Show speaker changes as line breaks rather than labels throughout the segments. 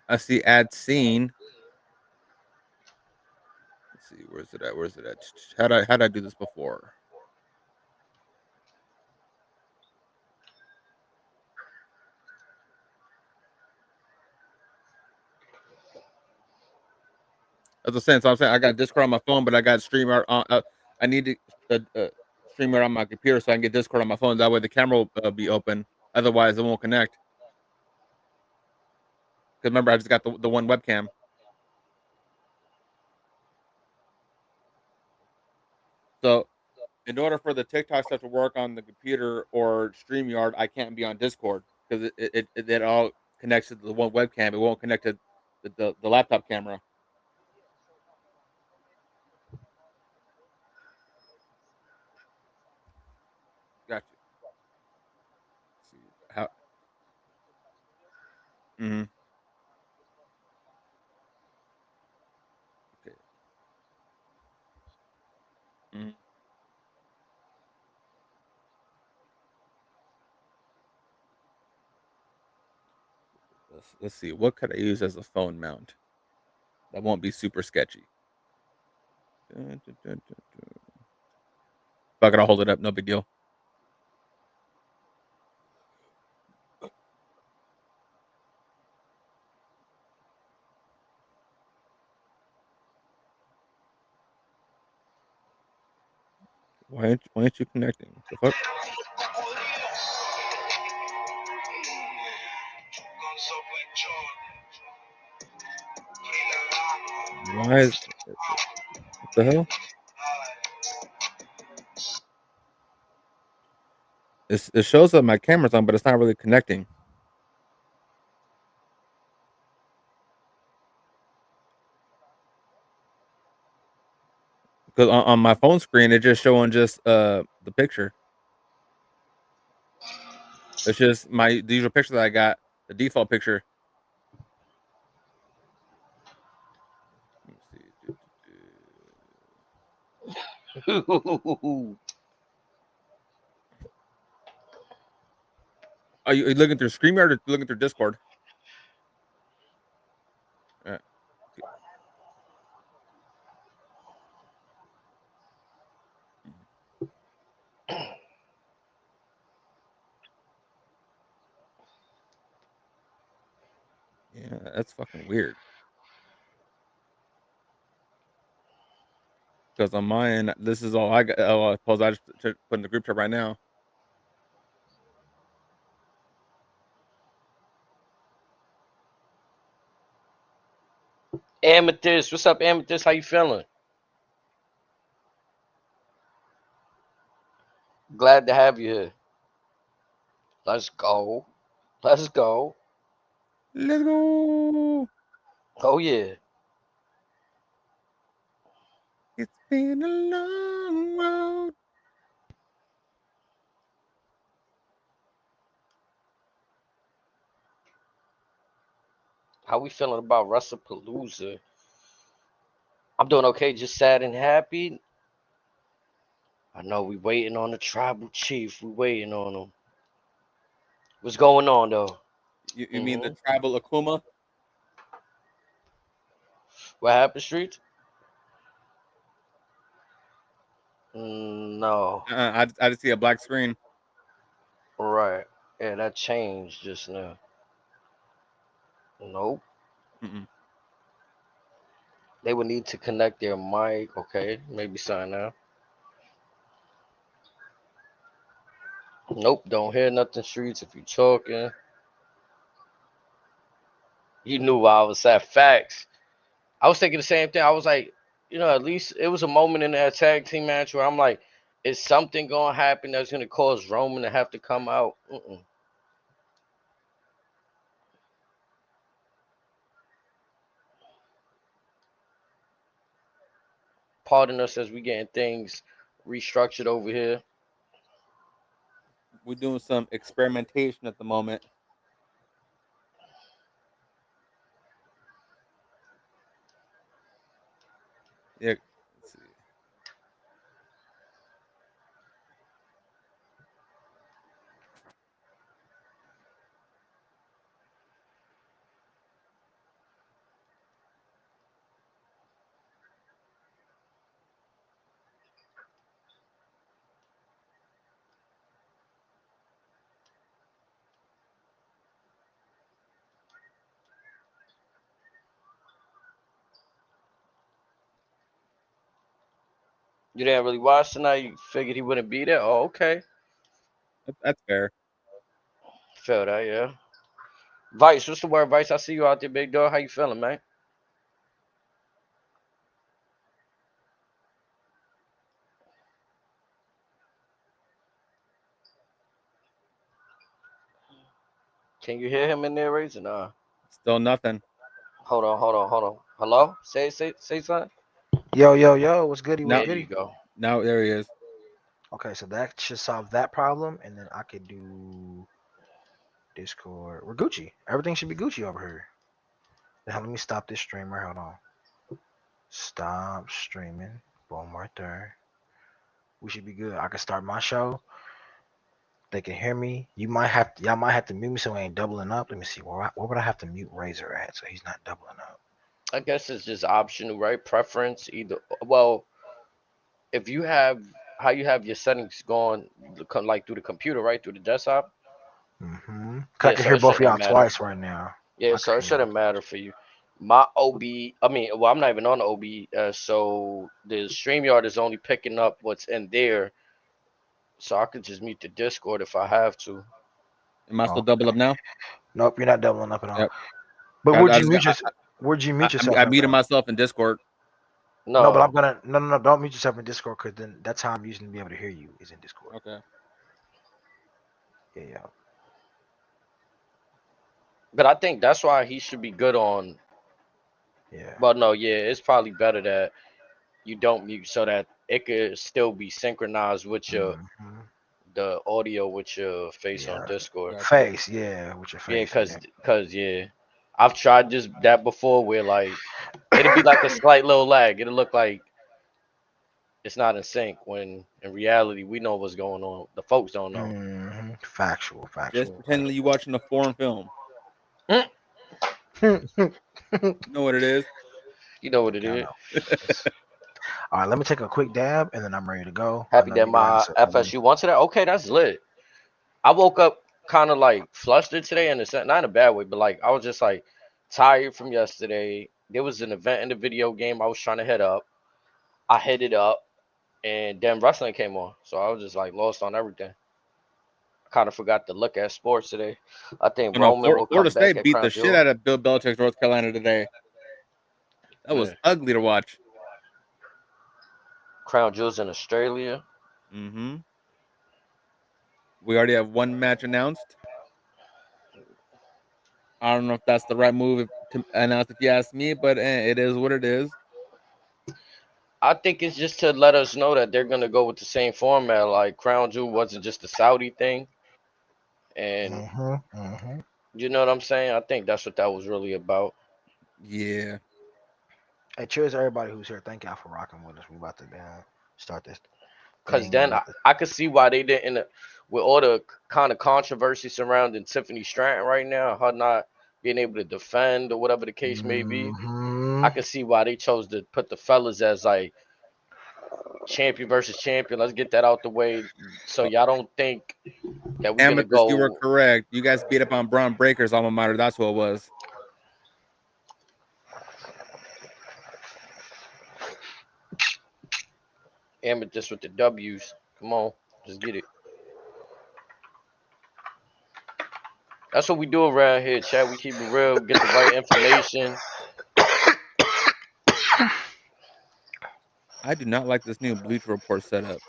I see ad scene. Let's see, where's it at? Where's it at? How'd I do this before? As I was saying, I got Discord on my phone, but I got StreamYard on. I need to StreamYard on my computer so I can get Discord on my phone. That way the camera will be open. Otherwise, it won't connect. Because remember, I just got the one webcam. So, in order for the TikTok stuff to work on the computer or StreamYard, I can't be on Discord because it all connects to the one webcam. It won't connect to the laptop camera. Got you. See how? Mm-hmm. Okay. Mm-hmm. Let's see. What could I use as a phone mount that won't be super sketchy? Dun, dun, dun, dun, dun. Fuck it, I'll hold it up. No big deal. Why aren't you connecting? The fuck? Why is what the hell? It shows that my camera's on, but it's not really connecting. Because on my phone screen, it's just showing just the picture. It's just the usual picture that I got, the default picture. Let me see. Are you looking through StreamYard or looking through Discord? Uh, yeah, that's fucking weird. Because on my end, this is all I got. Oh, I suppose I just put in the group chat right now.
Amethyst, what's up, Amethyst? How you feeling? Glad to have you here. Let's go. Let's go.
Let's go.
Oh yeah.
It's been a long road.
How we feeling about WrestlePalooza? I'm doing okay, just sad and happy. I know we waiting on the tribal chief. We waiting on him. What's going on though?
You mean the tribal Akuma?
What happened, Street? No.
I just see a black screen.
Right. Yeah, that changed just now. Nope.
Mm-mm.
They would need to connect their mic. Okay, maybe sign now. Nope, don't hear nothing, Streets. If you talking, you knew I was at facts. I was thinking the same thing. I was like, at least it was a moment in that tag team match where I'm like, Is something gonna happen that's gonna cause Roman to have to come out? Pardon us as we getting things restructured over here.
We're doing some experimentation at the moment. Yeah. Let's see.
You didn't really watch tonight. You figured he wouldn't be there. Oh, okay.
That's fair.
Feel that, yeah. Vice, what's the word, Vice? I see you out there, big dog. How you feeling, man? Can you hear him in there, Razor? Nah.
Still nothing.
Hold on. Hello? Say something.
Yo, what's goody? What's
Now,
There you
goody?
go.
now there he is.
Okay, so that should solve that problem, and then I could do Discord. We're Gucci. Everything should be Gucci over here. Now let me stop this streamer. Hold on. Stop streaming. Boom, right there. We should be good. I can start my show. They can hear me. Y'all might have to mute me so I ain't doubling up. Let me see. Where would I have to mute Razor at so he's not doubling up?
I guess it's just optional, right? Preference either. Well, if you have how you have your settings going, like through the computer, right, through the desktop.
I
Yeah,
can
so
hear
it
both of
shouldn't
y'all
matter.
twice right now.
Yeah,
I
so it
can hear
shouldn't matter for you. My OB, I mean, well, I'm not even on the OB, so the StreamYard is only picking up what's in there, so I could just mute the Discord if I have to.
Am I
you.
still double
Okay.
up now?
Nope, you're not doubling up at all.
Yep.
But
I
where'd you
just
mute
got.
your, Where'd you mute yourself
I
at
muted
though?
myself in Discord.
No, but I'm
No,
gonna no, don't mute yourself in Discord because then that's how I'm using to be able to hear you is in Discord.
Okay.
Yeah.
but I think that's why he should be good on.
Yeah.
Well, no, yeah, it's probably better that you don't mute so that it could still be synchronized with your
hmm
the audio with your face on
Yeah.
Discord.
Got you.
Face. Yeah, with your
Yeah,
face.
cause,
Yeah.
cause yeah, I've tried just that before where like it'll be like a slight little lag. It'll look like it's not in sync when in reality we know what's going on. The folks don't know.
Factual.
Just
Factual.
pretending you watching a foreign film.
Mm,
Factual.
You know what it is.
you know what it
I
is.
know. All right, let me take a quick dab and then I'm ready to go. I
Happy
know
that
you
my
guys are ready.
FSU wants to that. Okay, that's lit. I woke up kind of like flustered today in a sense, not in a bad way, but like I was just like tired from yesterday. There was an event in the video game I was trying to head up. I headed up, and then wrestling came on, so I was just like lost on everything. Kind of forgot to look at sports today. I think
Oh no,
Roman will
Florida
come back
State
at
beat the
Crown
shit
Jewel.
out of Bill Belichick's North Carolina today. That was
Yeah.
ugly to watch.
Crown Jewel's in Australia.
Mm-hmm. We already have one match announced. I don't know if that's the right move to announce if you ask me, but it is what it is.
I think it's just to let us know that they're gonna go with the same format. Like Crown Jewel wasn't just a Saudi thing, and
Mm-hmm.
you know what I'm saying. I think that's what that was really about.
Yeah.
Hey, cheers to everybody who's here. Thank y'all for rocking with us. We about to start this
Cause
thing. We
then
about to.
I could see why they didn't, with all the kind of controversy surrounding Tiffany Stratton right now, her not being able to defend or whatever the case may be.
Mm-hmm.
I could see why they chose to put the fellas as like champion versus champion. Let's get that out the way, so
Uh,
y'all don't think that we're gonna
Amethyst, you were
go.
correct. You guys beat up on Braun Breaker's alma mater. That's what it was.
Amethyst with the W's. Come on, just get it. That's what we do around here, chat. We keep it real, get the right information.
I do not like this new Bleacher Report setup.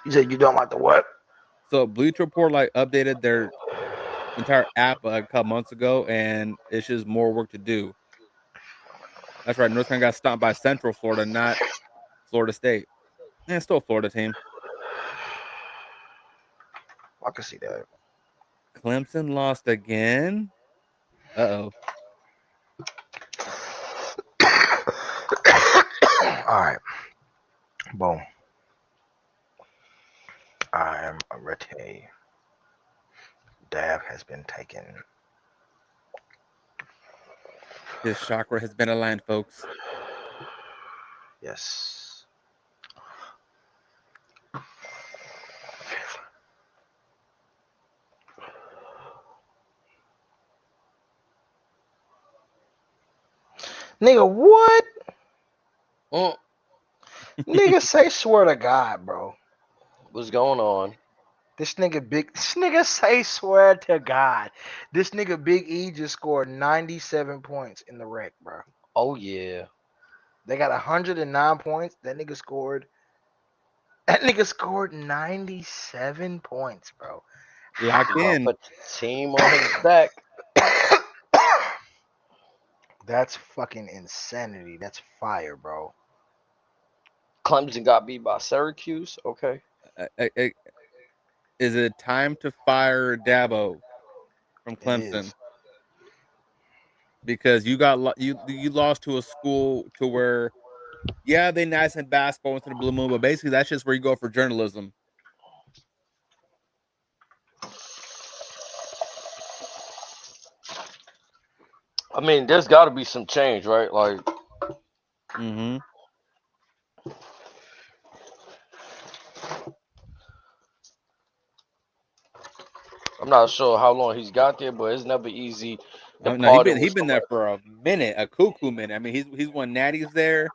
You said you don't like the what?
So Bleacher Report like updated their entire app a couple months ago, and it's just more work to do. That's right. North Carolina got stomped by Central Florida, not Florida State. And still a Florida team.
I can see that.
Clemson lost again. Uh-oh.
All right. Boom. I am ready. Dab has been taken.
His chakra has been aligned, folks.
Yes. Nigga, what?
Mm,
Nigga, say swear to God, bro.
what's going on?
This nigga say swear to God. This nigga Big E just scored 97 points in the wreck, bro.
Oh yeah.
They got 109 points. That nigga scored 97 points, bro.
Locked
He gonna
in.
put the team on his back.
That's fucking insanity. That's fire, bro.
Clemson got beat by Syracuse. Okay.
Is it time to fire Dabo from
It is.
Clemson? Because you lost to a school to where, yeah, they nice in basketball once in a blue moon, but basically that's just where you go for journalism.
I mean, there's got to be some change, right? Like,
Mm-hmm.
I'm not sure how long he's got there, but it's never easy
No, he
departing
been he
with
been there
somebody.
for a minute, a cuckoo minute. I mean, he's won natties there.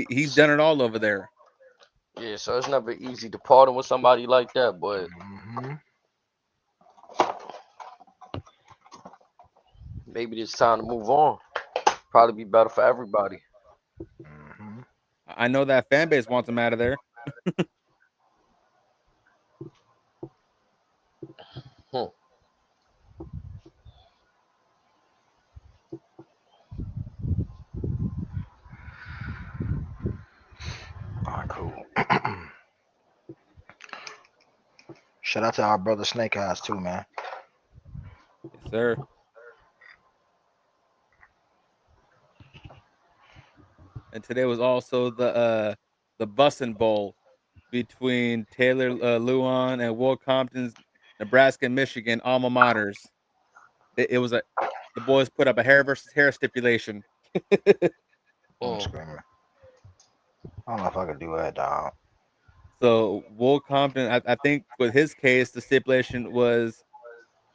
He's done it all over there.
Yeah, so it's never easy departing with somebody like that, but
Mm-hmm.
maybe it's time to move on. Probably be better for everybody.
Mm-hmm.
I know that fan base wants him out of there.
Hmm.
All right, cool. Shout out to our brother Snake Eyes too, man.
Yes, sir. And today was also the Bussin' Bowl between Taylor Luan and Will Compton's Nebraska and Michigan alma maters. It was the boys put up a hair versus hair stipulation.
I'm
Hmm.
screaming. I don't know if I could do that, dog.
So Will Compton, I think with his case, the stipulation was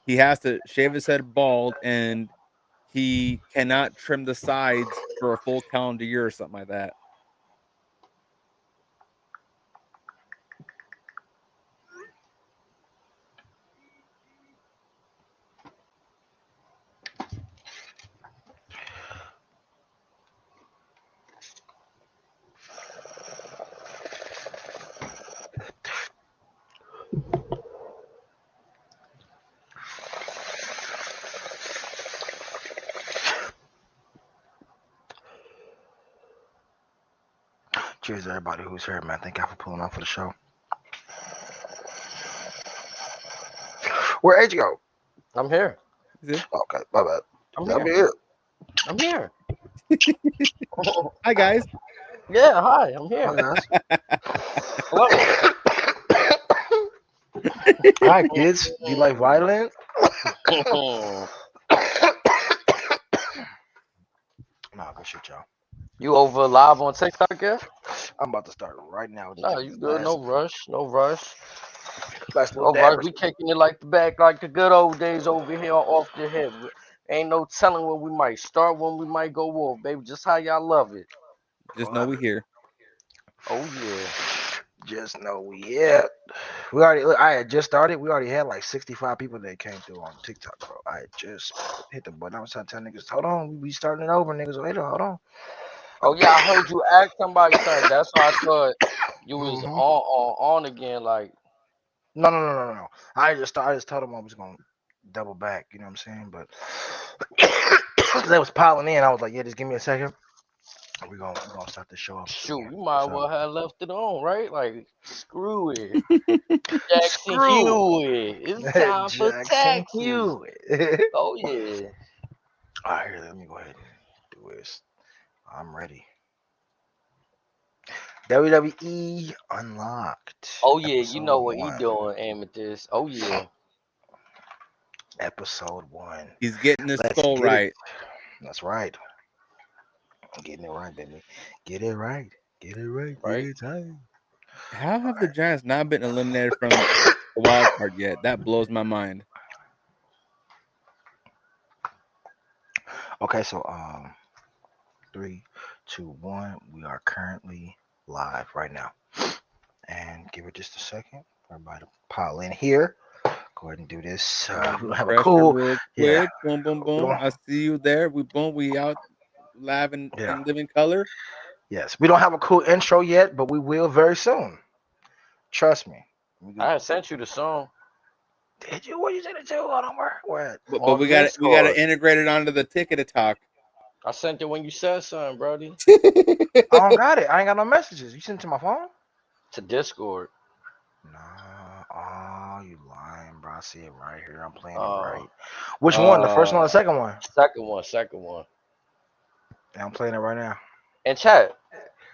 he has to shave his head bald and he cannot trim the sides for a full calendar year or something like that.
Cheers to everybody who's here, man. Thank y'all for pulling up for the show. Where H go?
I'm here.
Is
Okay, my bad.
I'm
I'm
here.
here.
I'm here.
Hi guys.
Yeah, hi. I'm
Hi
here.
guys.
Hello.
Hi kids. Do you like violence? Nah, good shit, y'all.
You over live on TikTok yet?
I'm about to start right now. Just
No,
give me
you
the
good. No rush. No rush.
last little
No rush.
dabbers.
We kicking it like the back, like the good old days over here off the hip. Ain't no telling when we might start, when we might go off, baby. Just how y'all love it.
Just know we here.
Oh yeah.
Just know we already. Look, I had just started. We already had like 65 people that came through on TikTok, bro. I had just hit the button. I was trying to tell niggas, hold on, we starting it over, niggas. Wait, hold on.
Oh yeah, I heard you ask somebody something. That's why I thought you was
Hmm.
on again. Like,
No. I just told him I was gonna double back. You know what I'm saying? But they was piling in. I was like, yeah, just give me a second. We gonna start the show off
shoot,
again.
you might
So
well have left it on, right? Like, screw it. Jackson
screw
Hewitt. It's time for
Jackson
taxes.
Hewitt.
Oh yeah.
All right, here, let me go ahead and do this. I'm ready. WWE Unlocked,
Oh yeah, you know
episode
what he
one.
doing, Amethyst. Oh yeah.
Episode one.
He's getting his
Let's
skull
get it.
right.
That's right. Getting it right, baby. Get it right. Get it right. Get
Right?
it tight.
How
All
have the Giants not been eliminated from the wild card yet? That blows my mind.
Okay, so 3, 2, 1. We are currently live right now. And give it just a second. Everybody to pile in here. Go ahead and do this. We don't have a
Refresh it
cool.
real
Yeah.
quick. Boom, boom,
We
boom.
don't.
I see you there. We out live
Yeah.
in living color.
Yes. We don't have a cool intro yet, but we will very soon. Trust me.
I had sent you the song
Did you? What you send it to? Hold on. Where?
But
on
we got to
Discord.
integrate it onto the ticket to talk.
I sent it when you said something, Brody.
I don't got it. I ain't got no messages. You sent it to my phone?
To Discord.
Nah. Oh, you lying, bro. I see it right here. I'm playing it
Uh,
right. Which one? The first one or the second one?
second one.
Yeah, I'm playing it right now.
And chat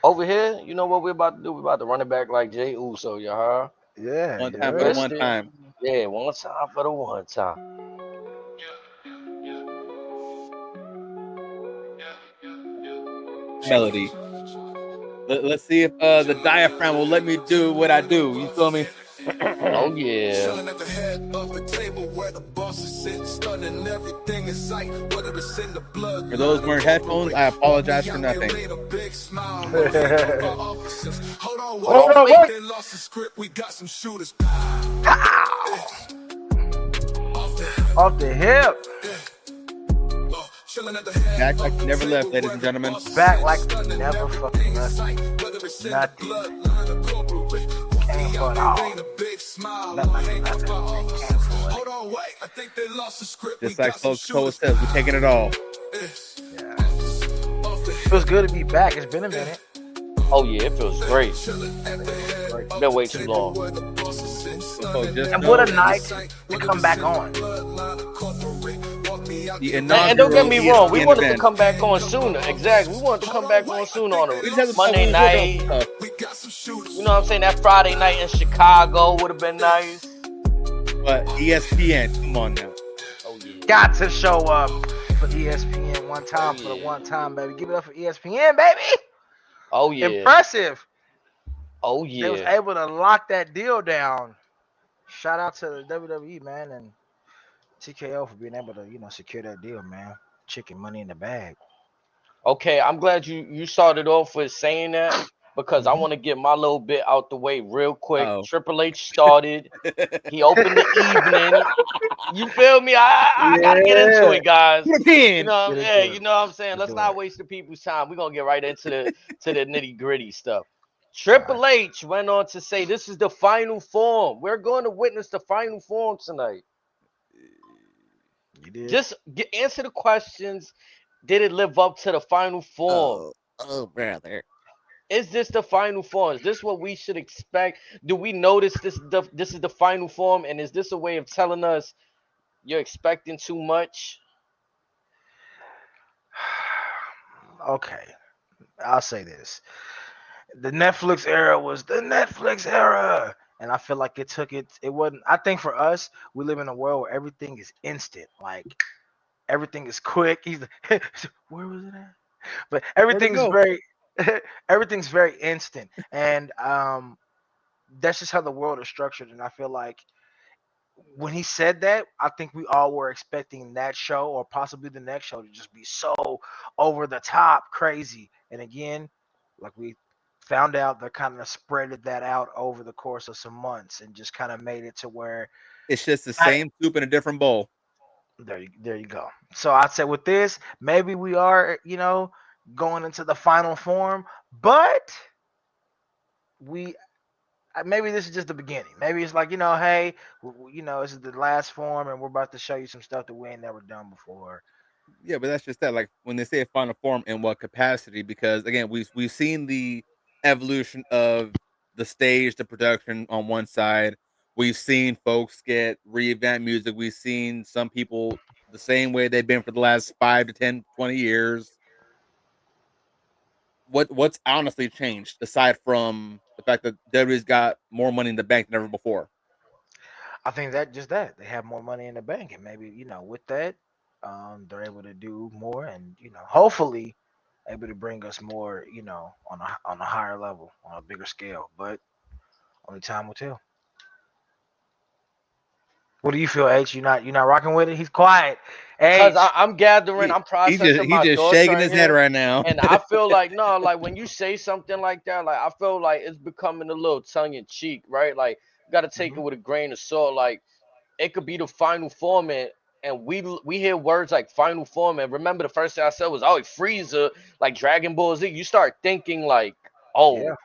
over here. You know what we're about to do? We're about to run it back like Jay Uso. You heard?
Yeah,
One
you
time for the
heard?
one
Twisted.
time.
Yeah, one time for the one time.
Melody. Let's see if the diaphragm will let me do what I do. You feel me?
Oh yeah.
Chilling at the head of the table where the bosses sit, stunning everything in sight, whether it's in the blood.
For those wearing headphones, I apologize for nothing.
Hold on,
Hold on,
wait.
wait.
They lost the script. We got some shooters.
Off the hip.
Chilling at the head
Back like
of
you
the
never left,
table
ladies
where
and
the
gentlemen.
bosses
Back
sit,
like
stunning
never fucking
everything in
left.
sight, whether it's in the
Nothing.
bloodline or corporate.
Came for it all.
A big smile.
Nothing.
Hold on, wait. I think they lost the script.
Just like Folks Cole says, we're taking it all.
Yeah. Feels good to be back. It's been a minute.
Oh yeah, it feels great. Been way too long.
So just
And
know
what a night to come back on.
the
And don't get me
inaugural
wrong, we
ESPN
wanted to
event.
come back on sooner. Exactly. We wanted to come back on sooner on
We just had
a
to talk
Monday
when we work on
night.
stuff.
You know what I'm saying? That Friday night in Chicago would have been nice.
But ESPN, come on now.
Oh yeah.
Got to show up for ESPN one time for the one time, baby. Give it up for ESPN, baby.
Oh yeah.
Impressive.
Oh
They was
yeah.
able to lock that deal down. Shout out to the WWE, man, and TKO for being able to, secure that deal, man. Chicken money in the bag.
Okay, I'm glad you started off with saying that because I
Mhm.
want to get my little bit out the way real quick.
Uh-oh.
Triple H started. He opened the evening. You feel me? I gotta get into it, guys.
European.
Get into
Yeah,
it.
you know what I'm saying.
Let's
Let's
do
not
it.
waste the people's time. We're gonna get right into the nitty gritty stuff.
All right.
Triple H went on to say this is the final form. We're going to witness the final form tonight.
You did.
Just answer the questions. Did it live up to the final form?
Oh, brother.
Is this the final form? Is this what we should expect? Do we notice this is the final form? And is this a way of telling us you're expecting too much?
Okay. I'll say this. The Netflix era was the Netflix era. And I feel like it wasn't. I think for us, we live in a world where everything is instant. Like everything is quick. Where was it at? But
Where'd it
everything is
go?
very everything's very instant. And that's just how the world is structured. And I feel like when he said that, I think we all were expecting that show or possibly the next show to just be so over the top crazy. And again, like we found out, they kind of spreaded that out over the course of some months and just kind of made it to where
It's just the
I,
same soup in a different bowl.
there you go. So I'd say with this, maybe we are, going into the final form, but we maybe this is just the beginning. Maybe it's like, hey, this is the last form, and we're about to show you some stuff that we ain't never done before.
Yeah, but that's just that. Like when they say a final form, in what capacity? Because again, we've seen the evolution of the stage, the production on one side. We've seen folks get revamp music. We've seen some people the same way they've been for the last 5 to 10, 20 years. What's honestly changed aside from the fact that WWE's got more money in the bank than ever before?
I think that just that they have more money in the bank, and maybe with that, they're able to do more, and hopefully able to bring us more, on a higher level, on a bigger scale. But only time will tell. What do you feel, H? You not rocking with it? He's quiet.
Cause
H.
I'm gathering,
He,
I'm
he just
processing
he
my
just
thoughts
shaking
right
his head
here,
right now.
and I feel like no, like when you say something like that, like I feel like it's becoming a little tongue in cheek, right? Like you got to take
Mhm.
it with a grain of salt. Like it could be the final format, and we hear words like final format. Remember the first thing I said was oh Frieza, like Dragon Ball Z. You start thinking like
Yeah.
oh,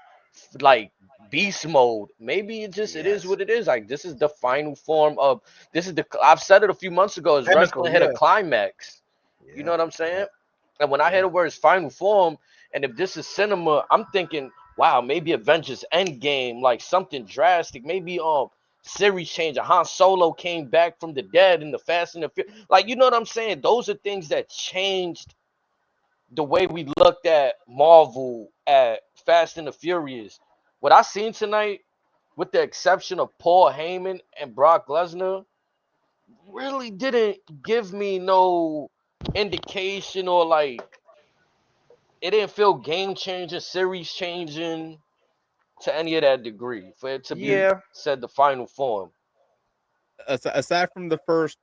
like beast mode. Maybe it is
Yes.
what it is. Like this is the final form of this is the I've said it a few months ago. Is
Pinnacle.
wrestling hit a
Yeah.
climax? You know
Yeah.
what I'm
Yeah.
saying? And when I hear
Yeah.
the words final form, and if this is cinema, I'm thinking, wow, maybe Avengers Endgame, like something drastic. Maybe series changer. Han Solo came back from the dead in the Fast and the Furious. Like you know what I'm saying? Those are things that changed the way we looked at Marvel at Fast and the Furious. What I seen tonight, with the exception of Paul Heyman and Brock Lesnar, really didn't give me no indication or like it didn't feel game changing, series changing to any of that degree for it to be
Yeah.
said the final form.
Aside from the first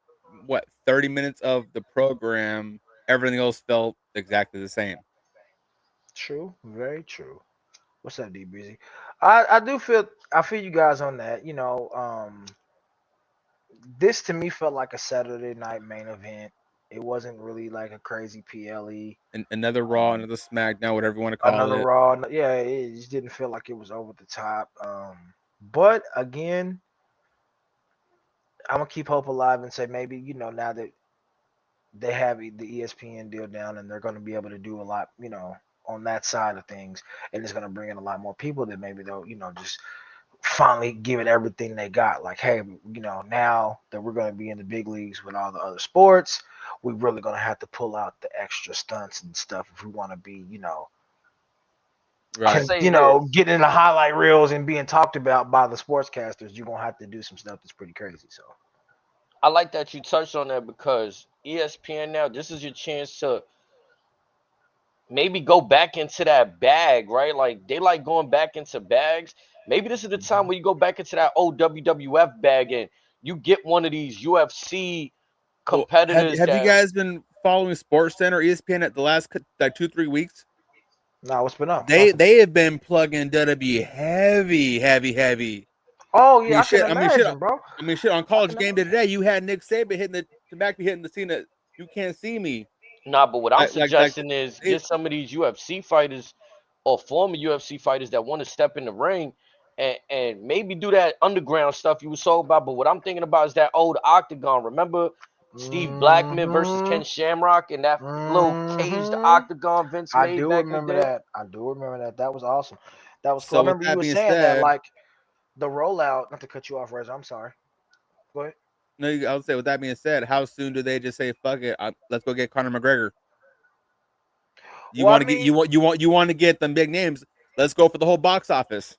30 minutes of the program, everything else felt exactly the same.
True. Very true. What's up, D Breezy? I feel you guys on that. This to me felt like a Saturday night main event. It wasn't really like a crazy PLE.
And another Raw,
Um,
another SmackDown, whatever you want to call
another
it.
Raw. Yeah, it just didn't feel like it was over the top. But again, I'm gonna keep hope alive and say maybe now that they have the ESPN deal down and they're gonna be able to do a lot, on that side of things, and it's gonna bring in a lot more people that maybe they'll just finally give it everything they got. Like, hey, now that we're going to be in the big leagues with all the other sports, we're really going to have to pull out the extra stunts and stuff if we want to be,
I
Right.
say this.
getting in the highlight reels and being talked about by the sportscasters. You're going to have to do some stuff that's pretty crazy. So,
I like that you touched on that because ESPN now, this is your chance to maybe go back into that bag, right? Like they like going back into bags. Maybe this is the time
mhm.
where you go back into that old WWF bag and you get one of these UFC
Well, have
competitors
have you
that
guys been following Sports Center, ESPN at the last like 2 3 weeks?
No, what's been up?
They
Talk to me.
they have been plugging WWE heavy, heavy, heavy.
Oh,
I
yeah,
mean,
I can
shit. I mean, shit.
imagine, bro.
I mean, shit. On
I
College
can
Game Day
imagine.
today, you had Nick Saban hitting the to back be hitting the scene that you can't see me.
nah, but what I'm
Like
suggesting is
they
get some of these UFC fighters or former UFC fighters that want to step in the ring and maybe do that underground stuff you were so about. But what I'm thinking about is that old octagon. Remember Steve Blackman versus
Mm-hmm.
Ken Shamrock in that little caged
Mm-hmm.
octagon Vince
I
made
do
back in the
remember
day?
that. I do remember that. That was awesome. That was cool. I
So with
remember you
that
were
being
saying that,
said,
like, the rollout. Not to cut you off, Reza. I'm sorry. Go ahead.
no, I would say with that being said, how soon do they just say fuck it? Let's go get Conor McGregor. You
Well, I
want to get
mean,
you want to get them big names. Let's go for the whole box office.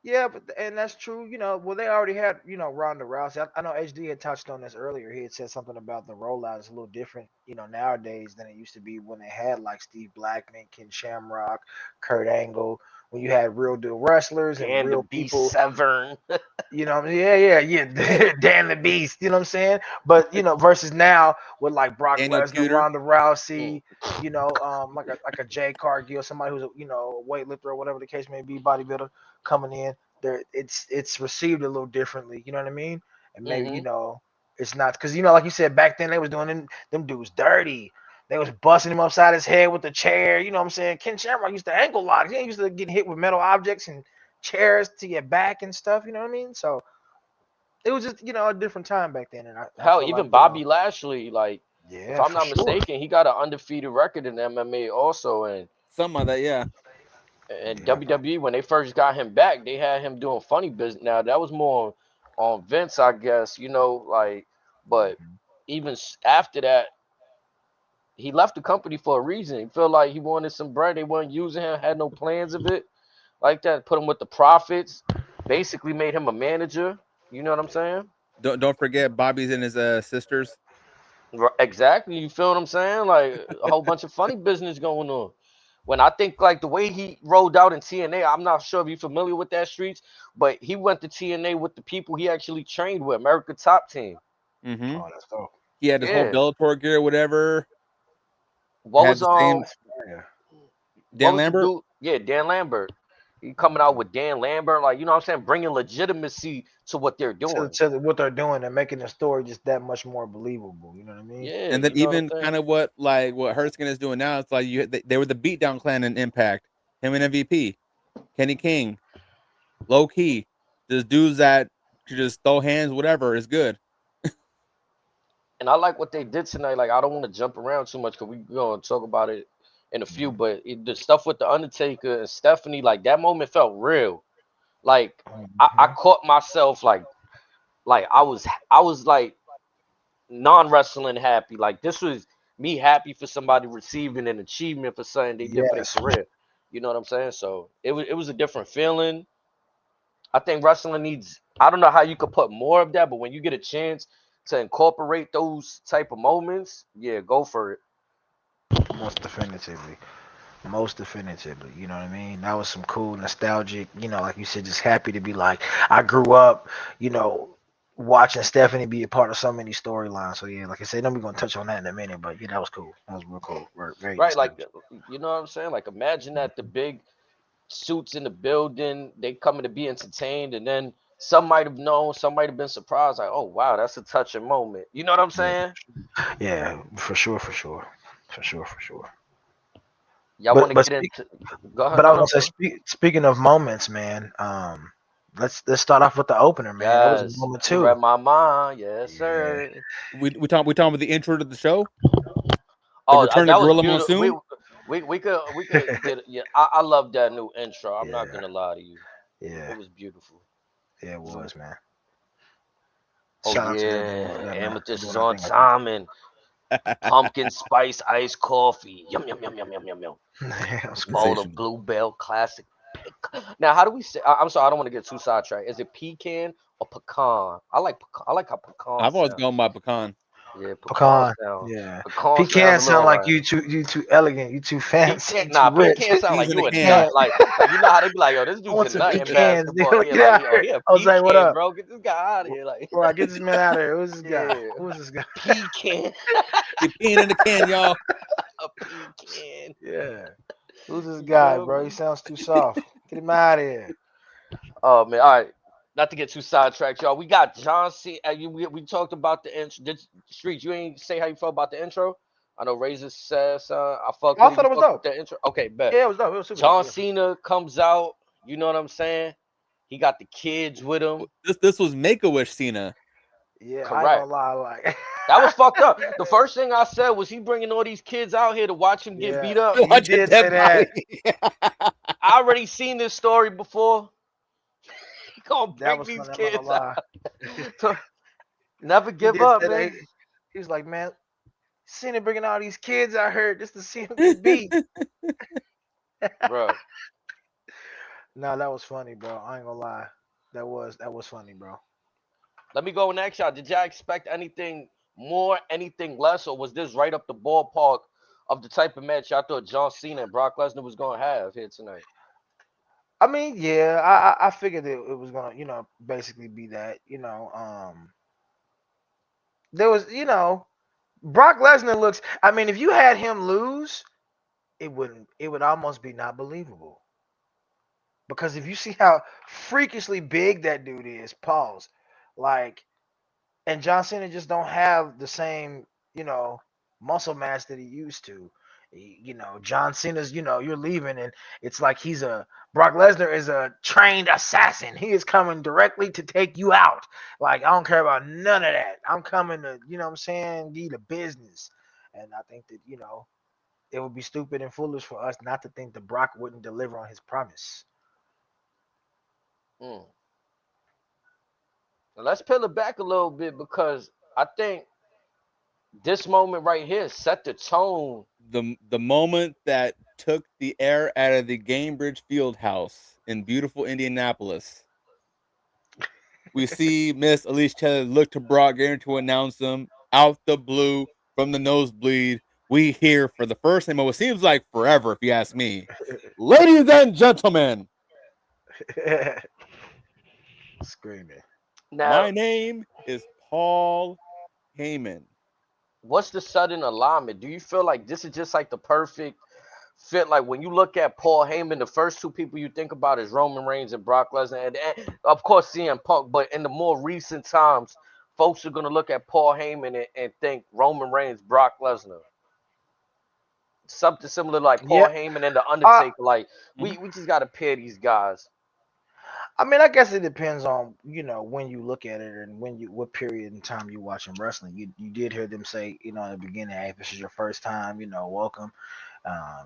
yeah, but and that's true. Well, they already had Ronda Rousey. I know HD had touched on this earlier. He had said something about the rollout is a little different, nowadays than it used to be when they had like Steve Blackman, Ken Shamrock, Kurt Angle. When you had real deal wrestlers and
Dan the
real
Beast
people.
Severn.
Yeah. Dan the Beast, you know what I'm saying? But versus now with like Brock
Daniel
Lesnar,
Puder.
Ronda
Mm.
Rousey, like a Jay Cargill, somebody who's a weightlifter or whatever the case may be, bodybuilder coming in. There, it's received a little differently. You know what I mean? And maybe
Mm-hmm.
it's not because like you said back then they was doing them dudes dirty. They was busting him upside his head with the chair. You know what I'm saying? Ken Shamrock used to ankle lock. He used to get hit with metal objects and chairs to your back and stuff. You know what I mean? So it was just a different time back then, and I
Hell,
feel like
even Bobby Lashley, like if
yeah,
I'm
for
not
sure.
mistaken, he got an undefeated record in MMA also,
Something like that, yeah.
and
Yeah,
WWE when they first got him back, they had him doing funny business. Now that was more on Vince, I guess, like, but
mhm.
even after that, he left the company for a reason. He felt like he wanted some bread. They weren't using him, had no plans of it like that. Put him with the profits, basically made him a manager. You know what I'm saying?
Don't forget Bobby's and his sisters.
Exactly. You feel what I'm saying? Like a whole bunch of funny business going on. When I think like the way he rolled out in TNA, I'm not sure if you're familiar with that streets, but he went to TNA with the people he actually trained with, America Top Team.
Mm-hmm.
Oh, that's dope.
He had his whole
Yeah.
Bellator gear, whatever.
What
Had
was
the same
Yeah.
what
Dan
was the
Lambert.
dude? Yeah, Dan Lambert. He coming out with Dan Lambert, like you know what I'm saying, bringing legitimacy to what they're
To,
doing.
to what they're doing and making the story just that much more believable. You know what I mean?
Yeah,
And then
you know what I'm
even
saying?
kind of what Hertzkin is doing now, it's like they were the beatdown clan in Impact. Him and MVP, Kenny King, low key, just dudes that could just throw hands, whatever is good.
And I like what they did tonight. Like I don't want to jump around too much because we're gonna talk about it in a few. But the stuff with the Undertaker and Stephanie, like that moment felt real. Like I
Mhm.
caught myself like I was like non wrestling happy. Like this was me happy for somebody receiving an achievement for something they did for their
Yes.
career. You know what I'm saying? So it was a different feeling. I think wrestling needs. I don't know how you could put more of that, but when you get a chance to incorporate those type of moments, yeah, go for it.
Most definitively. Most definitively. You know what I mean? That was some cool, nostalgic, like you said, just happy to be like, I grew up, you know, watching Stephanie be a part of so many storylines. So yeah, like I said, then we're gonna touch on that in a minute. But yeah, that was cool. That was real cool. Very
Right? Like,
nostalgic.
you know what I'm saying? Like, imagine that the big suits in the building, they coming to be entertained, and then some might have known, some might have been surprised, like, oh wow, that's a touching moment. You know what I'm
Yeah.
saying?
Yeah, for sure, for sure. For sure, for sure.
Y'all want
But
to
but
get
speak,
into? Go ahead,
but I
go
was
ahead,
gonna say,
brother.
speaking of moments, man. Let's start off with the opener, man. That was a
Yes,
moment
you
too.
read my mind. Yes,
Yeah.
sir.
We talking about the intro to the show, the
Oh,
return of
that was
Gorilla
beautiful.
Monsoon.
We could get it. Yeah. I love that new intro. I'm not
Yeah.
gonna lie to you. It
Yeah.
was beautiful.
Yeah, it was, man.
Oh
Shout out to them
yeah,
for that, man, for
Amethyst is
doing that
on
thing like that.
time and pumpkin spice iced coffee. Yum yum yum yum yum yum yum.
That was cool.
Bowl of
Sensational.
Bluebell Classic. Now, how do we say? I'm sorry, I don't want to get too sidetracked. Is it pecan or pecan? I like how pecan
I've always
sound.
gone by pecan.
Yeah, pecan
Pecan.
sound.
Yeah.
Pecan sound
Pecan
a
sound
little
like
right.
you too elegant, you too
Pecan,
fancy,
nah,
too rich.
pecan sound like
Peas in a
you a
can.
nut.
Pecan.
Like you know how they be like, yo, this
I
dude's
want
a
some
nut in
pecans,
basketball.
nigga.
Yeah,
Get
like
out
yo,
here.
he a
I was like, what
pecan,
up?
bro. Get this guy out of here. Like,
Bro, get this man out of here. Who's this guy?
yeah,
Who is this guy?
pecan,
He peeing in the can, y'all.
a pecan.
Yeah. Who's this
You
guy,
feel
bro? He
me?
sounds too soft. Get him out of here.
Oh man, all right. Not to get too sidetracked, y'all. We got John C. We talked about the intro. Streets, you ain't say how you felt about the intro. I know Razor says I fucked
Oh, I
with it.
thought
You
it was
fucked with
dope.
that intro. Okay, bet.
Yeah, it was dope. It was super dope.
John
Yeah, for sure.
Cena comes out. You know what I'm saying? He got the kids with him.
This was Make a Wish Cena.
Yeah, I ain't
Correct.
gonna lie, like
That was fucked up. The first thing I said was he bringing all these kids out here to watch him get
yeah,
beat up.
you
Watch a
did say
dead
that.
body.
I already seen this story before. He gonna
That
bring
was
these
funny. I'm not gonna
kids
lie.
out. Never
He
give
did
up,
say that.
man.
He was like, man, seen him bringing all these kids out here just to see him get beat.
Bro.
No, that was funny, bro. I ain't gonna lie. That was funny, bro.
Let me go and ask y'all, did y'all expect anything more, anything less, or was this right up the ballpark of the type of match y'all thought John Cena and Brock Lesnar was gonna have here tonight?
I mean, yeah, I figured it was gonna, basically be that, there was, Brock Lesnar looks. I mean, if you had him lose, it would almost be not believable because if you see how freakishly big that dude is, like, and John Cena just don't have the same, muscle mass that he used to. John Cena's, you're leaving, and it's like Brock Lesnar is a trained assassin. He is coming directly to take you out. Like, I don't care about none of that. I'm coming to, what I'm saying, give you the business. And I think that, it would be stupid and foolish for us not to think that Brock wouldn't deliver on his promise.
Mm. Now let's peel it back a little bit because I think this moment right here set the tone.
The moment that took the air out of the Gainbridge Fieldhouse in beautiful Indianapolis. We see Miss Elise Cheddar look to Brock, getting to announce him out the blue from the nosebleed. We hear for the first time, what seems like forever, if you ask me. Ladies and gentlemen,
Screaming.
Now,
my name is Paul Heyman.
what's the sudden alignment? Do you feel like this is just like the perfect fit? Like when you look at Paul Heyman, the first two people you think about is Roman Reigns and Brock Lesnar, and of course CM Punk. But in the more recent times, folks are gonna look at Paul Heyman and think Roman Reigns, Brock Lesnar. Something similar like Paul
Yeah.
Heyman and the
Uh,
Undertaker. Like we just gotta pair these guys.
I mean, I guess it depends on when you look at it and what period in time you watching wrestling. You did hear them say in the beginning, hey, if this is your first time, welcome.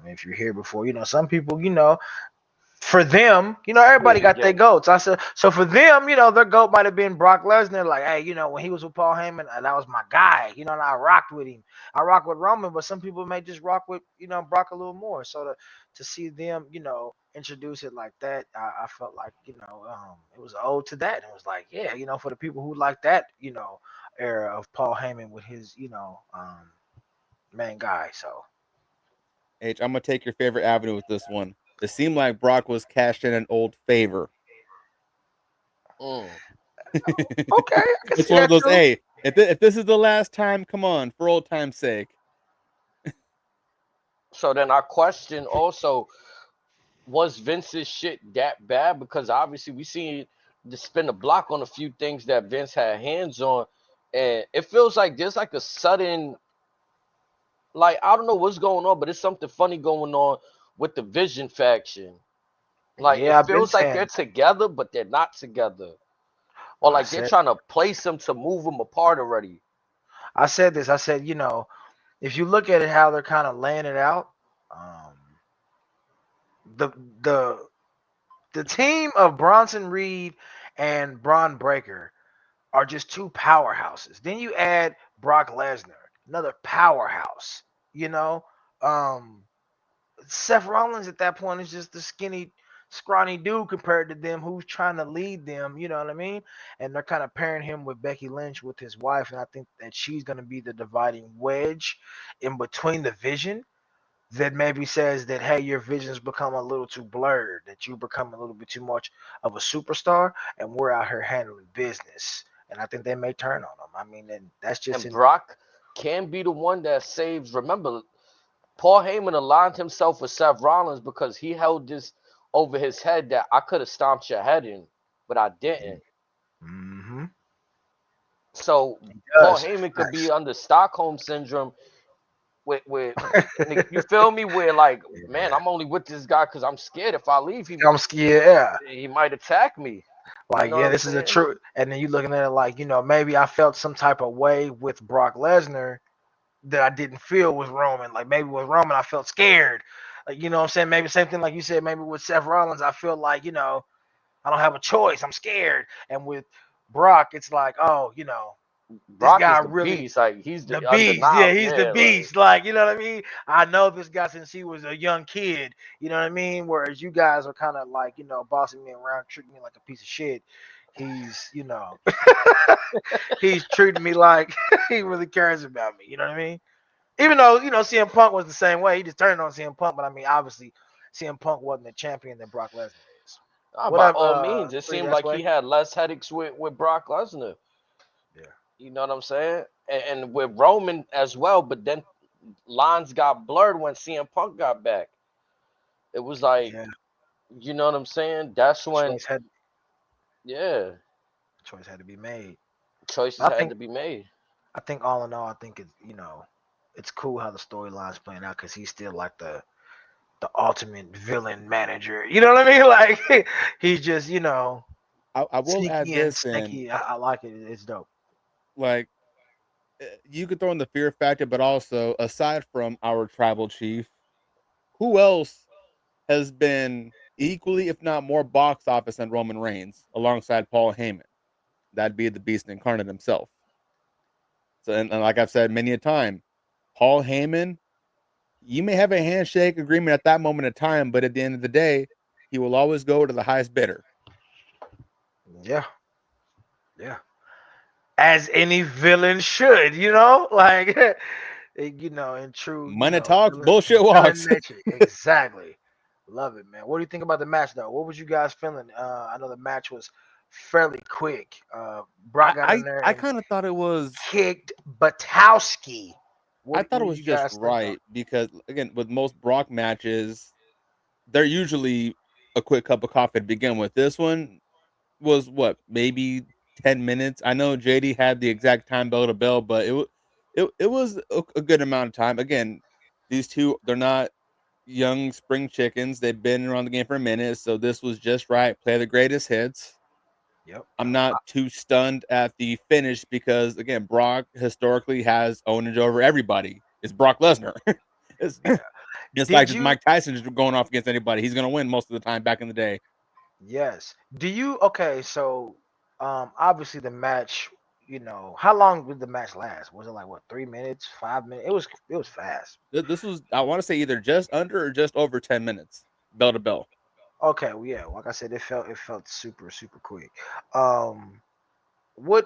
If you're here before, some people, for them, everybody
Crazy
got their
game.
goats. I said, so for them, their goat might have been Brock Lesnar. Like, hey, when he was with Paul Heyman, that was my guy. And I rocked with him. I rock with Roman, but some people may just rock with, Brock a little more. So to see them, introduce it like that, I felt like, it was an ode to that. It was like, yeah, for the people who like that, era of Paul Heyman with his, main guy. So
H, I'm gonna take your favorite avenue with this one. It seemed like Brock was cashed in an old favor.
Mm.
okay, I can
It's
see
one of
that
those.
too.
Hey, if this is the last time, come on, for old time's sake.
So then our question also, was Vince's shit that bad? Because obviously we seen to spin the block on a few things that Vince had hands on, and it feels like there's like a sudden, like I don't know what's going on, but it's something funny going on with the Vision faction. Like it
Yeah, I've been
feels like they're
saying.
together, but they're not together, or
Well,
like they're trying to place them to move them apart already.
I said this. I said, if you look at it, how they're kind of laying it out, um, the the the team of Bronson Reed and Braun Breaker are just two powerhouses. Then you add Brock Lesnar, another powerhouse. You know, um, Seth Rollins at that point is just the skinny, scrawny dude compared to them who's trying to lead them. You know what I mean? And they're kind of pairing him with Becky Lynch with his wife, and I think that she's going to be the dividing wedge in between the vision that maybe says that, hey, your vision's become a little too blurred, that you become a little bit too much of a superstar, and we're out here handling business. And I think they may turn on them. I mean, and that's just
And
in.
Brock can be the one that saves. Remember, Paul Heyman aligned himself with Seth Rollins because he held this over his head that I could have stomped your head in, but I didn't.
Mm-hmm.
So
He
Paul
does.
Heyman could be
Nice.
under Stockholm syndrome with and you feel me? Where like, man,
Yeah.
I'm only with this guy because I'm scared if I leave,
I'm scared. Yeah.
he might attack me. You
Like,
know what
yeah,
I'm
this is a
saying?
true. And then you looking at it like, maybe I felt some type of way with Brock Lesnar that I didn't feel with Roman. Like maybe with Roman, I felt scared. Like, what I'm saying? Maybe same thing like you said, maybe with Seth Rollins, I feel like, I don't have a choice. I'm scared. And with Brock, it's like, oh, this
Brock
guy
is the
really
beast. Like he's
the
the
beast. Yeah,
undeniable.
he's the
Yeah, like
beast. Like, you know what I mean? I know this guy since he was a young kid. You know what I mean? Whereas you guys are kind of like, bossing me around, treating me like a piece of shit. He's, he's treating me like he really cares about me. You know what I mean? Even though, CM Punk was the same way. He just turned on CM Punk. But I mean, obviously, CM Punk wasn't the champion that Brock Lesnar is. What
by
up,
all means, it
Three
seemed
That's
like
way?
he had less headaches with Brock Lesnar.
Yeah.
You know what I'm saying? And with Roman as well. But then lines got blurred when CM Punk got back. It was like,
Yeah.
you know what I'm saying? That's when,
Choice had
yeah,
choice had to be made.
choices
But
had to be made.
I think all in all, I think it's, it's cool how the storyline's playing out because he's still like the ultimate villain manager. You know what I mean? Like he's just
I will add
sneaky and
this in,
stanky. I like it. It's dope.
like, you could throw in the fear factor, but also aside from our tribal chief, who else has been equally, if not more, box office than Roman Reigns alongside Paul Heyman? That'd be the Beast incarnate himself. So, and like I've said many a time, Paul Heyman, you may have a handshake agreement at that moment of time, but at the end of the day, he will always go to the highest bidder.
Yeah, yeah. As any villain should, like in true,
Money talks, bullshit
villain
walks.
nature. Exactly. Love it, man. What do you think about the match, though? What was you guys feeling? I know the match was fairly quick. Brock got in there
I
and
kind of thought it was.
kicked Batowski.
I
What
thought it
did
was
you
just
guys think, though?
right because again, with most Brock matches, they're usually a quick cup of coffee to begin with. This one was what, maybe 10 minutes. I know JD had the exact time bell to bell, but it was a good amount of time. Again, these two, they're not young spring chickens. They've been around the game for a minute, so this was just right. Play the greatest hits.
Yep.
I'm not too stunned at the finish because again, Brock historically has ownage over everybody. It's Brock Lesnar. it's
Yeah.
it's like
Did
just
you?
Mike Tyson just going off against anybody. He's gonna win most of the time back in the day.
Yes. Do you? Okay. So, obviously the match. How long did the match last? Was it like what, 3 minutes, 5 minutes? It was fast.
This was, I want to say, either just under or just over 10 minutes, bell to bell.
Okay. Well, yeah. Like I said, it felt super super quick. Um, what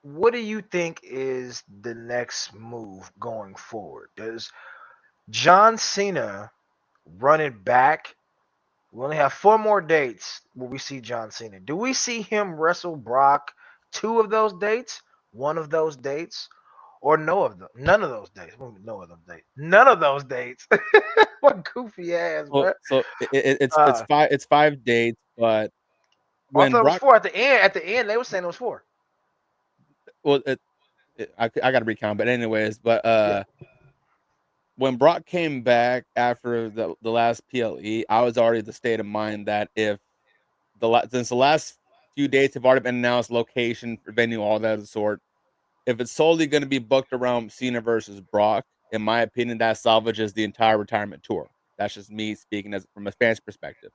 what do you think is the next move going forward? Does John Cena run it back? We only have 4 more dates where we see John Cena. Do we see him wrestle Brock 2 of those dates, 1 of those dates, or no of them? None of those dates. No of them dates. None of those dates. What goofy ass,
Well,
bro.
so it's
Uh,
it's 5 dates, but
I
when
thought it was
Brock,
4 at the end. At the end, they were saying it was 4.
well, I got to recount, but anyways, but
Yeah.
when Brock came back after the last PLE, I was already the state of mind that if since the last few dates have already been announced, location, venue, all that sort, if it's solely going to be booked around Cena versus Brock, in my opinion, that salvages the entire retirement tour. That's just me speaking as from a fan's perspective.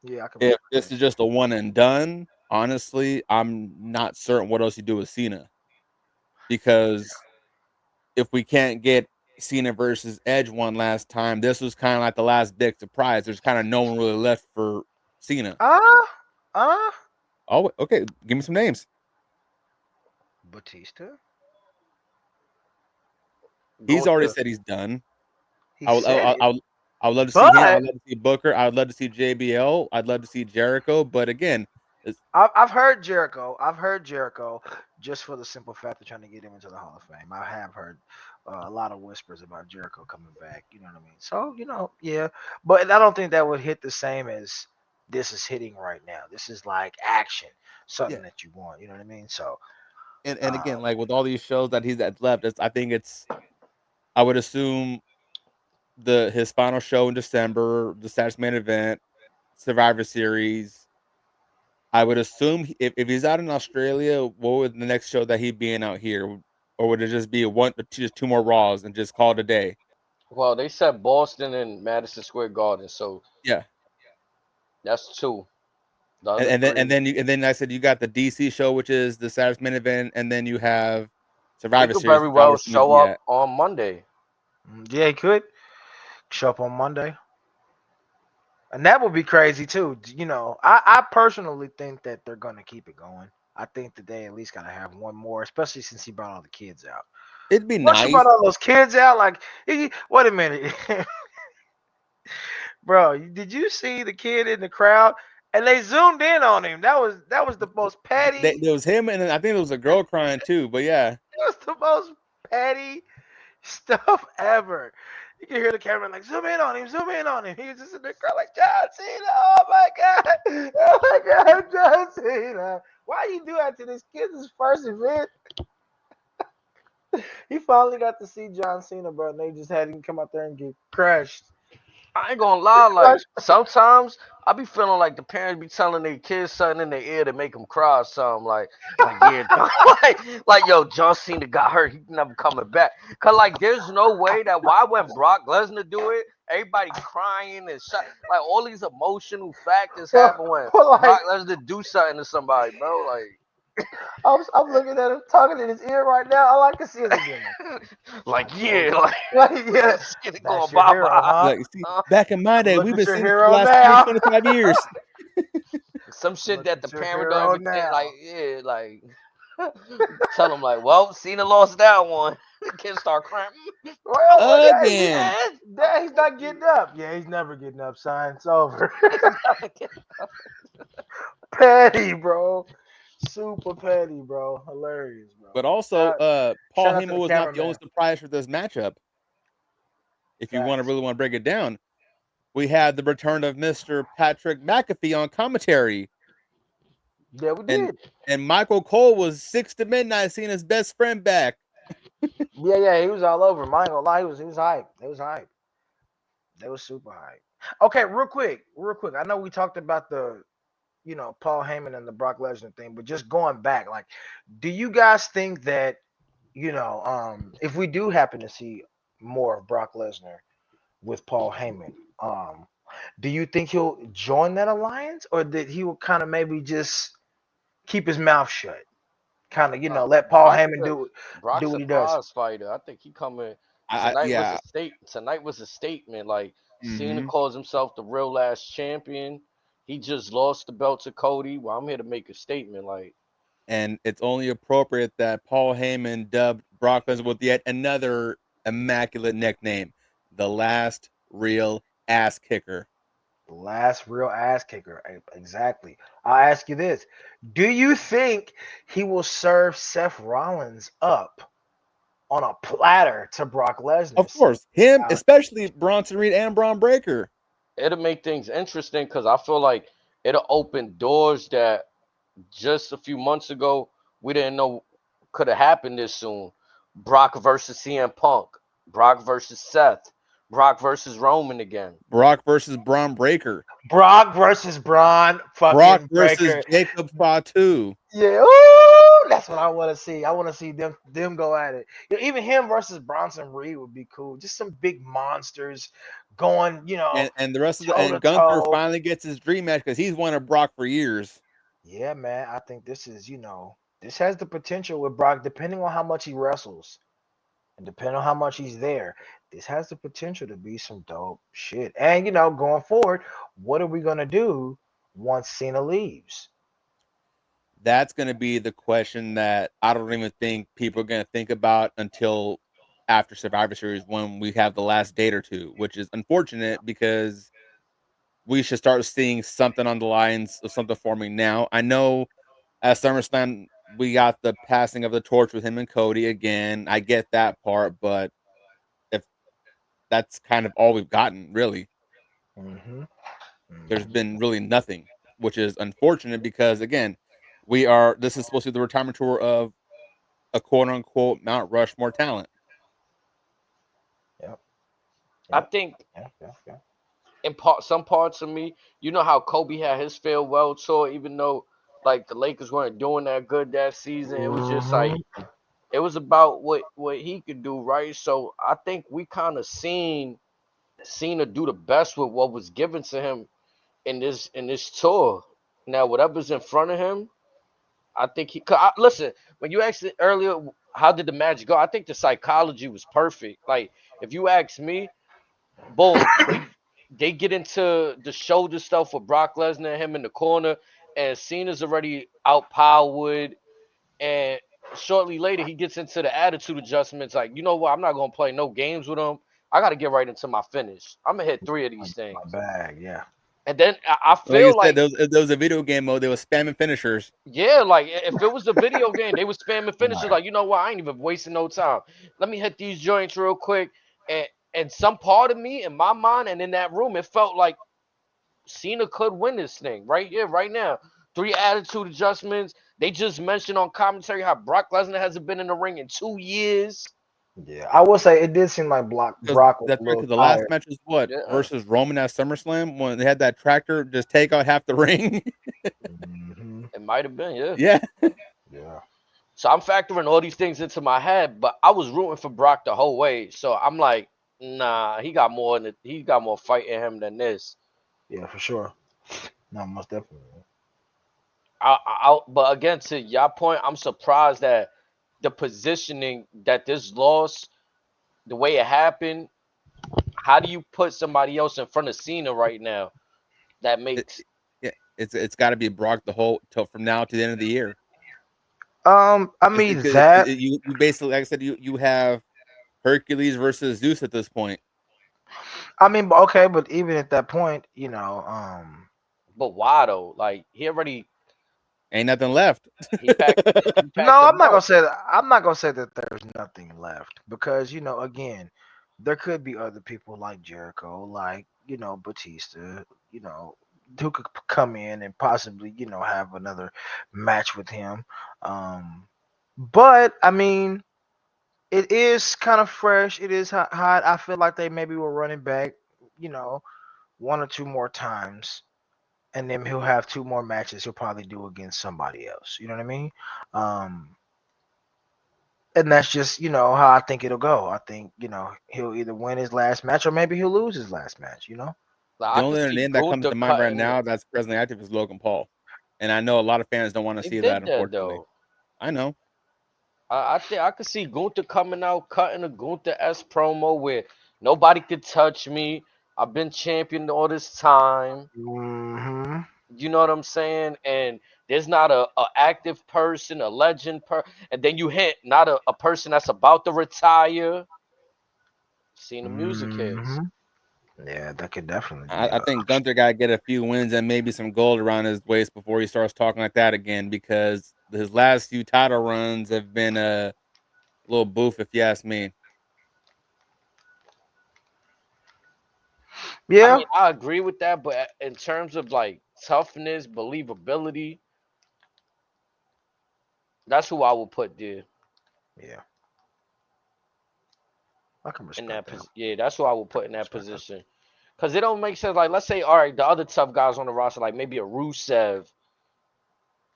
Yeah, I can
If
agree.
this is just a one and done, honestly, I'm not certain what else you do with Cena because if we can't get Cena versus Edge one last time, this was kind of like the last big surprise. There's kind of no one really left for Cena.
Uh, uh,
Oh, okay. Give me some names.
Batista.
Go
He's
with
already
the
said he's done.
He
I would,
said it,
I would love to see him. I
but
would love to see Booker. I would love to see JBL. I'd love to see Jericho. But again, it's,
I've heard Jericho. I've heard Jericho just for the simple fact of trying to get him into the Hall of Fame. I have heard a lot of whispers about Jericho coming back. You know what I mean? So yeah. But I don't think that would hit the same as this is hitting right now. This is like action,
yeah.
something that you want. You know what I mean? So,
And
uh,
again, like with all these shows that he's that's left, I think it's. I would assume his final show in December, the Saturday main event, Survivor Series. I would assume if he's out in Australia, what would the next show that he'd be in out here, or would it just be just 2 more Raws and just call it a day?
well, they said Boston and Madison Square Garden, so
Yeah,
that's 2. The
and,
other
and then
3,
and then you, and then I said you got the DC show, which is the Saturday main event, and then you have
he
Survivor
could
Series,
very
which I
well
would assume is
show up
yet.
on Monday.
yeah, he could show up on Monday. And that would be crazy too. I personally think that they're gonna keep it going. I think that they at least gotta have one more, especially since he brought all the kids out.
It'd be
Once you brought
nice.
all those kids out, like, wait a minute, bro, did you see the kid in the crowd? And they zoomed in on him. That was the most petty.
There was him, and then I think there was a girl crying too. But yeah,
It was the most petty stuff ever. You can hear the camera like zoom in on him, zoom in on him. He was just in the crowd like John Cena. Oh my god, oh my god, John Cena. Why you do that to this kid's first event? He finally got to see John Cena, bro. And they just had him come out there and get crushed.
I ain't gonna lie, like
Crushed.
sometimes I be feeling like the parents be telling their kids something in their ear to make them cry or something. Like yeah, like yo, John Cena got hurt, he never coming back. Cause like there's no way that why when Brock Lesnar do it, everybody crying and shot, like all these emotional factors
Bro,
happen when
like
Brock Lesnar do something to somebody, bro.
I'm looking at him talking in his ear right now. All I can see is him being like,
Like
I told
yeah,
you. Like, yeah,
this shit
that's
going
your
bye
hero,
bye.
huh?
Like, see, back in my day,
Look
we've
at
been
your
seeing this for the
hero
last 20,
now.
25 years.
Some shit
Look
that the
at your
parent don't
hero
even think, like,
now.
yeah, like, tell them, like, well, Cena lost that one. Kids start crying.
Well, well, dang,
Again.
dang, he's not getting up. Yeah, he's never getting up, son. It's over. Petty, bro. Super petty, bro. Hilarious, bro.
But also,
Shout,
Paul
shout out to
Heyman
the
was not the only
cameraman.
surprise for this matchup. If you
Facts.
really want to break it down, we had the return of Mr. Patrick McAfee on commentary,
Yeah, we
and
did.
Michael Cole was 6 to midnight seeing his best friend back.
Yeah, yeah, he was all over. I ain't gonna lie, he was hype. It was hype. They was super hype. Okay, real quick. I know we talked about the Paul Heyman and the Brock Lesnar thing, but just going back, like, do you guys think that if we do happen to see more of Brock Lesnar with Paul Heyman, do you think he'll join that alliance, or that he will kind of maybe just keep his mouth shut, kind of
Nah,
let Paul Heyman do
Brock's
what
a
he does?
prize fighter. I think he coming.
Yeah.
Tonight was a statement. Like Cena
Hmm.
calls himself the real last champion. He just lost the belt to Cody. Well, I'm here to make a statement. Like
And it's only appropriate that Paul Heyman dubbed Brock Lesnar with yet another immaculate nickname, the last real ass kicker.
The last real ass kicker. Exactly. I'll ask you this: do you think he will serve Seth Rollins up on a platter to Brock Lesnar?
Of
Say,
course, him,
uh,
especially Bronson Reed and Braun Breaker.
it'll make things interesting because I feel like it'll open doors that just a few months ago we didn't know could have happened this soon. Brock versus CM Punk, Brock versus Seth, Brock versus Roman again.
Brock versus Braun Breaker.
Brock versus Braun
Brock
fucking
versus
Breaker.
Jacob Fatu.
Yeah, ooh, that's what I want to see. I want to see them go at it. Even him versus Bronson Reed would be cool. Just some big monsters going,
And the rest of the
toe
and
to
Gunther
toe.
finally gets his dream match because he's wanted Brock for years.
Yeah, man. I think this is, this has the potential with Brock, depending on how much he wrestles and depending on how much he's there. This has the potential to be some dope shit. And going forward, what are we gonna do once Cena leaves?
That's going to be the question that I don't even think people are going to think about until after Survivor Series when we have the last date or two, which is unfortunate because we should start seeing something on the lines of something forming now. I know at SummerSlam we got the passing of the torch with him and Cody again. I get that part, but if that's kind of all we've gotten, really,
Mm-hmm.
there's
Mm-hmm.
been really nothing, which is unfortunate because again, we are this is supposed to be the retirement tour of a quote unquote Mount Rushmore talent.
Yep.
I
Yep.
think
Yep. Yep. Yep.
in some parts of me, you know how Kobe had his farewell tour, even though like the Lakers weren't doing that good that season. It was just like
Mm-hmm.
it was about what he could do, right? So I think we kind of seen Cena do the best with what was given to him in this tour. Now whatever's in front of him, I think listen. When you asked it earlier, how did the match go? I think the psychology was perfect. Like if you ask me, boom, they get into the shoulder stuff with Brock Lesnar and him in the corner, and Cena's already outpowered. And shortly later, he gets into the attitude adjustments. Like, you know what? I'm not gonna play no games with him. I got to get right into my finish. I'm gonna hit three of
My,
these
my
things,
bag. Yeah.
and then I
Like you
feel
said,
like
there was a video game mode. They were spamming finishers.
yeah, like if it was a video game, they was spamming finishes.
Right.
Like, you know what? I ain't even wasting no time. Let me hit these joints real quick. And some part of me, in my mind, and in that room, it felt like Cena could win this thing right here, right now. Three attitude adjustments. They just mentioned on commentary how Brock Lesnar hasn't been in the ring in 2 years.
Yeah, I will say it did seem like
Because
Brock was
that's
a
weird.
little
Because the last
tired.
match was what
Yeah,
versus Roman at SummerSlam when they had that tractor just take out half the ring.
Hmm.
it might have been. Yeah.
Yeah,
Yeah.
So I'm factoring all these things into my head, but I was rooting for Brock the whole way. So I'm like, nah, he got more fight in him than this.
Yeah, for sure. No, most definitely.
But again, to your point, I'm surprised that the positioning that this loss, the way it happened, how do you put somebody else in front of Cena right now? That
it,
makes
it's got to be Brock the whole till from now to the end of the year.
I
It's,
mean
it,
that.
you basically, like I said, you have Hercules versus Zeus at this point.
I mean, okay, but even at that point,
but why though? Like
Ain't nothing left.
he packed he
no,
packed
I'm
them
not gonna
out.
say that. I'm not gonna say that there's nothing left because again, there could be other people like Jericho, like Batista, you know, who could come in and possibly have another match with him. Um, but I mean, it is kind of fresh. It is hot. I feel like they maybe will run it back, you know, one or two more times, and then he'll have two more matches. He'll probably do against somebody else. You know what I mean? Um, and that's just how I think it'll go. I think he'll either win his last match or maybe he'll lose his last match.
Like
The
I could
only other
see
name that comes
Gunther
to mind right
cutting.
now that's presently active is Logan Paul, and I know a lot of fans don't want to
They
see that.
did that
Unfortunately,
though.
I know.
I think I could see Gunther coming out cutting a Gunther S promo where nobody could touch me. I've been champion all this time.
Hmm.
You know what I'm saying? And there's not a active person, a legend and then you hit not a person that's about to retire. Seeing the music
Hmm.
hits.
Yeah, that could definitely be
I
a.
think Gunther got to get a few wins and maybe some gold around his waist before he starts talking like that again, because his last few title runs have been a little boof, if you ask me.
I
Yeah.
mean, I agree with that, but in terms of like toughness, believability, that's who I would put there
Yeah, I can
in
respect
that
that.
Yeah, that's who I would put in that
Respect that.
position. Cause it don't make sense. Like, let's say, all right, the other tough guys on the roster, like maybe a Rusev.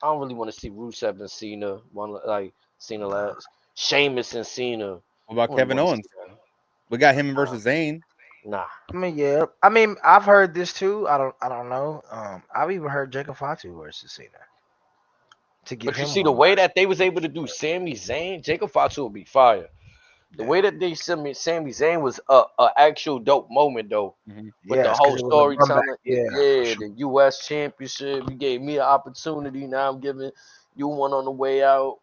I don't really want to see Rusev and Cena. One like Cena
Nah.
last. Sheamus and Cena.
What
I
about
don't really
Kevin
want to see
Owens? We got him versus Zayn.
that. Nah.
I mean, yeah. I mean, I've heard this too. I don't know. I've even heard Jacob Fatu versus Cena to give
But you
him
see the
one
way
last.
that they was able to do Sami Zayn, Jacob Fatu would be fire. The
Yeah.
way that they sent me Sami Zayn was a actual dope moment though.
Hmm.
With the
Yes, because
whole
it was a run back.
storytelling,
Yeah, for
yeah,
sure.
the U.S. Championship. You gave me an opportunity. Now I'm giving you one on the way out.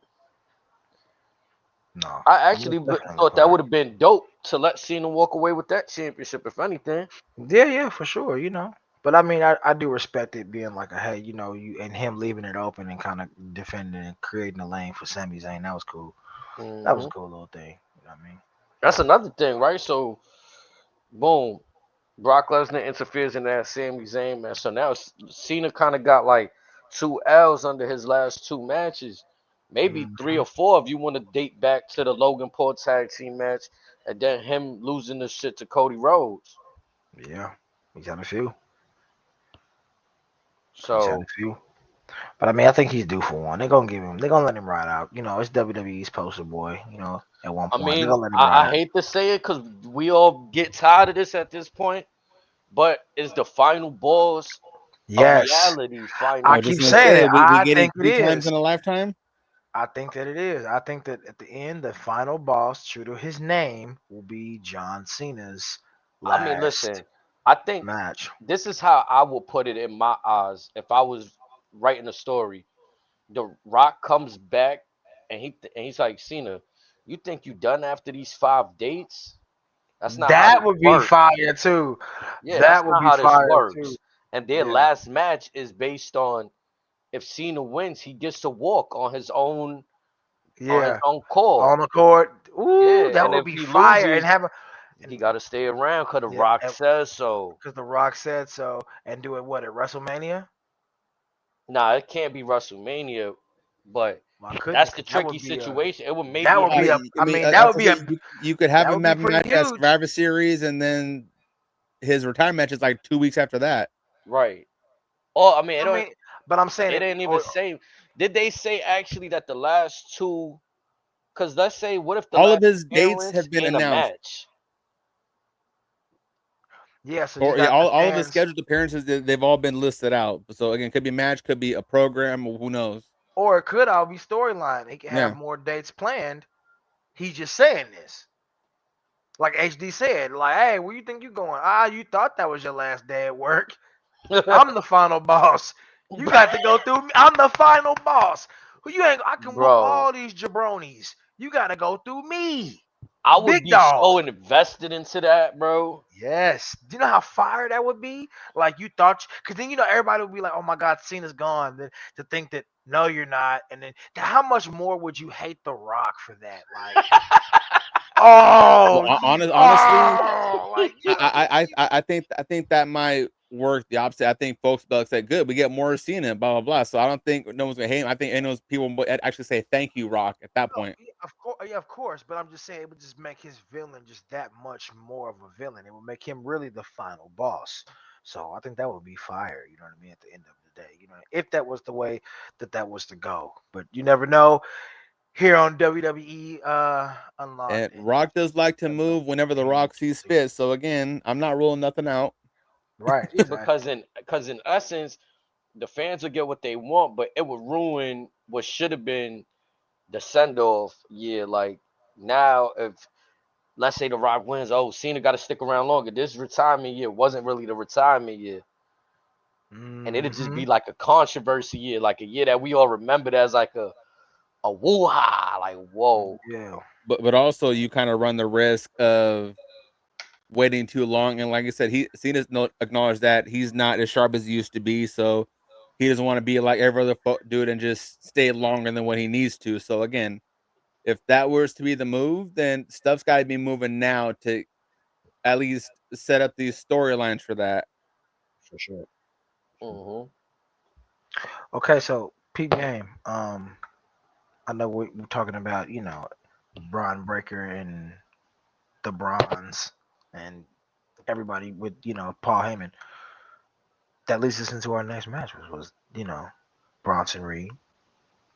No,
I
I'm
actually
most definitely
thought
for
that
it.
would have been dope to let Cena walk away with that championship, if anything.
Yeah, yeah, for sure. But I mean, I do respect it being like a hey, you and him leaving it open and kind of defending and creating a lane for Sami Zayn. That was cool. That was a
Hmm.
cool little thing. You know what I mean?
That's another thing, right? So, boom, Brock Lesnar interferes in that Sami Zayn match. So now Cena kind of got like two L's under his last two matches, maybe three
Hmm.
or four if you want to date back to the Logan Paul tag team match, and then him losing the shit to Cody Rhodes.
Yeah, he's had a few. He's had a
So
few. But I mean, I think he's due for one. They're gonna give him. They're gonna let him ride out. It's WWE's poster boy. At one
I
point they're
mean,
gonna let him ride
I
out.
hate to say it because we all get tired of this at this point, but it's the final boss of
Yes,
reality
I
I
final
was just
keep
gonna
saying
say
it.
we
I
get it
think it
3 times
is.
in a lifetime.
I think that it is. I think that at the end, the final boss, true to his name, will be John Cena's
I mean,
last
listen, I think
match.
this is how I would put it in my eyes if I was writing a story. The Rock comes back and he's like, Cena, you think you done after these 5 dates? That's not how
That
this
would be
works.
fire too.
Yeah, that's
That would
not
be
how this
fire too.
works. And their
Yeah,
last match is based on if Cena wins, he gets to walk on his
yeah.
own call.
On the court. Ooh,
Yeah,
that
and
would
if
be
he
fire. And
loses,
have a
he
and
got to stay around because The
yeah,
Rock says so.
because The Rock said so, and do it what at WrestleMania?
Nah, it can't be WrestleMania. But
Why couldn't you?
that's the
'Cause that
tricky
would be a
situation. It would make
that
me
would be a.
happy.
I mean, that would be a.
you could have
That
him
would be
have a match
pretty
at
huge.
Survivor Series, and then his retirement match is like 2 weeks after that.
Right. Oh, I mean,
I mean, but I'm saying
it
it.
didn't even
Or
say. Did they say actually that the last two? Because let's say, what if the
All of
last
his dates
appearance
have been
ain't a
announced,
match?
yeah, so you
or yeah,
got the
all of his
fans,
scheduled appearances they've all been listed out. So again, could be a match, could be a program, or who knows?
or it could all be storyline. He could have
Yeah,
more dates planned. He's just saying this. Like HD said, like, hey, where you think you going? Ah, you thought that was your last day at work. I'm the final boss. You got to go through me. I'm the final boss. Who you ain't? I can whoop
Bro,
all these jabronis. You got to go through me,
I would
big
be
dog.
so invested into that, bro.
Yes. Do you know how fire that would be? Like you thought, because then everybody would be like, "Oh my God, Cena's gone." Then to think that no, you're not, and then how much more would you hate The Rock for that? Like,
well,
oh,
honestly,
like
I think that might work the opposite. I think folks will say, "Good, we get more Cena," blah blah blah. So I don't think no one's gonna hate him. I think any of those people would actually say, "Thank you, Rock." At that
no,
point,
yeah, of course. But I'm just saying it would just make his villain just that much more of a villain. It would make him really the final boss. So I think that would be fire. You know what I mean? At the end of the day, if that was the way that was to go. But you never know. Here on WWE
and
Unlocked and
Rock does like to move whenever the
WWE
Rock sees fit. So again, I'm not ruling nothing out.
right,
because
exactly.
in essence, the fans would get what they want, but it would ruin what should have been the send off year. Like now, if let's say the Rock wins, oh, Cena got to stick around longer. This retirement year wasn't really the retirement year, and it'd just
Hmm.
be like a controversy year, like a year that we all remembered as like a woo ha, like whoa.
Yeah.
But also you kind of run the risk of waiting too long. And like I said, Cena's acknowledged that he's not as sharp as he used to be. So he doesn't want to be like every other dude and just stay longer than what he needs to. So again, if that was to be the move, then stuff's got to be moving now to at least set up these storylines for that.
For sure.
Hmm.
Okay, so peep game. I know we're talking about Braun Breaker and the Bronze and everybody with Paul Heyman. That leads us into our next match, which was Bronson Reed,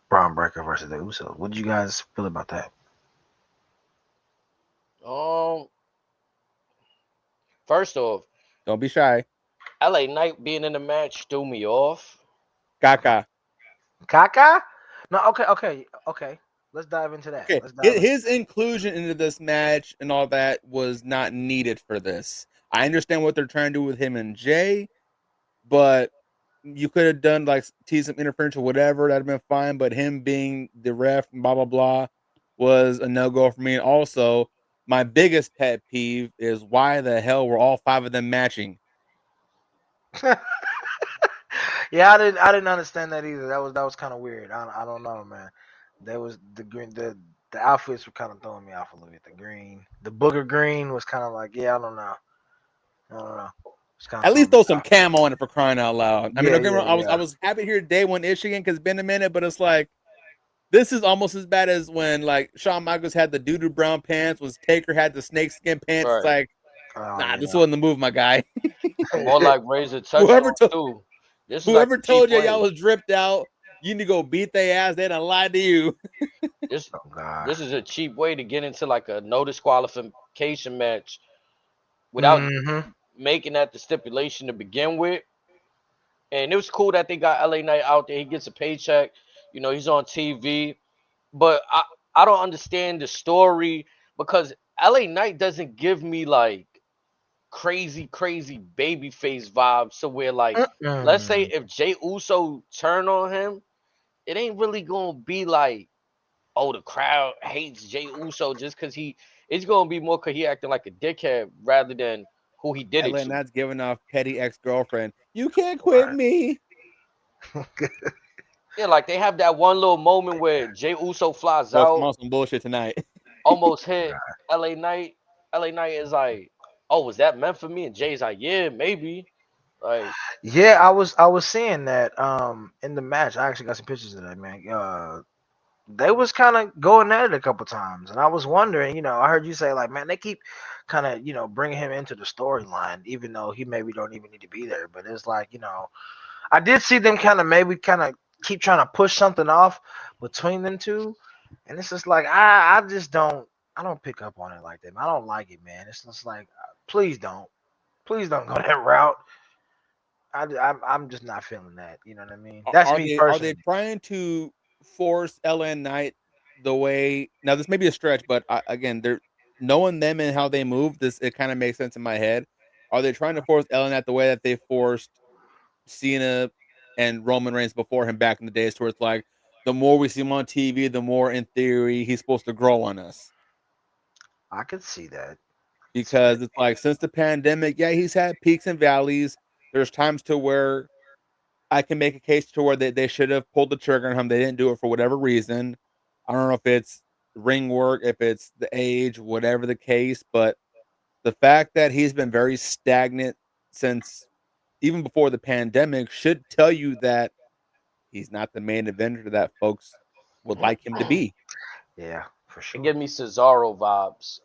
Braun Breaker versus the Usos. What do you guys feel about that?
Um, first off,
Don't be shy.
LA Knight being in the match threw me off.
Kaka.
Kaka? No, okay. Let's dive into that.
Okay,
Let's dive into
his inclusion into this match and all that was not needed for this. I understand what they're trying to do with him and Jay, but you could have done like tease some interference or whatever. That'd have been fine. But him being the ref and blah blah blah was a no go for me. And also, my biggest pet peeve is why the hell were all 5 of them matching?
that. Yeah, I didn't understand that either. That was kind of weird. I don't know, man. There was the green the outfits were kind of throwing me off a little bit. The green, the booger green was kind of like, yeah, I don't know. I don't know. It's kind of
At
throwing
least
me
throw some
off.
camo on it for crying out loud. I mean,
Yeah,
don't get me
yeah,
wrong, I
yeah.
was happy to hear day one issue again because it's been a minute, but it's like this is almost as bad as when like Shawn Michaels had the doo-doo brown pants, was Taker had the snakeskin pants. It's
Right.
like,
Oh
nah, this
yeah.
wasn't the move, my guy.
More like Razor
whoever
touchdown
told
too. This is like
whoever
a cheap
told you y'all
way.
was dripped out, you need to go beat their ass. They done lied to you.
This
Oh God.
this is a cheap way to get into like a no disqualification match without
Hmm.
making that the stipulation to begin with. And it was cool that they got LA Knight out there. He gets a paycheck. He's on TV. But I don't understand the story because LA Knight doesn't give me like crazy babyface vibes. So where like let's say
Mm-mm.
if Jay Uso turn on him, it ain't really gonna be like, oh, the crowd hates Jay Uso just because it's gonna be more because he acting like a dickhead rather than who he did it
LA
to.
Knight's giving off petty ex girlfriend. You can't quit
Right.
me.
Yeah, like they have that one little moment where Jay Uso flies
Boys, come
out,
on, some bullshit tonight.
almost hit LA Knight. LA Knight is like, oh, was that meant for me? And Jay's like, yeah, maybe. Like,
Yeah, I was seeing that in the match. I actually got some pictures of that, man. They was kind of going at it a couple times, and I was wondering, I heard you say like, man, they keep kind of, bringing him into the storyline, even though he maybe don't even need to be there. But it's like, I did see them kind of keep trying to push something off between them two, and it's just like I don't pick up on it like that. I don't like it, man. It's just like, please don't go that route. I'm just not feeling that. You know what I mean? That's me
Are they
personally.
trying to force LN Knight the way now? This may be a stretch, but again, they're knowing them and how they move. This it kind of makes sense in my head. Are they trying to force LN Knight the way that they forced Cena and Roman Reigns before him back in the days, where it's like the more we see him on TV, the more in theory he's supposed to grow on us?
I could see that. See that.
Because it's like since the pandemic, yeah, he's had peaks and valleys. There's times to where I can make a case to where they should have pulled the trigger on him. They didn't do it for whatever reason. I don't know if it's ring work, if it's the age, whatever the case, but the fact that he's been very stagnant since even before the pandemic should tell you that he's not the main eventer that folks would like him to be.
Yeah, for
it
sure.
give me Cesaro vibes.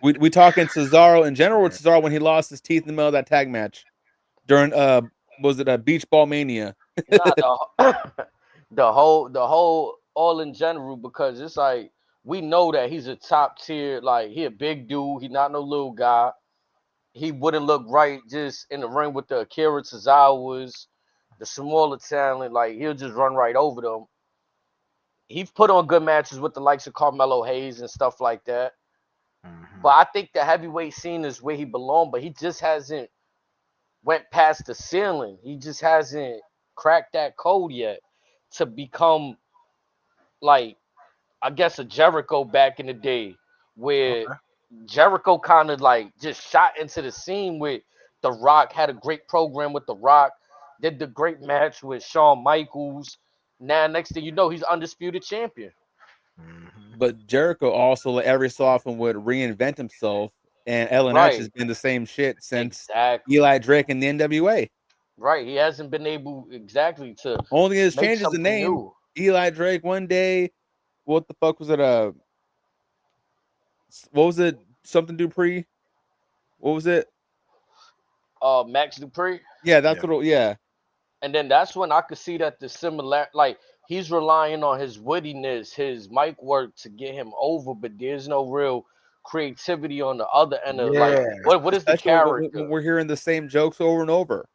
We talking Cesaro in general with Cesaro when he lost his teeth in the middle of that tag match during was it a beach ball mania?
Not the the whole all in general, because it's like we know that he's a top tier, like he a big dude, he not no little guy. He wouldn't look right just in the ring with the Akira Tozawas, the smaller talent, like he'll just run right over them. He's put on good matches with the likes of Carmelo Hayes and stuff like that. But
Mhm.
I think the heavyweight scene is where he belonged, but he just hasn't went past the ceiling. He just hasn't cracked that code yet to become like, I guess, a Jericho back in the day, where
Okay.
Jericho kind of like just shot into the scene with The Rock, had a great program with The Rock, did the great match with Shawn Michaels. Now, next thing you know, he's undisputed champion.
Mhm.
But Jericho also like, every so often would reinvent himself, and LNH has
Right,
been the same shit since
exactly.
Eli Drake and the NWA.
Right, he hasn't been able exactly to
Only has
make
changes the
something
name.
new.
Eli Drake one day. What the fuck was it? What was it? Something Dupree. What was it?
Max Dupree.
Yeah, that's
Yeah.
what. Yeah,
And then that's when I could see that the similar, like he's relying on his wittiness, his mic work to get him over, but there's no real creativity on the other end of like
Yeah.
what is the
especially
character?
when we're hearing the same jokes over and over.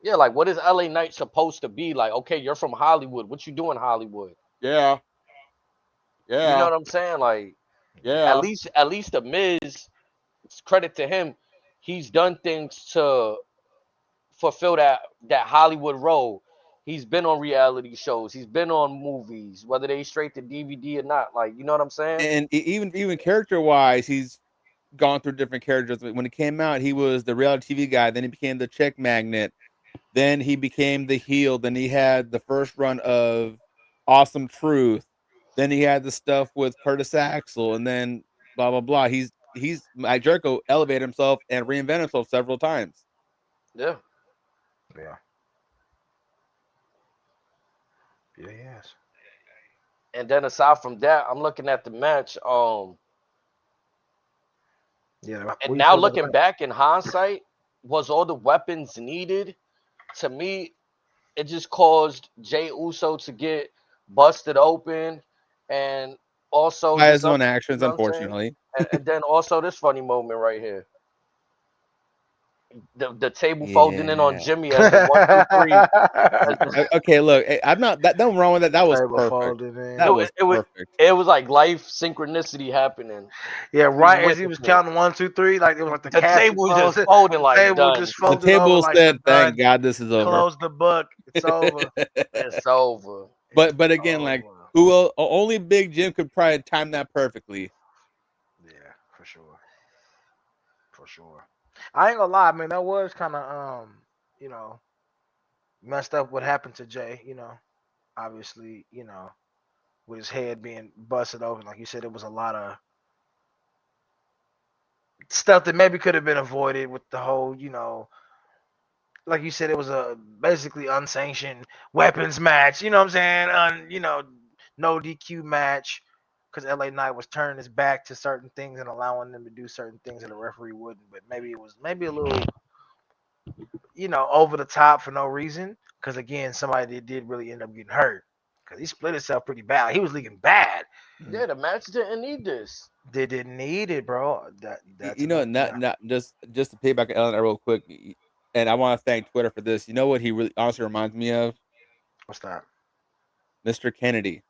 Yeah, like what is LA Knight supposed to be? Like, okay, you're from Hollywood. What you do in Hollywood?
Yeah,
You know
yeah,
what I'm saying? Like
yeah.
at least the Miz, credit to him, he's done things to fulfill that Hollywood role. He's been on reality shows. He's been on movies, whether they straight to DVD or not. Like, you know what I'm saying?
And even character wise, he's gone through different characters. When he came out, he was the reality TV guy. Then he became the chick magnet. Then he became the heel. Then he had the first run of Awesome Truth. Then he had the stuff with Curtis Axel, and then blah blah blah. He's Mike Jericho elevated himself and reinvented himself several times.
Yeah.
Yeah. Yeah. Yes.
And then aside from that, I'm looking at the match.
Yeah.
And
What do you
now
feel about the
looking
match?
back in hindsight, was all the weapons needed? To me, it just caused Jay Uso to get busted open, and also
By
this
his
other,
own
you
actions,
know what I'm saying?
unfortunately.
And then also this funny moment right here. The table folding in on
Yeah.
Jimmy as the 1 2 3, as the
Okay, look, I'm not that nothing wrong with that. That was
Table
perfect.
folded in.
That was
it was
perfect.
it was like life synchronicity happening.
Yeah,
He was
right as he was
witnessing.
counting 1, 2, 3, like it was like the
The
casket
table was just
closed.
folding
The
like
table
done.
just
The
folded over
table
like the
said, "Thank
done.
God this is over."
Close the book. It's over.
It's over.
It's
But again, like
over.
who only Big Jim could probably time that perfectly.
Yeah, for sure. For sure. I ain't gonna lie, man. That was kind of you know, messed up what happened to Jay. Obviously, with his head being busted open, like you said, it was a lot of stuff that maybe could have been avoided with the whole, like you said, it was a basically unsanctioned weapons match. You know what I'm saying? No DQ match because LA Knight was turning his back to certain things and allowing them to do certain things that a referee wouldn't. But maybe it was maybe a little, over the top for no reason. Because again, somebody that did really end up getting hurt because he split himself pretty bad. He was leaking bad.
Mhm.
Yeah, the match didn't need this.
They didn't need it, bro. That's another.
Not just to piggyback on Ellen real quick, and I want to thank Twitter for this. You know what he really honestly reminds me of?
What's that?
Mr. Kennedy,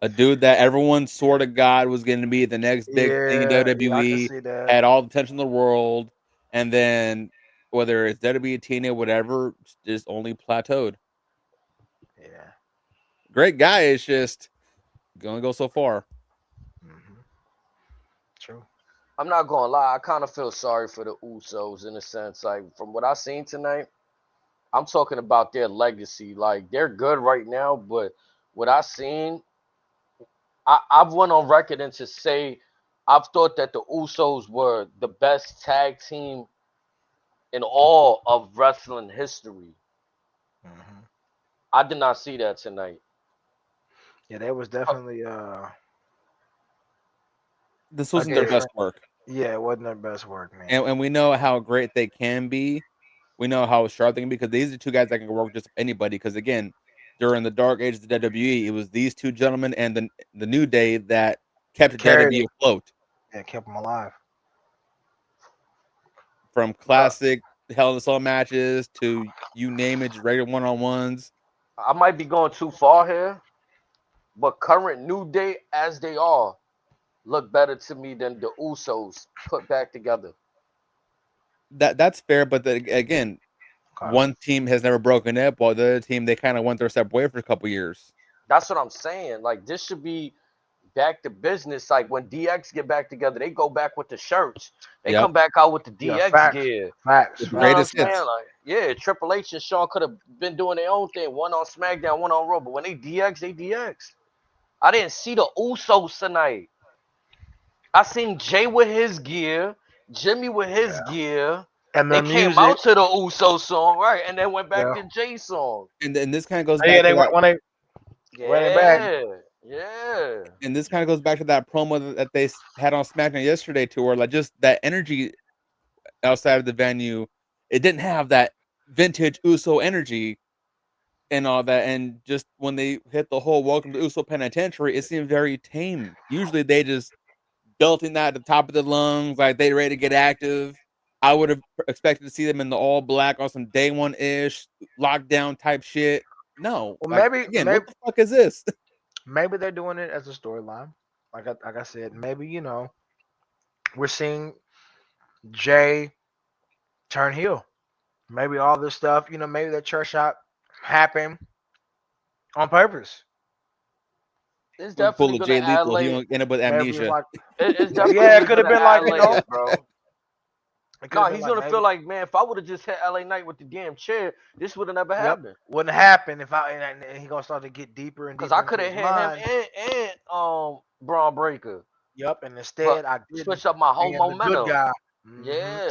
a dude that everyone sort of got was going to be the next big thing in
Yeah, I can
WWE,
see that.
had all the attention in the world, and then whether it's WWE, TNA, whatever, just only plateaued.
Yeah.
Great guy, is just gonna go so far.
Hmm. True.
I'm not gonna lie, I kind of feel sorry for the Usos in a sense. Like from what I seen tonight, I'm talking about their legacy. Like they're good right now, but what I seen, I've went on record and to say I've thought that the Usos were the best tag team in all of wrestling history.
Hmm.
I did not see that tonight.
Yeah, that was
Uh,
definitely
This
a
wasn't their best
different.
work,
Yeah, it wasn't their best work, man.
and we know how great they can be. We know how sharp they can be because these are two guys that can work just anybody. Because again, during the dark ages of the WWE, it was these two gentlemen and the New Day that kept the
Carried
WWE
them.
afloat.
Yeah, kept them alive.
From
bruh,
classic Hell in a Cell matches to you name it, just regular one on ones.
I might be going too far here, but current New Day as they are look better to me than the Usos put back together.
That's fair, but again,
Okay.
one team has never broken up, while the other team they kind of went their separate way for a couple years.
That's what I'm saying. Like this should be back to business. Like when DX get back together, they go back with the shirts. They
Yep,
come back out with the
Yeah,
DX
facts,
gear.
facts,
with
You know what I'm
facts.
greatest
saying?
hits.
Like, yeah, Triple H and Shawn could have been doing their own thing, one on SmackDown, one on Raw. But when they DX, they DX. I didn't see the Usos tonight. I seen Jay with his gear, Jimmy with his
Yeah.
gear.
And
They
the
came
music.
out to the Uso song, right, and then went back
Yeah.
to Jay song.
And this kind of goes
Yeah,
back to
they
that.
when they ran it back.
Yeah, yeah.
And this kind of goes back to that promo that they had on SmackDown yesterday, to where like just that energy outside of the venue, it didn't have that vintage Uso energy and all that. And just when they hit the whole "Welcome to Uso Penitentiary," it seemed very tame. Usually they just belting that at the top of the lungs, like they ready to get active. I would have expected to see them in the all black on some day one ish lockdown type shit. No,
Well,
like
maybe
again,
maybe
what the fuck is this?
maybe they're doing it as a storyline. Like I said, maybe we're seeing Jay turn heel. Maybe all this stuff, maybe that church shot happened on purpose.
It's
We pull
definitely
a
gonna
Jay
add
Lethal, he
late.
gonna end up with
Maybe it's
amnesia.
like,
It's
yeah, it
definitely
could have
gonna
been
add
like,
layers, bro.
it could
No,
have been
he's
like
gonna feel
maybe,
like, man, if I would have just hit LA Knight with the damn chair, this would have never
yep,
happened.
wouldn't happen if and he gonna start to get deeper and
Cause
deeper
I could
into
have
his
hit him
mind.
and Braun Breaker,
Yep, and
but
instead I didn't,
switch up my whole
being the good
momentum.
guy.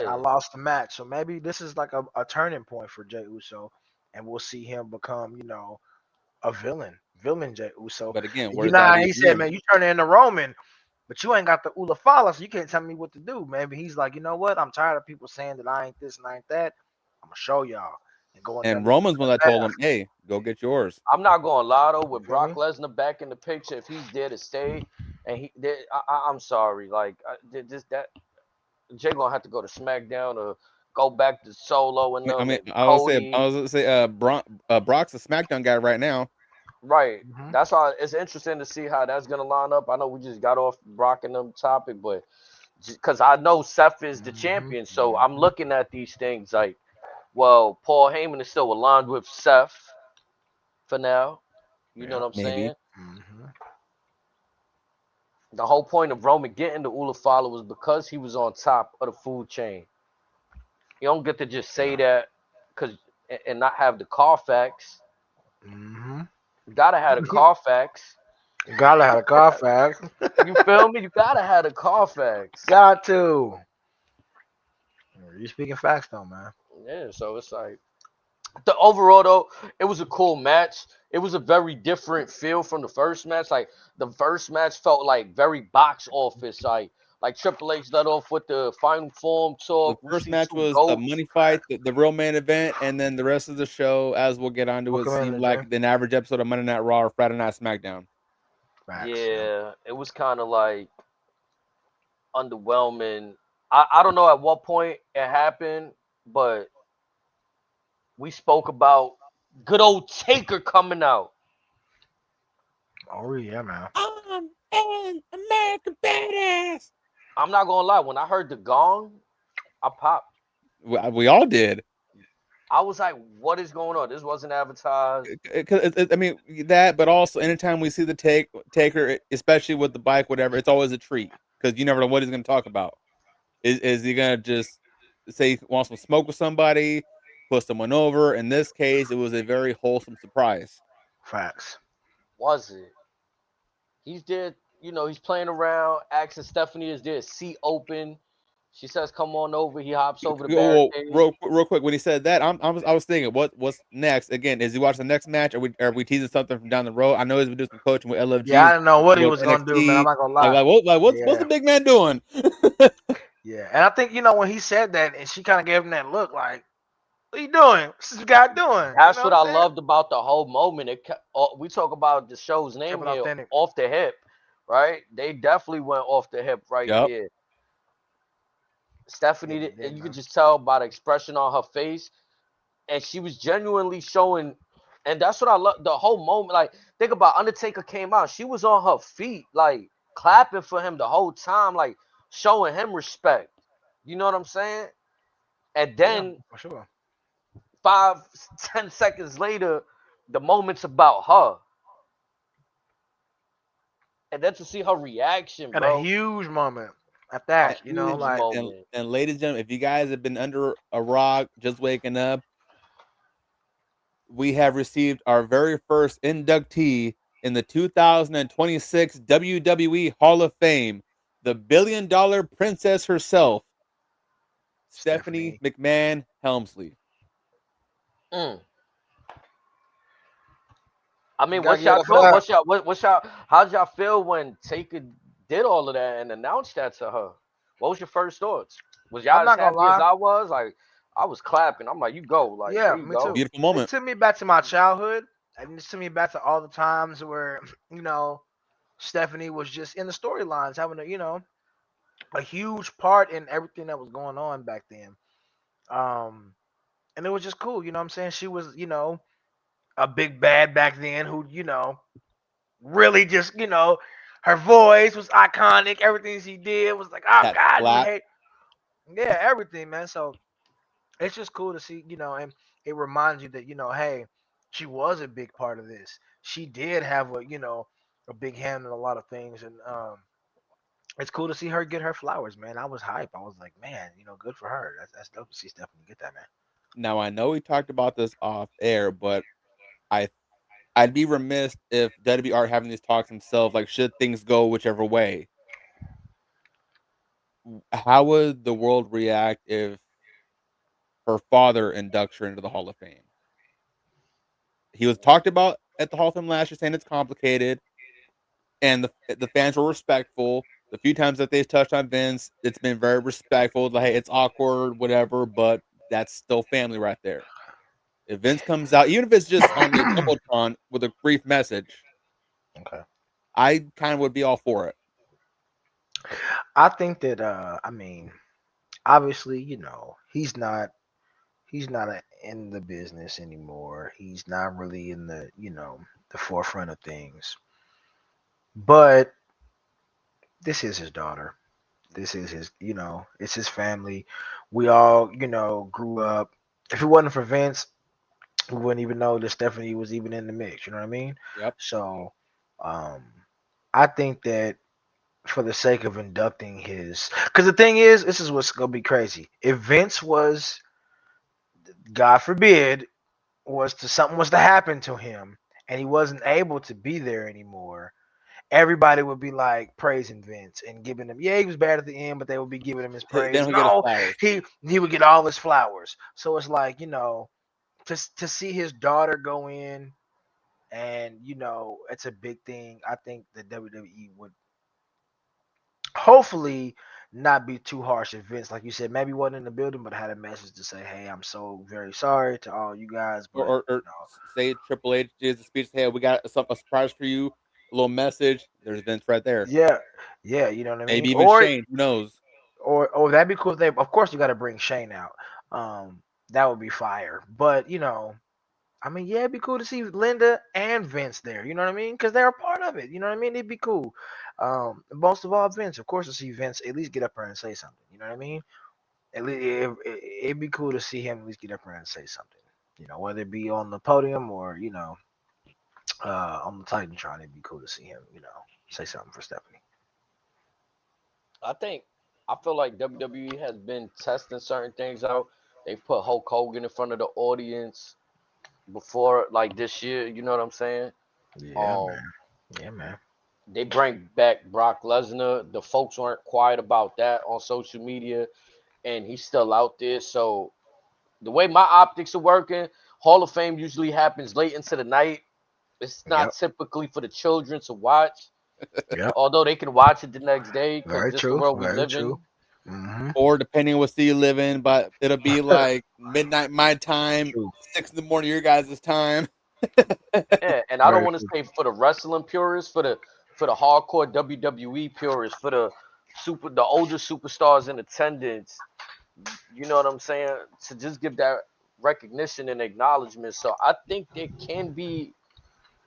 I
Yeah,
lost the match, so maybe this is like a turning point for Jey Uso, and we'll see him become, a villain Jey Uso.
But again,
You
where's
know
that
how
leave
he said,
him?
man, you turn into Roman, but you ain't got the Ula Fala, so you can't tell me what to do. Maybe he's like, you know what? I'm tired of people saying that I ain't this and I ain't that. I'm gonna show y'all and go on
And
that
Roman's one that
path.
told him, "Hey, go get yours."
I'm not going to lie though.
You
With
feel
Brock
me?
Lesnar back in the picture, if he's there to stay, and I'm sorry, like just that Jay gonna have to go to SmackDown or go back to Solo and them and
I
Cody.
was gonna say, Brock's a SmackDown guy right now.
Right.
Hmm.
That's why it's interesting to see how that's gonna line up. I know we just got off Brock and them topic, but because I know Seth is the
Hmm.
champion, so I'm
Hmm.
looking at these things like, well, Paul Heyman is still aligned with Seth for now. You know
Yeah.
what I'm
Maybe.
saying?
Hmm.
The whole point of Roman getting the Ulafala was because he was on top of the food chain. You don't get to just say
Yeah.
that because and not have the Carfax.
Hmm.
You gotta have the Carfax.
You gotta have a Carfax.
You feel me? You gotta have the Carfax.
Got to. You speaking facts though, man.
Yeah, so it's like the overall though, it was a cool match. It was a very different feel from the first match. Like the first match felt like very box office. Like Triple H let off with the final form
The
talk. We
first
see
match
two
was a
goats.
money fight, the real main event, and then the rest of the show, as we'll get onto it,
Welcome in,
seemed like
Ninja.
an average episode of Monday Night Raw or Friday Night SmackDown.
Facts. Yep.
Yeah, it was kind of like underwhelming. I don't know at what point it happened, but we spoke about good old Taker coming out.
Oh yeah, man.
I'm an American badass.
I'm not gonna lie, when I heard the gong, I popped.
We all did.
I was like, what is going on? This wasn't advertised.
I mean that, but also anytime we see the taker, especially with the bike, whatever, it's always a treat because you never know what he's going to talk about. Is he going to just say he wants to smoke with somebody, put someone over? In this case, it was a very wholesome surprise.
Facts.
Was it? He's there, he's playing around, asking Stephanie, is there a seat open? She says, come on over. He hops over the
Well,
barricade.
real quick, when he said that, I was thinking, what's next? Again, is he watching the next match? Are we teasing something from down the road? I know he's been doing some coaching with
Yeah, I
LFG's
didn't know what he
with
was gonna do, man. I'm
NXT.
not gonna lie.
What's the
Yeah,
big man doing?
yeah. And I think when he said that, and she kind of gave him that look, like, "What you doing? What's this guy doing?" You
That's
know
what
what I'm
I
saying?
loved about the whole moment. We talk about the show's name
Kept it
here,
authentic.
Off the Hip, right? They definitely went off the hip right
Yep.
there.
Yeah,
Stephanie,
they did,
and you could
man.
just tell by the expression on her face, and she was genuinely showing. And that's what I love. The whole moment, like think about Undertaker came out, she was on her feet, like clapping for him the whole time, like showing him respect. You know what I'm saying? And
Yeah,
then
for sure.
5, 10 seconds later, the moment's about her, and then to see her reaction,
And a
bro,
huge moment at
a
that.
huge
Like,
moment.
And ladies and gentlemen, if you guys have been under a rock, just waking up, we have received our very first inductee in the 2026 WWE Hall of Fame, the $1 billion princess herself, Stephanie
Stephanie.
McMahon Helmsley.
Mm. I
You
mean,
gotta
what's
give it
y'all
up for
thought?
that.
What's y'all? How'd y'all feel when Taker did all of that and announced that to her? What was your first thoughts? Was
I'm
y'all as
not gonna
happy as
lie.
I was? Like, I was clapping. I'm like, you go. Like, there
Yeah,
you
me too.
go.
Beautiful
It
moment.
took me back to my childhood, and it took me back to all the times where Stephanie was just in the storylines, having a huge part in everything that was going on back then. Um, and it was just cool. You know what I'm saying? She was a big bad back then who really just her voice was iconic. Everything she did was like, oh
That
God, you
clap.
hate, yeah, everything, man. So it's just cool to see, and it reminds you that hey, she was a big part of this. She did have a big hand in a lot of things, and it's cool to see her get her flowers, man. I was hype. I was like, man, good for her. That's dope to see Stephanie get that, man.
Now I know we talked about this off air, but I I'd be remiss if WWE are having these talks themselves. Like, should things go whichever way, how would the world react if her father inducts her into the Hall of Fame? He was talked about at the Hall of Fame last year, saying it's complicated, and the fans were respectful. The few times that they've touched on Vince, it's been very respectful. Like, hey, it's awkward, whatever, but that's still family right there. If Vince comes out, even if it's just on the jumbotron with a brief message,
Okay.
I kind of would be all for it.
I think that I mean, obviously, he's not in the business anymore. He's not really in the forefront of things. But this is his daughter. This is his, it's his family. We all, grew up. If it wasn't for Vince, we wouldn't even know that Stephanie was even in the mix. You know what I mean?
Yep.
So, um, I think that for the sake of inducting his, because the thing is, this is what's gonna be crazy. If Vince was, God forbid, something was to happen to him and he wasn't able to be there anymore, everybody would be like praising Vince and giving him, yeah, he was bad at the end, but they would be giving him his
Then
praise.
he'll get his
No,
flowers.
he would get all his flowers. So it's like, to see his daughter go in, and it's a big thing. I think the WWE would hopefully not be too harsh if Vince, like you said, maybe wasn't in the building, but had a message to say, hey, I'm so very sorry to all you guys,
Or,
but
say Triple H gives a speech. Hey, we got a surprise for you. A little message. There's Vince right there.
yeah, yeah, you know what I mean?
Maybe even Shane. Who knows?
Or that'd be cool if they, of course, you got to bring Shane out. That would be fire. But I mean, yeah, it'd be cool to see Linda and Vince there. You know what I mean? Because they're a part of it. You know what I mean? It'd be cool. Most of all, Vince. Of course, to see Vince at least get up there and say something. You know what I mean? At least it'd be cool to see him at least get up there and say something. Whether it be on the podium or on the Titantron, it'd be cool to see him. Say something for Stephanie.
I feel like WWE has been testing certain things out. They put Hulk Hogan in front of the audience before, like this year. You know what I'm saying?
Yeah,
Um,
man. Yeah, man.
they bring back Brock Lesnar. The folks weren't quiet about that on social media, and he's still out there. So the way my optics are working, Hall of Fame usually happens late into the night. It's not
Yep.
typically for the children to watch,
Yep.
although they can watch it the next day because
Very
this the
true.
world we
Very
live
true.
in.
Mm-hmm.
Or depending on what city you live in, but it'll be like midnight my time,
True.
6 in the morning your guys' time.
Yeah, and I don't
Very
want to
true.
say for the wrestling purists, for the hardcore WWE purists, for the older superstars in attendance. You know what I'm saying? To just give that recognition and acknowledgement. So I think there can be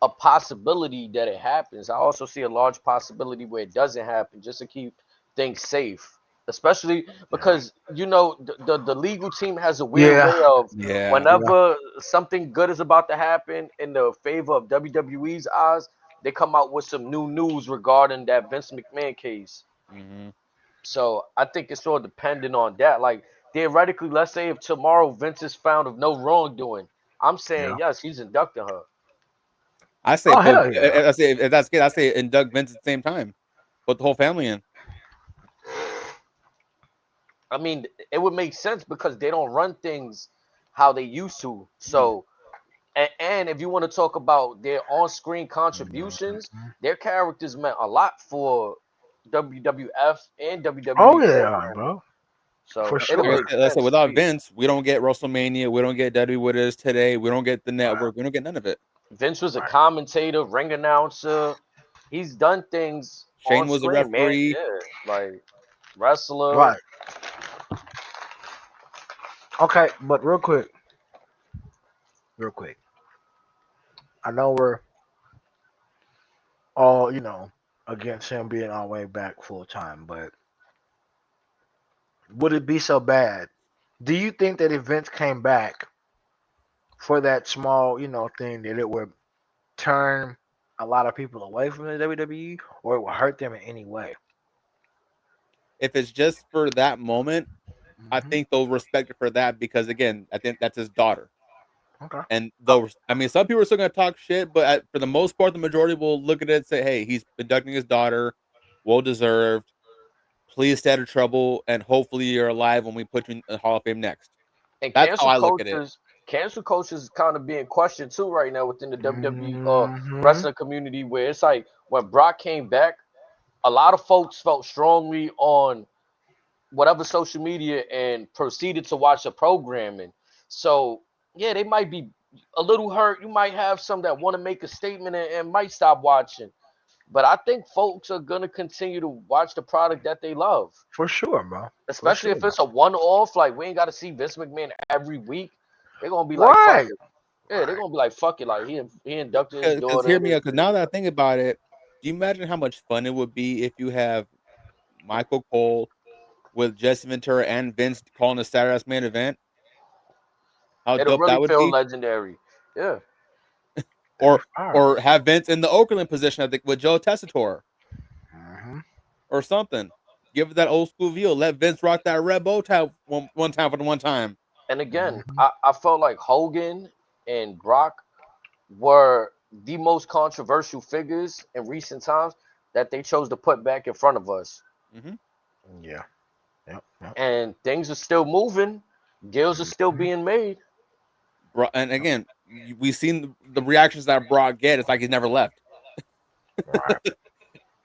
a possibility that it happens. I also see a large possibility where it doesn't happen, just to keep things safe. Especially
Yeah.
because the legal team has a weird
Yeah.
way of
Yeah.
Yeah.
whenever something good is about to happen in the favor of WWE's eyes, they come out with some new news regarding that Vince McMahon case.
Hmm.
So I think it's all dependent on that. Like theoretically, let's say if tomorrow Vince is found of no wrongdoing, I'm
Yeah.
saying yes, he's inducting her.
I say
Oh
put.
hell yeah.
I say if that's good. I say induct Vince at the same time. Put the whole family in.
I mean, it would make sense because they don't run things how they used to. So, and if you want to talk about their on-screen contributions,
Mhm.
their characters meant a lot for WWF and
Oh
WWE
yeah,
programming.
bro. For
So it'll
Like
sure.
make
I said,
sense to
without
me.
Vince, we don't get WrestleMania. We don't get WWE what it is today. We don't get the
Right.
network. We don't get none of it.
Vince was a
Right.
commentator, ring announcer. He's done things on
Shane was a
screen, man.
referee.
Yeah, like wrestler.
Right. Okay, but real quick. I know we're all, against him being all the way back full time, but would it be so bad? Do you think that if Vince came back for that small, thing, that it would turn a lot of people away from the WWE, or it would hurt them in any way?
If it's just for that moment, I
Hmm.
think they'll respect it for that because again, I think that's his daughter.
Okay.
And they'll, I mean, some people are still going to talk shit, but for the most part, the majority will look at it and say, "Hey, he's inducting his daughter, well deserved. Please stay out of trouble, and hopefully you're alive when we put you in the Hall of Fame next."
And
That's how I look at it.
cancel cultures is kind of being questioned too right now within the WWE
Hmm.
wrestling community, where it's like when Brock came back, a lot of folks felt strongly on whatever social media and proceeded to watch the programming. So yeah, they might be a little hurt. You might have some that want to make a statement and might stop watching. But I think folks are gonna continue to watch the product that they love,
For sure, bro. For
especially
sure.
if it's a one-off. Like we ain't got to see Vince McMahon every week. They're gonna be like, fuck
Right.
it. Yeah, they're
Right.
gonna be like, fuck it. Like he inducted his
Because
daughter.
hear me out. Because now that I think about it, do you imagine how much fun it would be if you have Michael Cole with Jesse Ventura and Vince calling a Saturday Night's Main Event? How
It'll
dope
really
that would
feel
be!
legendary. Yeah.
That'd be
Or
fire,
or have Vince in the Okerlund position, I think, with Joe Tessitore
man. Hmm.
or something. Give it that old school feel. Let Vince rock that red bow tie one time for the one time.
And again,
Hmm.
I felt like Hogan and Brock were the most controversial figures in recent times that they chose to put back in front of us.
Mm-hmm.
Yeah. Yep.
And things are still moving. Deals are still being made.
And again, we've seen the reactions that Brock get. It's like he's never left.
Right.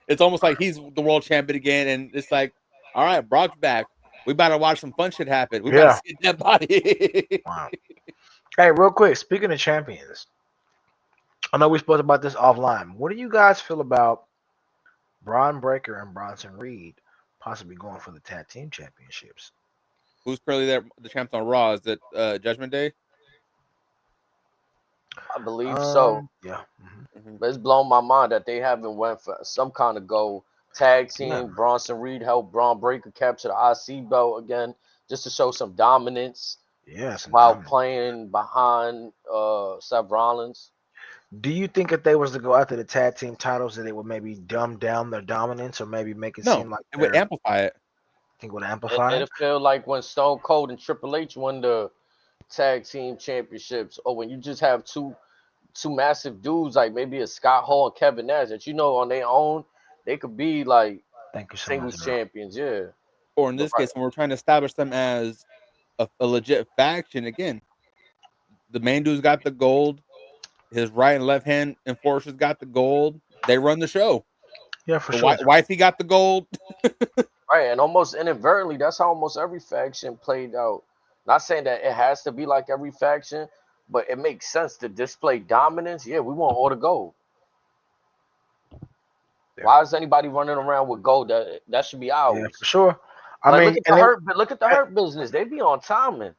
It's almost like he's the world champion again, and it's like, all right, Brock's back. We about to watch some fun shit happen. We about to see a dead body.
Wow. Hey, real quick, speaking of champions, I know we spoke about this offline. What do you guys feel about Braun Breaker and Bronson Reed possibly going for the tag team championships?
Who's currently the champs on Raw? Is it Judgment Day?
I believe so.
Yeah.
Mm-hmm.
But it's blown my mind that they haven't went for some kind of goal. Tag team.
Yeah.
Bronson Reed helped Braun Breaker capture the IC belt again, just to show some dominance.
Yeah.
While playing behind Seth Rollins.
Do you think if they was to go after the tag team titles, that it would maybe dumb down their dominance, or maybe make it seem like
it would amplify it?
Think it would amplify
It'll feel like when Stone Cold and Triple H won the tag team championships, or when you just have two massive dudes like maybe a Scott Hall and Kevin Nash that on their own they could be like singles champions, yeah.
Or in this case, when we're trying to establish them as a legit faction, again, the main dude's got the gold. His right and left hand enforcers got the gold. They run the show.
Yeah, for sure.
Wifey got the gold.
Right, and almost inadvertently, that's how almost every faction played out. Not saying that it has to be like every faction, but it makes sense to display dominance. Yeah, we want all the gold. Yeah. Why is anybody running around with gold? That should be ours.
Yeah, for sure. I mean,
look at the Hurt business. They be on timing.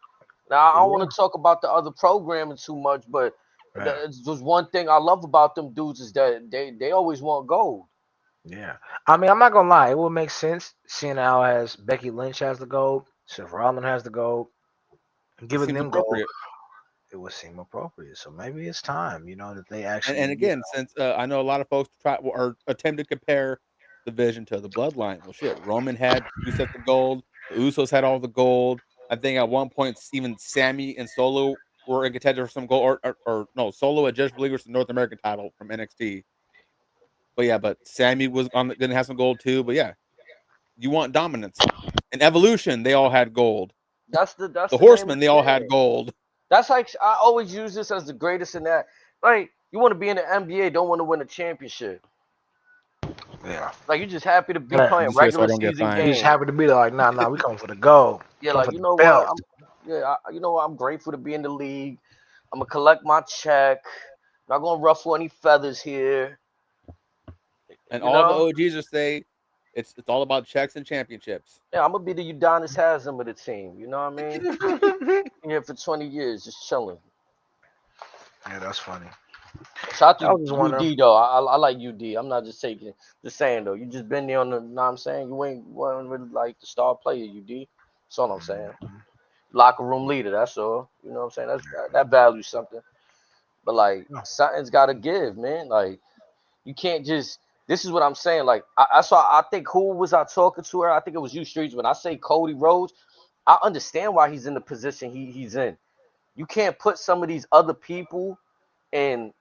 Now, I don't want to talk about the other programming too much, but it's just one thing I love about them dudes is that they always want gold.
Yeah. I mean, I'm not going to lie. It would make sense seeing how Becky Lynch has the gold, Seth Rollins has the gold. Giving them gold, it would seem appropriate. So maybe it's time, that they actually.
And again, since I know a lot of folks or attempt to compare the Vision to the Bloodline. Well, shit, Roman had 2 sets of gold. The Usos had all the gold. I think at one point, even Sammy and Solo were in contender for some gold, or no, Solo had just relinquished the North American title from NXT. But Sammy was going to have some gold too. But yeah, you want dominance. In Evolution, they all had gold.
That's the
Horsemen. They all had gold.
That's like I always use this as the greatest in that. Like you want to be in the NBA, don't want to win a championship.
Yeah.
Like you're just happy to be playing regular season games.
You're just happy to be there. Like, nah, we coming for the gold.
Yeah, like you know what? I'm grateful to be in the league. I'm gonna collect my check. Not gonna ruffle any feathers here.
And all the OGs will say it's all about checks and championships.
Yeah, I'm gonna be the Udonis Haslam of the team. You know what I mean? Here for 20 years, just chilling.
Yeah, that's funny.
Shout out to UD though. I like UD. I'm not just saying though. You just been there on the. Know what I'm saying? You ain't really like the star player, UD. That's all I'm saying. Locker room leader. That's all. You know what I'm saying? That values something. But like something's gotta give, man. Like you can't just. This is what I'm saying. Like I think who was I talking to her? I think it was you, Streets. When I say Cody Rhodes, I understand why he's in the position he's in. You can't put some of these other people in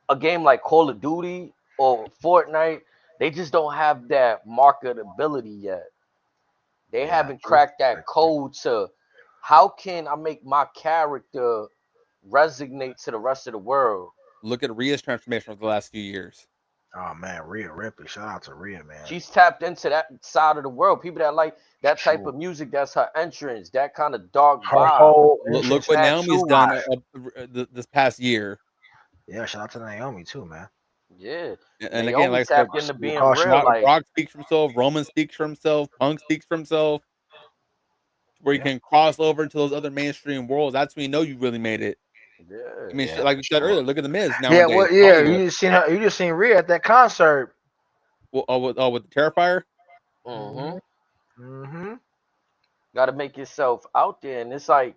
a game like Call of Duty or Fortnite. They just don't have that marketability yet. They haven't cracked that code to how can I make my character resonate to the rest of the world.
Look at Rhea's transformation over the last few years.
Oh man, Rhea Ripley. Shout out to Rhea, man.
She's tapped into that side of the world. People that like that type of music, that's her entrance, that kind of dark vibe.
Look what Naomi's done this past year.
Yeah, shout out to Naomi too, man.
Yeah.
And
Naomi
again, like I said,
into being real,
Brock speaks for himself, Roman speaks for himself, Punk speaks for himself. Where you can cross over into those other mainstream worlds. That's when you know you really made it.
Yeah.
I mean, like you said earlier, look at the Miz now.
Yeah, you just seen her. You just seen Rhea at that concert.
With the Terrifier.
Got to make yourself out there, and it's like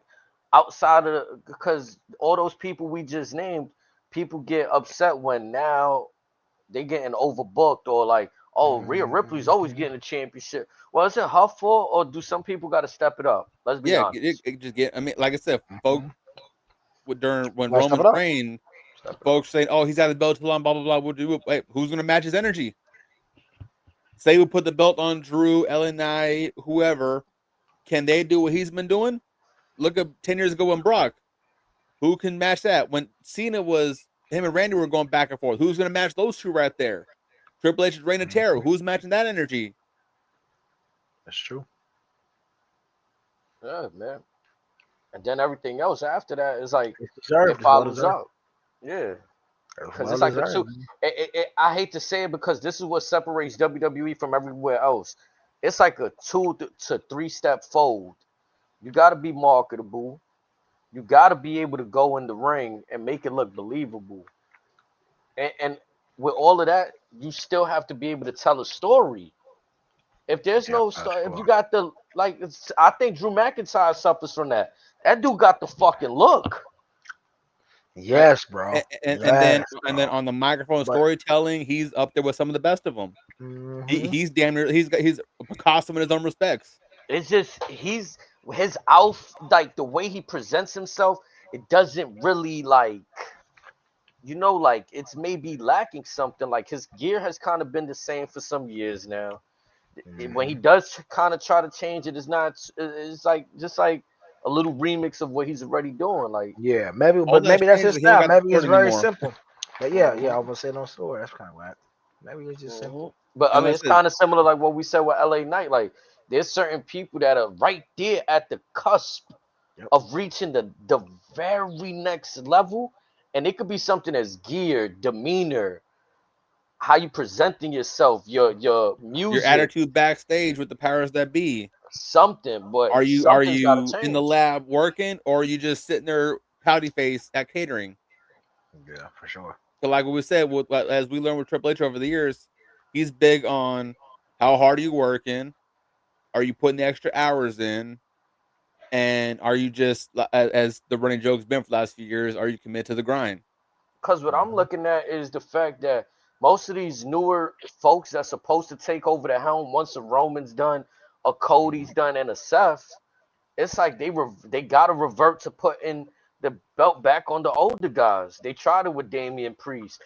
outside of because all those people we just named, people get upset when now they getting overbooked or like, oh, Rhea Ripley's always getting a championship. Well, is it her fault or do some people got to step it up? Let's be honest.
I mean, like I said, folks. When Roman reigned, folks saying, "Oh, he's out of the belt too long." Blah blah blah. Wait, who's gonna match his energy? say we put the belt on Drew, LA Knight, whoever, can they do what he's been doing? Look at 10 years ago when Brock. Who can match that? When Cena was, him and Randy were going back and forth. Who's going to match those two right there? Triple H's Reign of Terror. Who's matching that energy?
That's true.
Yeah, man. And then everything else after that is like
It's deserved.
it
It's well
follows
deserved.
up. Yeah.
It's
Because
well
it's like a
deserved,
two.
man.
I hate to say it because this is what separates WWE from everywhere else. It's like a 2 to 3 step fold. You got to be marketable. You got to be able to go in the ring and make it look believable. And with all of that, you still have to be able to tell a story. If there's
Yeah,
no
that's
story, if
true.
you got the I think Drew McIntyre suffers from that. That dude got the fucking look.
Right?
Yes, bro.
And then
Yes, bro.
on the microphone
But
storytelling, he's up there with some of the best of them. He's damn near he's a Picasso in his own respects.
It's just his outfit, like the way he presents himself. It doesn't really like like it's maybe lacking something. Like his gear has kind of been the same for some years now. When he does kind of try to change it, it's not. It's like just like a little remix of what he's already doing. Like
yeah, maybe,
All
but
that's
maybe that's
changed
his
is he don't
style.
got the
Maybe it's
sword
very
anymore.
simple. But yeah, I almost said no story. That's kind of whack. Maybe it's just simple.
But I
And
mean,
like
it's
I said,
kind of similar like what we said with LA Knight. Like there's certain people that are right there at the cusp
Yep.
of reaching the very next level, and it could be something as gear, demeanor, how you presenting yourself, your
your
music,
attitude backstage with the powers that be.
something. But
Are
something's got to
you in the
change.
lab working, or are you just sitting there pouty face at catering?
Yeah, for sure.
So like what we said, as we learned with Triple H over the years, he's big on how hard are you working, are you putting the extra hours in, and are you just as the running joke's been for the last few years, are you committed to the grind?
Because what I'm looking at is the fact that most of these newer folks that's supposed to take over the helm once a Roman's done, a Cody's done, and a Seth, it's like they gotta revert to putting the belt back on the older guys. They tried it with Damian Priest.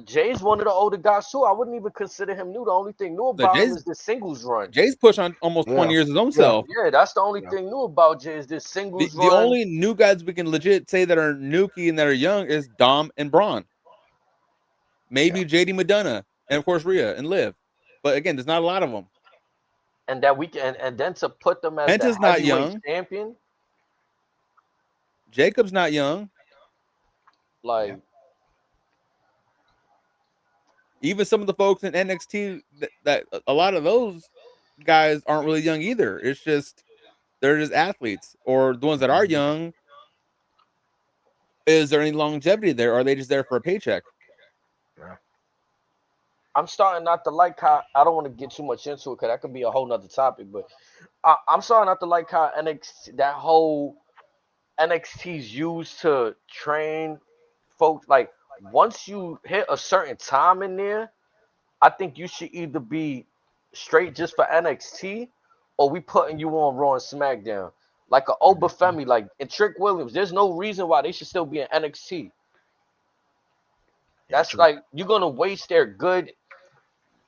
Jay's one of the older guys too. I wouldn't even consider him new. The only thing new
So
about him is the singles run.
Jay's pushed on almost
Yeah,
20 years his own
yeah,
self.
Yeah, that's the only
yeah.
thing new about Jay is this singles
The
run.
only new guys we can legit say that are nuki and that are young is Dom and Braun. Maybe JD Madonna, and of course Rhea and Liv. But again, there's not a lot of them.
And that we can, and then to put them as the
Penta's not
heavyweight
young.
champion,
Jacob's not young.
like
Even some of the folks in NXT, that a lot of those guys aren't really young either. It's just they're just athletes, or the ones that are young. Is there any longevity there? Or are they just there for a paycheck?
Yeah.
I'm starting not to like how I don't want to get too much into it because that could be a whole nother topic. But I'm starting not to like how NXT that whole NXT's used to train folks. Like once you hit a certain time in there, I think you should either be straight just for NXT or we putting you on Raw and SmackDown. Like a Obafemi, like and Trick Williams. There's no reason why they should still be in NXT. That's
True.
like you're gonna waste their good,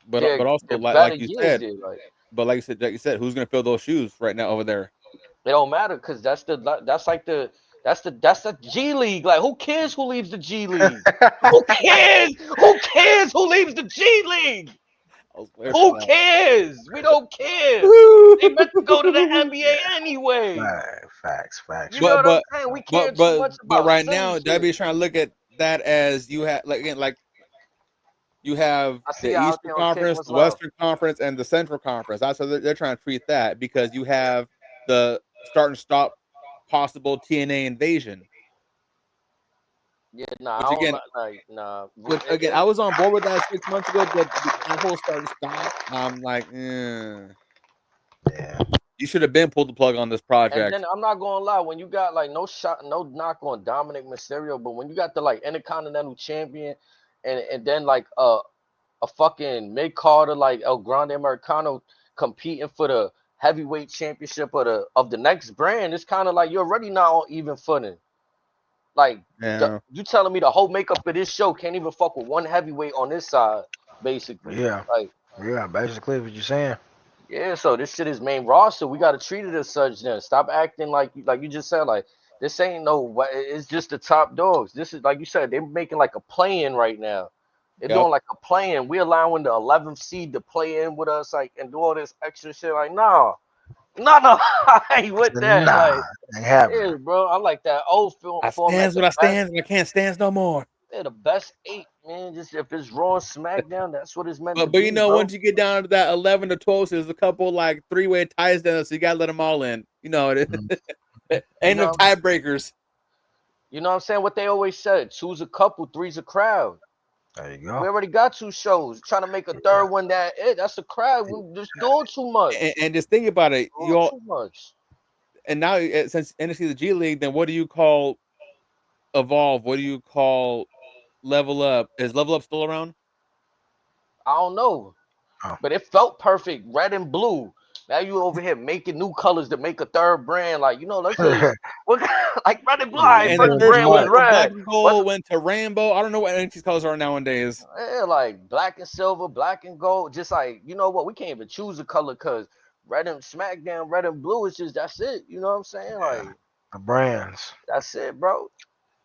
But
their
also
their
like
better
you
years
said,
there. Like
who's gonna fill those shoes right now over there?
it don't matter because that's the G League. Like who cares who leaves the G League? Who cares? Who cares who leaves the G League?
I'll swear for
Who
that.
cares? We don't care. They meant to go to the NBA anyway.
Facts.
You know what I'm
But
saying? We care
but
too
but
much
but
about
right
silly
now,
shit.
WWE's trying to look at that as you have like you have
I see
the
y'all out
Eastern
there on Kick.
Conference,
What's
the
love?
Western Conference, and the Central Conference. That's how they're trying to treat that because you have the start and stop possible TNA invasion.
Yeah, nah,
Which
I don't
again,
like nah.
I was on board with that 6 months ago, but that whole start and stop, I'm like,
Yeah.
you should have been pulled the plug on this
And then
project.
I'm not gonna lie, when you got like no shot, no knock on Dominic Mysterio, but when you got the like Intercontinental Champion, and then like a fucking mid carder like El Grande Americano competing for the heavyweight championship of the next brand, it's kind of like you're already not on even footing. Like
Yeah.
you telling me the whole makeup of this show can't even fuck with one heavyweight on this side, basically.
Yeah.
Like
Yeah, basically what you're saying.
Yeah, so this shit is main roster. We gotta treat it as such. Then stop acting like you just said. Like this ain't no. It's just the top dogs. This is like you said. They're making like a play-in right now. They're
Yep.
doing like a play-in. We're allowing the 11th seed to play in with us, like, and do all this extra shit. Like, nah, no, I ain't
I
with
said,
that.
nah,
Like,
ain't happening.
yeah, bro, I like that old film
I
format.
stands
The
what I
best,
stands, and I can't stands no more.
yeah, the best eight, man. Just if it's Raw and SmackDown, that's what it's meant to
But you
be,
know,
bro.
once you get down to that 11 to 12, so there's a couple like three-way ties down, so you gotta let them all in. You know,
Mhm.
ain't
You
enough
know,
tiebreakers.
you know what I'm saying? What they always said: two's a couple, three's a crowd.
There you
We
go.
already got two shows. Trying to make a
Yeah.
third one that's a crowd. We just doing too much.
And just think about it, you
Doing
all.
too much.
And now since NXT the G League, then what do you call Evolve? What do you call Level Up? Is Level Up still around?
I don't know.
Oh.
But it felt perfect, red and blue. Now you over here making new colors to make a third brand. Like, let's just what like red and blue. All
Yeah,
right,
you
And the
first
doing
first
too
brand was
much.
color from black
red.
and
What's
gold went to rainbow. I don't know what NXT's colors are nowadays.
yeah, like black and silver, black and gold. Just like, you know what? We can't even choose a color because red and SmackDown, red and blue is just that's it. You know what I'm saying?
Yeah,
Like,
the brands.
that's it, bro.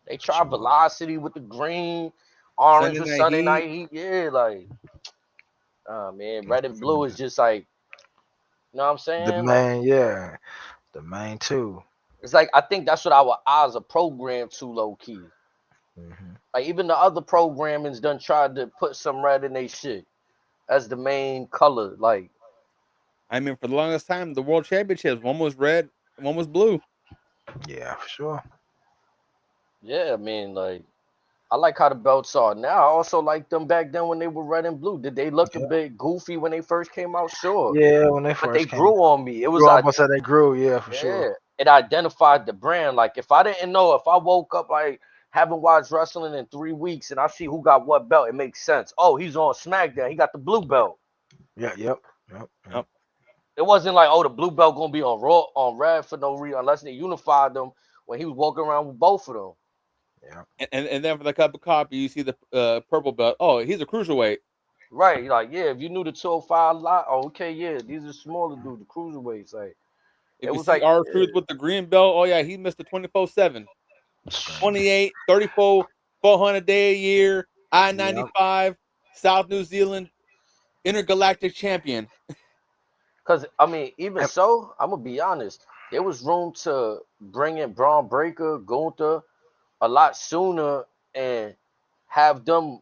They
What
try
you want?
velocity with the green, orange
Sunday
with
Night
Sunday
Heat.
Night Heat. Yeah, like, oh man,
Mm,
red and blue is just like, you know what I'm
the
saying? Like,
main, yeah, the main two.
it's like I think that's what our eyes are programmed to, low key.
Hmm.
Like even the other programming's done tried to put some red in their shit as the main color. Like,
I mean, for the longest time, the World Championships, one was red, and one was blue.
Yeah, for sure.
yeah, I mean, like I like how the belts are now. I also like them back then when they were red and blue. Did they look a
Yeah,
bit goofy when they first came out? Sure,
yeah. When they
but they
first came,
grew on me. It was
grew up, I said they grew. Yeah, for
yeah,
sure.
it identified the brand. Like if I didn't know, if I woke up like haven't watched wrestling in 3 weeks and I see who got what belt, it makes sense. Oh, he's on SmackDown. He got the blue belt.
Yeah, yep, yep, yep.
Yep.
It wasn't like, oh, the blue belt gonna be on Raw on Red for no reason unless they unified them when he was walking around with both of them.
Yeah.
And then for the cup of coffee, you see the purple belt. Oh, he's a cruiserweight.
Right? Like, yeah, if you knew the 205 lot, oh, okay, yeah, these are smaller dudes, the cruiserweights. Like, it
If you
was
see
like,
our
yeah,
truth with the green belt, oh yeah, he missed the 24/7,
Strange.
28, 34, 400 day a year, I
Yep.
95, South New Zealand intergalactic champion.
because I mean, even
And-
so, I'm gonna be honest, there was room to bring in Braun Breaker, Gunther a lot sooner and have them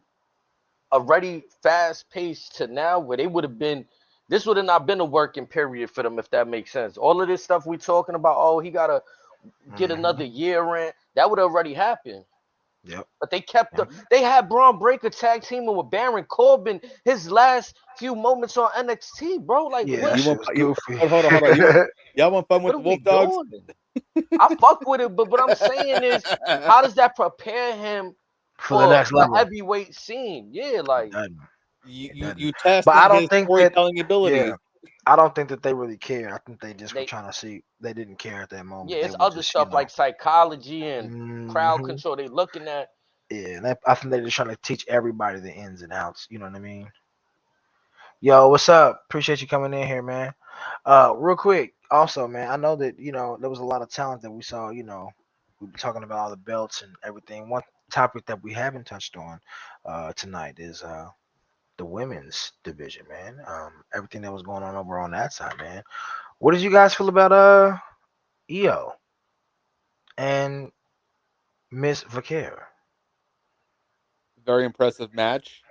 already fast paced to now where they would have been. This would have not been a working period for them if that makes sense. All of this stuff we talking about, oh, he gotta get
Mhm.
another year in, that would have already happened.
Yep.
But they kept the
Yep.
they had Braun Breaker tag teaming with Baron Corbin his last few moments on NXT, bro. Like
Yeah,
what
that
You
shit
want
was
you
goofy.
hold on. Y'all want fun with
what
the
are we
Wolf Dogs?
doing? I fuck with it, but what I'm saying is, how does that prepare him
For the
for
next
a
level.
heavyweight scene? Yeah, like
It doesn't.
you,
It
you
doesn't.
you
But I
testing
don't
his
think that.
storytelling
Yeah,
abilities.
I don't think that they really care. I think they just were
they
trying to see. They didn't care at that
yeah,
moment. They
it's
were
other
just,
stuff like psychology and crowd
hmm
control they looking at.
yeah. I think they're just trying to teach everybody the ins and outs. You know what I mean? Yo, what's up? Appreciate you coming in here, man. Real quick, also, man, I know that there was a lot of talent that we saw. We were talking about all the belts and everything. One topic that we haven't touched on tonight is the women's division, man. Everything that was going on over on that side, man. What did you guys feel about EO and Miss Vaquer?
Very impressive match.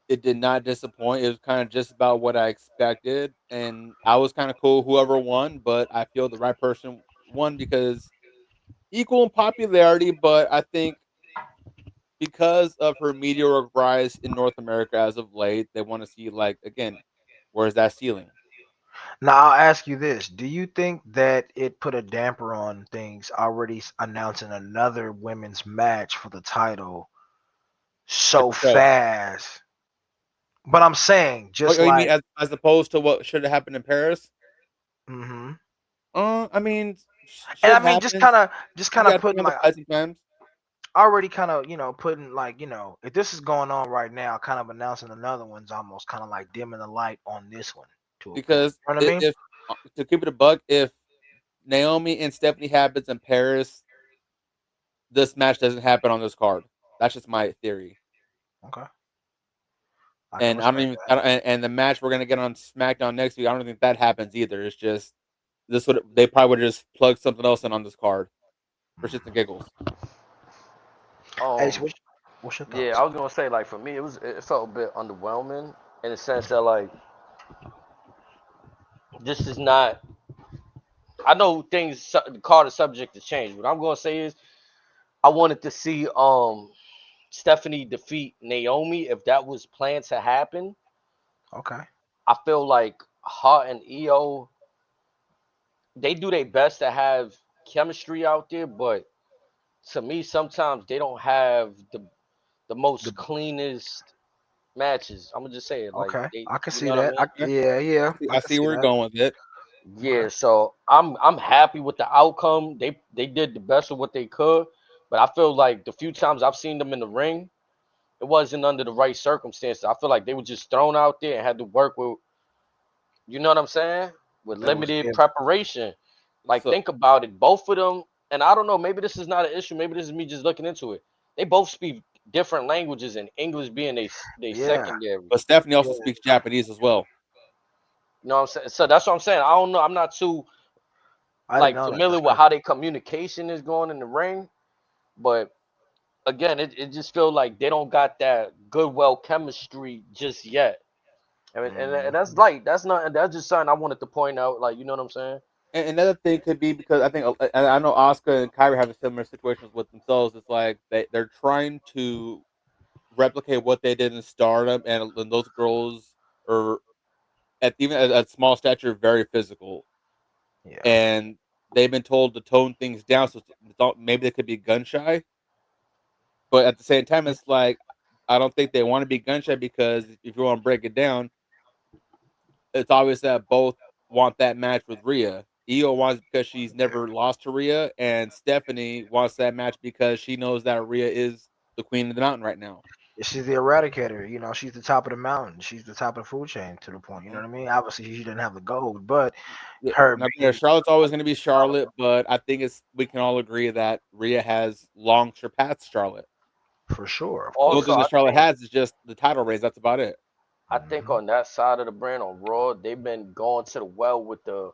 It did not disappoint. It was kind of just about what I expected, and I was kind of cool whoever won. But I feel the right person won because equal in popularity. But I think because of her meteoric rise in North America as of late, they want to see like again, where's that ceiling?
Now I'll ask you this: do you think that it put a damper on things already announcing another women's match for the title
At
so
the show.
fast? But I'm saying,
Oh,
just
you mean
like,
as opposed to what should have happened in Paris?
hmm
I mean,
and I
shit
mean,
happens.
just
You
kind of
gotta
putting
think on the
my
pleasant times.
already kind of putting like if this is going on right now, kind of announcing another one's almost kind of like dimming the light on this one to a point.
because
You know what I mean?
if to keep it a buck, if Naomi and Stephanie happens in Paris, this match doesn't happen on this card. That's just my theory.
Okay, I can
And I don't
respect
even,
that.
and the match we're gonna get on SmackDown next week, I don't think that happens either. It's just this would they probably would have just plugged something else in on this card for shits and
Mhm.
giggles.
Hey, so
Um,
what's your
yeah,
thoughts?
I was gonna say like for me, it felt a bit underwhelming in the sense that like this is not. I know the card is subject to change. What I'm gonna say is I wanted to see Stephanie defeat Naomi if that was planned to happen.
Okay,
I feel like her and Io they do their best to have chemistry out there, but to me sometimes they don't have the
the
most cleanest matches. I'm gonna just say it like
okay,
they,
I can
you
see
know what I
that.
mean?
Yeah, I
I
can
see
see
where you're
that.
going with it.
Okay,
Yeah, so I'm happy with the outcome. They did the best of what they could, but I feel like the few times I've seen them in the ring, it wasn't under the right circumstances. I feel like they were just thrown out there and had to work with, you know what I'm saying, with
that was
limited
yeah.
preparation. Like
So
think about it, both of them, and I don't know, maybe this is not an issue. Maybe this is me just looking into it. They both speak different languages, and English being they
Yeah,
secondary.
but Stephanie
yeah.
also speaks Japanese as well.
You know what I'm saying? So that's what I'm saying. I don't know. I'm not too
I didn't
like
know that.
familiar
That's
with
crazy.
how their communication is going in the ring, but again, it just feels like they don't got that good well chemistry just yet. I mean, and that's
Mhm.
like that's not that's just something I wanted to point out. Like you know what I'm saying?
And another thing could be because I think and I know Asuka and Kyrie have similar situations with themselves. It's like they're trying to replicate what they did in Stardom, and those girls are at small stature very physical,
Yeah,
and they've been told to tone things down. So maybe they could be gun shy, but at the same time, it's like I don't think they want to be gun shy because if you want to break it down, it's obvious that both want that match with Rhea. Io wants it because she's
yeah.
never lost to Rhea, and Stephanie wants that match because she knows that Rhea is the queen of the mountain right now.
She's the eradicator. She's the top of the mountain. She's the top of the food chain to the point. You know
Mhm.
what I mean? Obviously, she didn't have the gold, but
Yeah,
her
now,
being
Charlotte's always going to be Charlotte, but I think it's we can all agree that Rhea has long surpassed Charlotte.
for sure, of
The only
Also,
thing
course.
that Charlotte has is just the title reigns. That's about it.
I think
Hmm.
on that side of the brand on Raw, they've been going to the well with the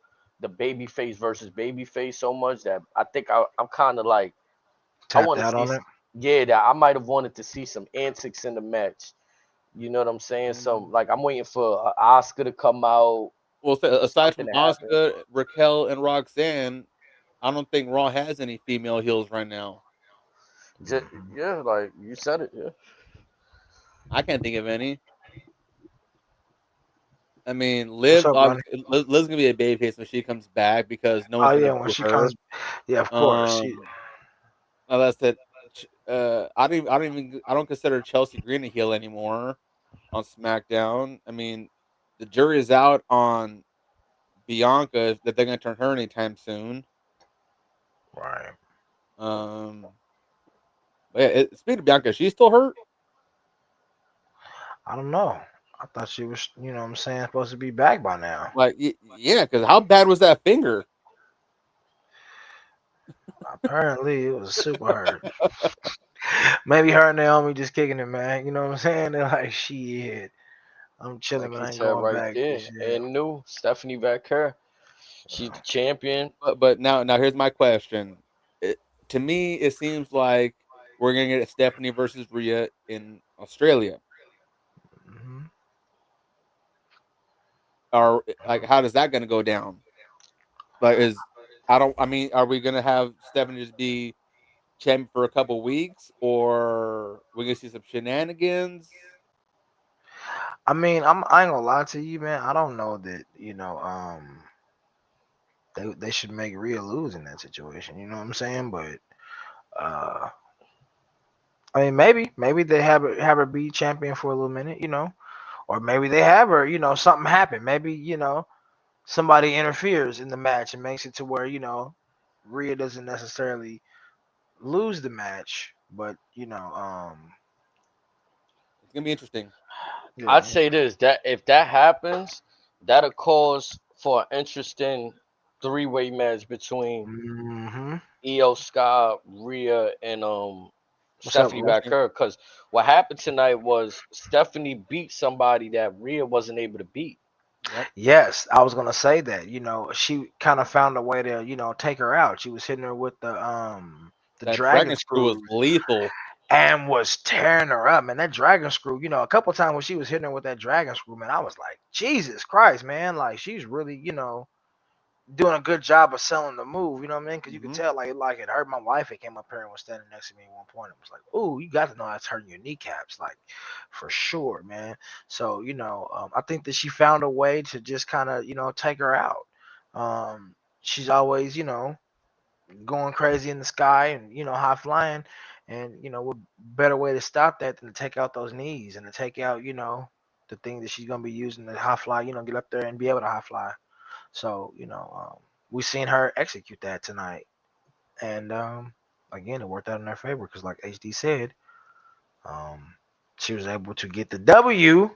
baby face versus baby face so much that I think I'm kind of like I
Tapped
want to
out
see,
on it.
yeah, that I might have wanted to see some antics in the match. You know what I'm saying? Some like I'm waiting for Oscar to come out,
Well, aside
something
from
to happen.
Asuka, Raquel, and Roxanne, I don't think Raw has any female heels right now.
Just,
Hmm.
yeah, like you said it. Yeah.
I can't think of any. I mean,
What's
Liv
up, Ronnie?
obviously Liv's gonna be a babyface when she comes back because no
Oh
one's gonna
yeah, when
boo
she
her.
comes, yeah, of course.
Um, that's that. I don't consider Chelsea Green a heel anymore on SmackDown. I mean, the jury is out on Bianca that they're gonna turn her anytime soon.
Right.
Um, but yeah, speaking of Bianca, she's still hurt.
I don't know. I thought she was, what I'm saying, supposed to be back by now.
Like, yeah, because how bad was that finger?
Apparently, it was super hurt. Maybe her and Naomi just kicking it, man. You know what I'm saying? They're like, shit, I'm chilling,
Like
but
he
I ain't
said
going
right
back.
there,
This shit.
and new Stephanie Becker, she's the champion.
But now here's my question. To me, it seems like we're gonna get Stephanie versus Rhea in Australia.
Hmm.
Or like, how does that gonna go down? Like, is I don't. I mean, are we gonna have Stephanie just be champion for a couple weeks, or we gonna see some shenanigans?
I mean, I ain't gonna lie to you, man. I don't know that they should make Rhea lose in that situation. You know what I'm saying? But uh, I mean, maybe they have her be champion for a little minute, or maybe they have her, something happen. Maybe somebody interferes in the match and makes it to where Rhea doesn't necessarily lose the match, But
It's gonna be interesting.
I'd
yeah.
say this, that if that happens, that'll cause for an interesting three-way match between
Mm-hmm.
Io Sky, Rhea, and
What's up,
Stephanie
Russ?
Baker. Because what happened tonight was Stephanie beat somebody that Rhea wasn't able to beat.
Yep.
Yes, I was gonna say that. She kind of found a way to, take her out. She was hitting her with the
That
dragon
dragon screw was
screws
lethal.
and was tearing her up. Man, that dragon screw, a couple times when she was hitting her with that dragon screw, man, I was like, Jesus Christ, man, like she's really, doing a good job of selling the move. You know what I mean? Because you could
Hmm.
tell, like it hurt my wife. It came up here and was standing next to me at one point. It was like, "Ooh, you got to know that's hurting your kneecaps, like for sure, man." So I think that she found a way to just kind of take her out. She's always going crazy in the sky and high flying, and what better way to stop that than to take out those knees and to take out the thing that she's gonna be using to high fly. Get up there and be able to high fly. So we seen her execute that tonight, and again, it worked out in her favor because, like HD said, um, she was able to get the W,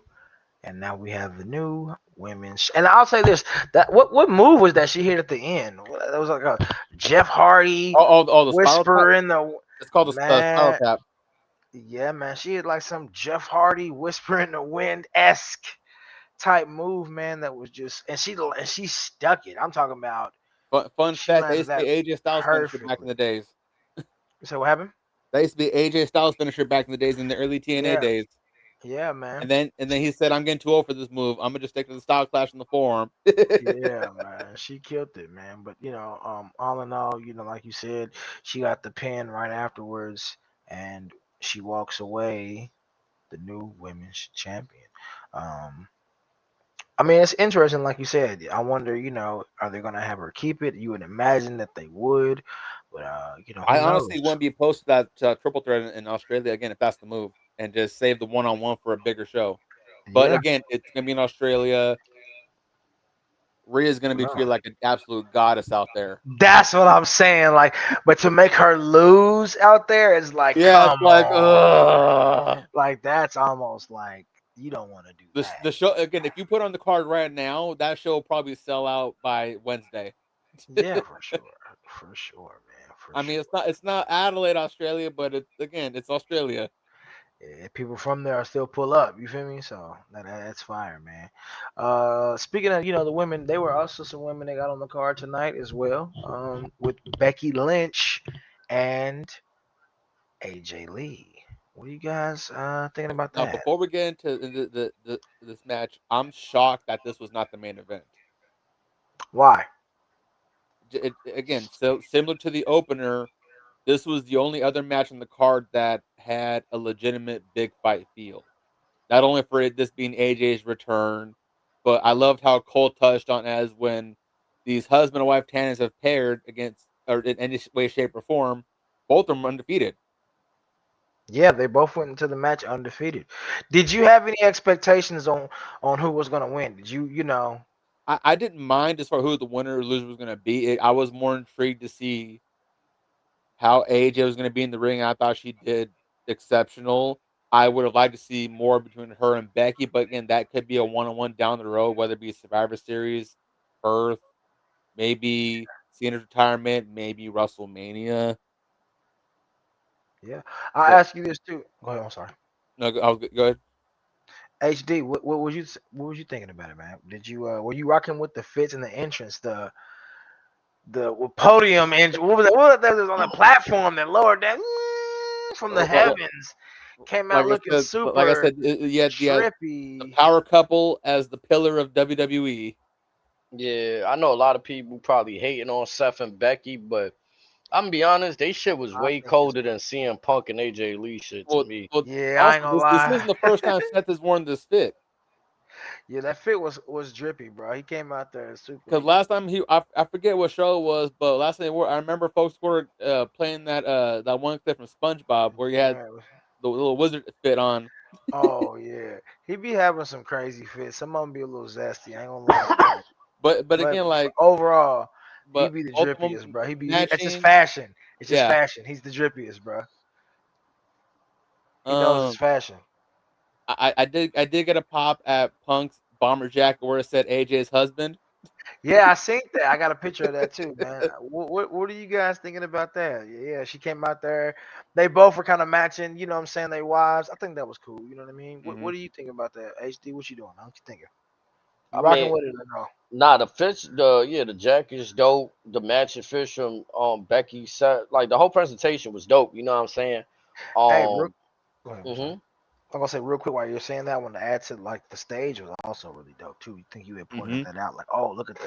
and now we have the new women's. And I'll say this: that what move was that she hit at the end? That was like a Jeff Hardy
The spiral tap.
whisper in the
It's called the spiral
man.
tap.
Yeah, man, she had like some Jeff Hardy whisper in the wind esque type move, man. That was just, and she stuck it. I'm talking about.
Fun
She
fact: they
landed
used to be
that
AJ Styles finisher back in
perfectly.
the days.
So what happened?
That used to be AJ Styles finisher back in the days in the early TNA
Yeah,
days.
yeah, man.
And then he said, "I'm getting too old for this move. I'm gonna just stick to the style clash in the forearm."
Yeah, man. She killed it, man. But all in all, like you said, she got the pin right afterwards, and she walks away the new women's champion. Um, I mean, it's interesting, like you said. I wonder, are they gonna have her keep it? You would imagine that they would, but
I
who
honestly
knows?
wouldn't be opposed to that triple threat in Australia again if that's the move, and just save the one on one for a bigger show. But
Yeah,
again, it's gonna be in Australia. Rhea's gonna
who
be treated
knows?
like an absolute goddess out there.
That's what I'm saying. Like, but to make her lose out there is like,
Yeah, it's
come
like,
on. Like that's almost like you don't want to do
the
that.
show again. If you put on the card right now, that show will probably sell out by Wednesday.
Yeah, for sure, man, for
I mean,
sure.
it's not Adelaide, Australia, but it's Australia.
Yeah, people from there are still pull up. You feel me? So that's fire, man. Speaking of the women, they were also some women that got on the card tonight as well. With Becky Lynch and AJ Lee. What are you guys thinking about
Now,
that?
before we get into this match, I'm shocked that this was not the main event.
Why?
Again, so similar to the opener, this was the only other match on the card that had a legitimate big fight feel. Not only for this being AJ's return, but I loved how Cole touched on as when these husband and wife tandems have paired against or in any way, shape, or form, both of them undefeated.
Yeah, they both went into the match undefeated. Did you have any expectations on who was gonna win? Did you?
I didn't mind as far who the winner or loser was going to be. I was more intrigued to see how AJ was going to be in the ring. I thought she did exceptional. I would have liked to see more between her and Becky, but again, that could be a one-on-one down the road, whether it be Survivor Series, Earth, maybe Cena's retirement, maybe WrestleMania.
Yeah, I
But
ask you this too. Go ahead. I'm sorry.
no, I'll go ahead.
HD, what was you thinking about it, man? Did you were you rocking with the fits and the entrance, the podium and what was that? What was that was on the platform that lowered that from the
Like,
heavens came out looking
like I
super
said, you had the
trippy.
power couple as the pillar of WWE.
Yeah, I know a lot of people probably hating on Seth and Becky, but I'm gonna be honest, they shit was
I
way
think it's
colder than CM Punk and AJ Lee shit to me.
yeah. I
Also,
ain't gonna
this
lie.
isn't the first time Seth has worn this fit.
Yeah, that fit was drippy, bro. He came out there super.
Because last time I forget what show it was, but last time I remember folks were playing that one clip from SpongeBob where he had the little wizard fit on.
Oh yeah, he be having some crazy fits. Some of them be a little zesty. I ain't gonna lie, but
But
but
again,
for
like
overall, he
but
be the
both of
drippiest,
them
bro. It's just
matching.
fashion. It's just
Yeah,
fashion. He's the drippiest, bro. He knows his
Um,
fashion.
I did get a pop at Punk's bomber jacket where it said AJ's husband.
Yeah, I seen that. I got a picture of that too, man. What are you guys thinking about that? Yeah, she came out there. They both were kind of matching. You know what I'm saying? They wives. I think that was cool. You know what I mean? What
Hmm.
do you think about that? HD, what you doing? What you thinking? You
I
rocking
mean,
with it or no?
nah, the jacket is dope. The matching fish from Becky set, like the whole presentation was dope. You know what I'm saying?
Hey, real.
Um,
Go ahead. I'm sorry.
hmm
I'm gonna say real quick while you're saying that, when to add to like the stage was also really dope too. You think you had pointed
Hmm.
that out, like, oh, look at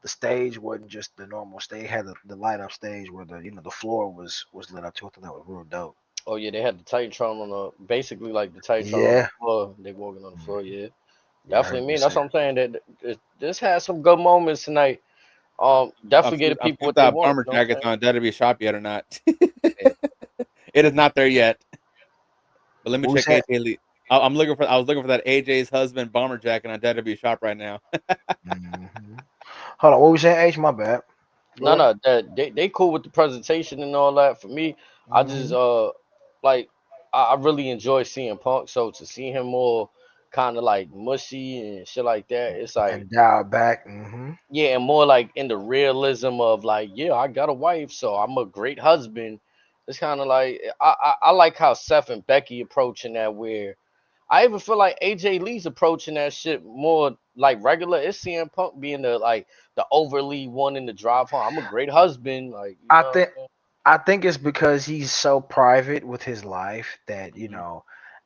the stage wasn't just the normal stage, it had the light up stage where the floor was lit up too. I thought that was real dope.
Oh yeah, they had the Titantron on the basically like the Titantron on the
Yeah,
floor. They walking on the floor.
mhm,
Yeah,
yeah, I
definitely.
heard you
Me, that's
say
what I'm saying. This has some good moments tonight. Definitely gave the
I'm
people
seeing if
what they
that
wanted.
bomber
You know what
jacket's
I'm
on WWE shop yet or not.
it.
It is not there yet. But let me
What we
check
said?
AJ Lee. I was looking for that AJ's husband bomber jacket on WWE shop right now.
Hmm. Hold on, what we saying? H, my bad. Go
No,
ahead.
no, that they cool with the presentation and all that. For me, I just
Hmm.
like I really enjoy seeing Punk. So to see him more kind of like mushy and shit like that, it's like
And dial back. Hmm.
yeah, and more like in the realism of like yeah, I got a wife, so I'm a great husband. It's kind of like I like how Seth and Becky approaching that where I even feel like AJ Lee's approaching that shit more like regular. It's CM Punk being the overly one in the drive home. I'm a great husband, like you
I
know
think
what
I think it's because he's so private with his life that,
Hmm.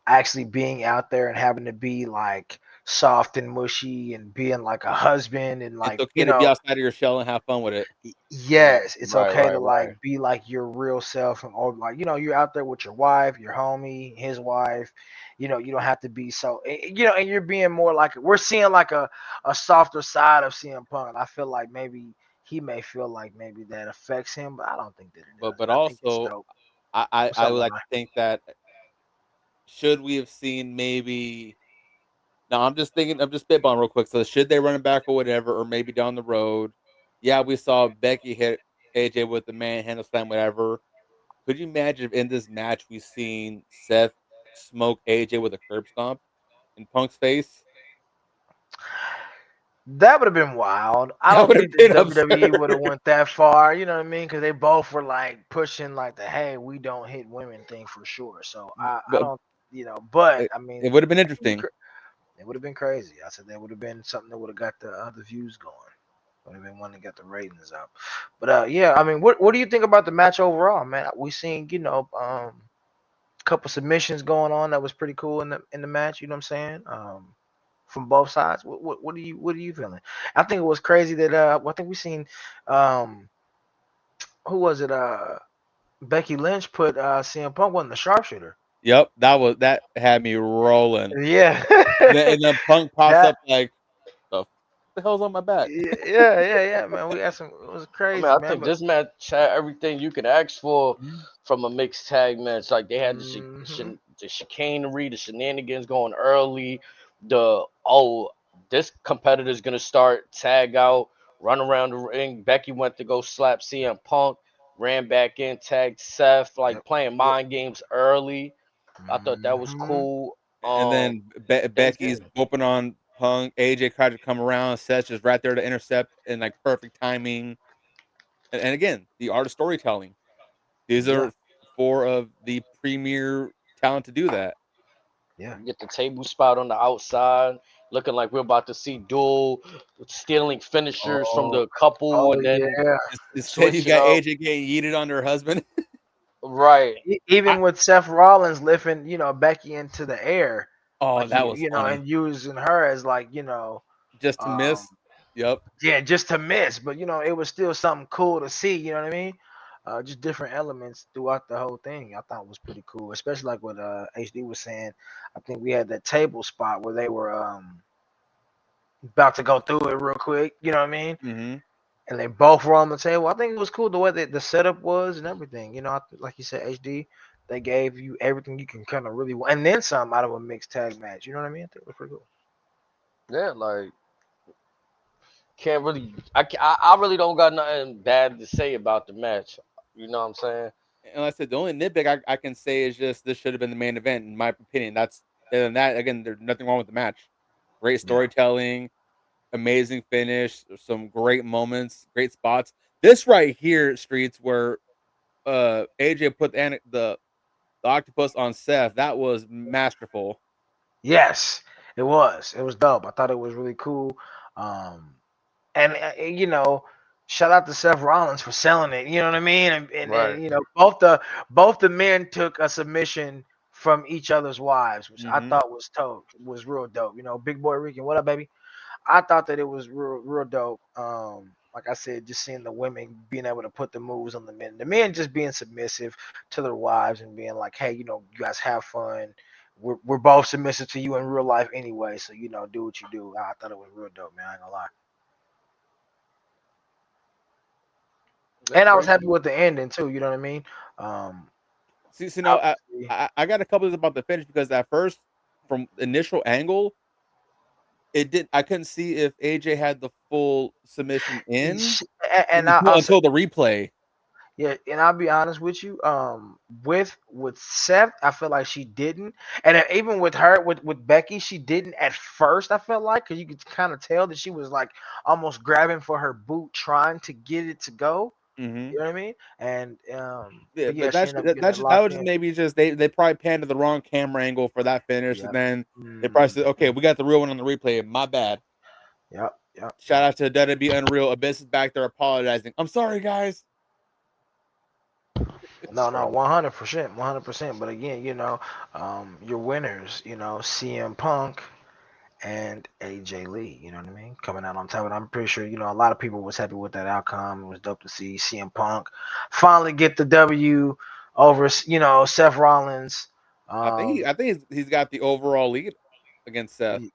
actually being out there and having to be like soft and mushy and being like a husband and
It's
like,
okay to be outside of your shell and have fun with it.
yes,
I'm
it's
saying? Right,
okay to
right, right.
like be like your real self and or like, you're out there with your wife, your homie, his wife. You don't have to be so, and you're being more like, we're seeing like a softer side of CM Punk. And I feel like maybe he may feel like maybe that affects him, but I don't think that it
But
does. I think it's
also
dope. What's
I
up,
would like
Lamar?
to think that should we have seen maybe now I'm just spitballing real quick. So should they run it back or whatever, or maybe down the road? Yeah, we saw Becky hit AJ with the manhandle slam, whatever. Could you imagine if in this match we seen Seth smoke AJ with a curb stomp in Punk's face?
That would have been wild. I
That
don't
would have
think the
been
WWE would have
absurd.
went that far. You know what I mean? Because they both were like pushing like the "hey, we don't hit women" thing for sure. So I
But
don't, but
it,
I mean,
it would have been interesting.
it would have been crazy. I said that would have been something that would have got the other views going. Would have been one that got the ratings up. But yeah, I mean, what do you think about the match overall, man? We seen a couple submissions going on that was pretty cool in the match. You know what I'm saying? From both sides. What are you feeling? I think it was crazy that I think we seen um who was it? Becky Lynch put CM Punk wasn't the sharpshooter.
Yep, that had me rolling.
Yeah.
And then Punk pops
that
up like the hell's on my back.
yeah, man. We had some. It was
I mean,
crazy,
I
man.
think
But
this match had everything you could ask for
Mhm.
from a mixed tag match. Like they had
hmm
the chicanery, the shenanigans going early. The oh, this competitor's gonna start tag out, run around the ring. Becky went to go slap CM Punk, ran back in, tagged Seth,
yep,
like playing
yep.
mind games early. I thought that was
hmm
cool.
And then
It was
Becky's
good.
whooping on Punk. AJ tried to come around. Seth's just right there to intercept in like perfect timing. And again, the art of storytelling. These
Yeah,
are four of the premier talent to do that.
yeah.
Get the table spot on the outside, looking like we're about to see dual stealing finishers from
Oh,
the couple,
oh
and then
yeah.
Instead, you
switch it
got
up.
AJ getting yeeted on her husband.
Right.
I,
Even with Seth Rollins lifting, Becky into the air,
oh,
like
that was funny.
and using her as like,
Just to
um,
miss. Yep.
yeah, just to miss. But it was still something cool to see. You know what I mean? Just different elements throughout the whole thing. I thought was pretty cool, especially like what HD was saying. I think we had that table spot where they were about to go through it real quick. You know what I mean?
Hmm.
And they both were on the table. I think it was cool the way that the setup was and everything. Like you said, HD, they gave you everything you can kind of really want, and then some out of a mixed tag match. You know what I mean? I think it was pretty cool.
Yeah, like can't really. I really don't got nothing bad to say about the match. You know what I'm saying?
And like I said, the only nitpick I can say is just this should have been the main event, in my opinion. That's other than that, again, there's nothing wrong with the match. Great
Yeah.
storytelling, amazing finish, some great moments, great spots. This right here, Streets, where AJ put the octopus on Seth, that was masterful.
Yes, it was. It was dope. I thought it was really cool. Um, and shout out to Seth Rollins for selling it. You know what I mean? And
Right.
both the men took a submission from each other's wives, which I
Hmm.
thought was real dope. Big boy Rican, what up, baby? I thought that it was real dope. Like I said, just seeing the women being able to put the moves on the men just being submissive to their wives and being like, hey, you guys have fun. We're both submissive to you in real life anyway, so do what you do. I thought it was real dope, man. I ain't gonna lie. And I was
Great.
happy with the ending too. You know what I mean? Um,
See, no,
obviously,
I got a couple of things about the finish because at first, from initial angle, it did. I couldn't see if AJ had the full submission in
and I'll say,
until the replay.
yeah, and I'll be honest with you. With Seth, I feel like she didn't, and even with her, with Becky, she didn't at first. I felt like because you could kind of tell that she was like almost grabbing for her boot, trying to get it to go.
Hmm.
You know what I mean? And
Yeah,
but yeah,
but
she
that's
ended up getting it
that
locked
was just
in.
maybe just they probably panned to the wrong camera angle for that finish, and
Yep.
then they probably
Mm,
said, "Okay, we got the real one on the replay." My bad.
yep. Yep.
Shout
Yep.
out to WWE Unreal. Abyss is back there apologizing. I'm sorry, guys.
No, no,
So
100%, 100%. But again, your winners, CM Punk and AJ Lee. You know what I mean? Coming out on top. And I'm pretty sure, a lot of people was happy with that outcome. It was dope to see CM Punk finally get the W over, Seth Rollins.
I think he's got the overall lead against Seth.
Y-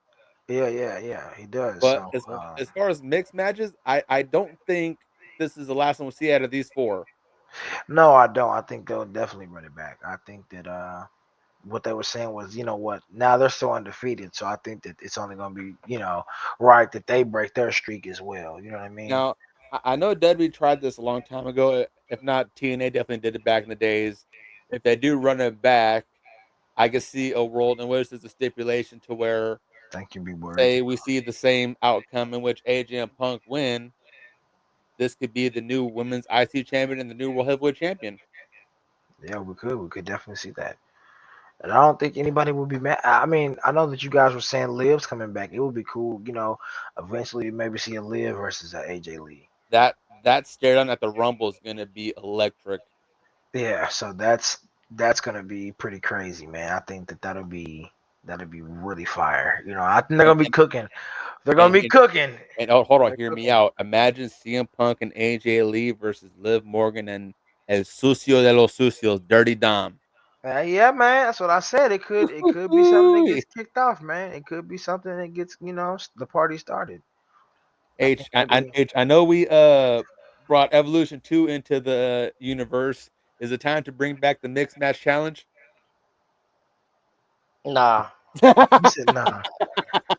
yeah, yeah, yeah, he does.
But
So,
as far as mixed matches, I don't think this is the last one we'll see out of these four.
no, I don't. I think they'll definitely run it back. I think that what they were saying was, what, now they're still undefeated, so I think that it's only gonna be, right that they break their streak as well. You know what I mean?
Now, I know WWE tried this a long time ago. If not, TNA definitely did it back in the days. If they do run it back, I could see a world in which there's a stipulation to where,
Thank you, Big Boy
say,
Ricky.
we see the same outcome in which AJ and Punk win. This could be the new women's IC champion and the new World Heavyweight champion.
Yeah, we could definitely see that. And I don't think anybody would be mad. I mean, I know that you guys were saying Liv's coming back. It would be cool, eventually maybe see a Liv versus a AJ Lee.
That stare down at the Rumble is gonna be electric.
Yeah, so that's gonna be pretty crazy, man. I think that'll be really fire. I think they're
And
gonna be
and
cooking. They're gonna
and,
be
and,
cooking.
and oh, hold on,
They're
hear me
cooking.
out. Imagine CM Punk and AJ Lee versus Liv Morgan and El Sucio de los Sucios, Dirty Dom.
Yeah, man. That's what I said. It could be something that gets
Woo-hoo-hoo.
kicked off, man. It could be something that gets the party started. I think
H,
that'll be.
I know we brought Evolution 2 into the universe. Is it time to bring back the mixed match challenge?
nah,
He said nah.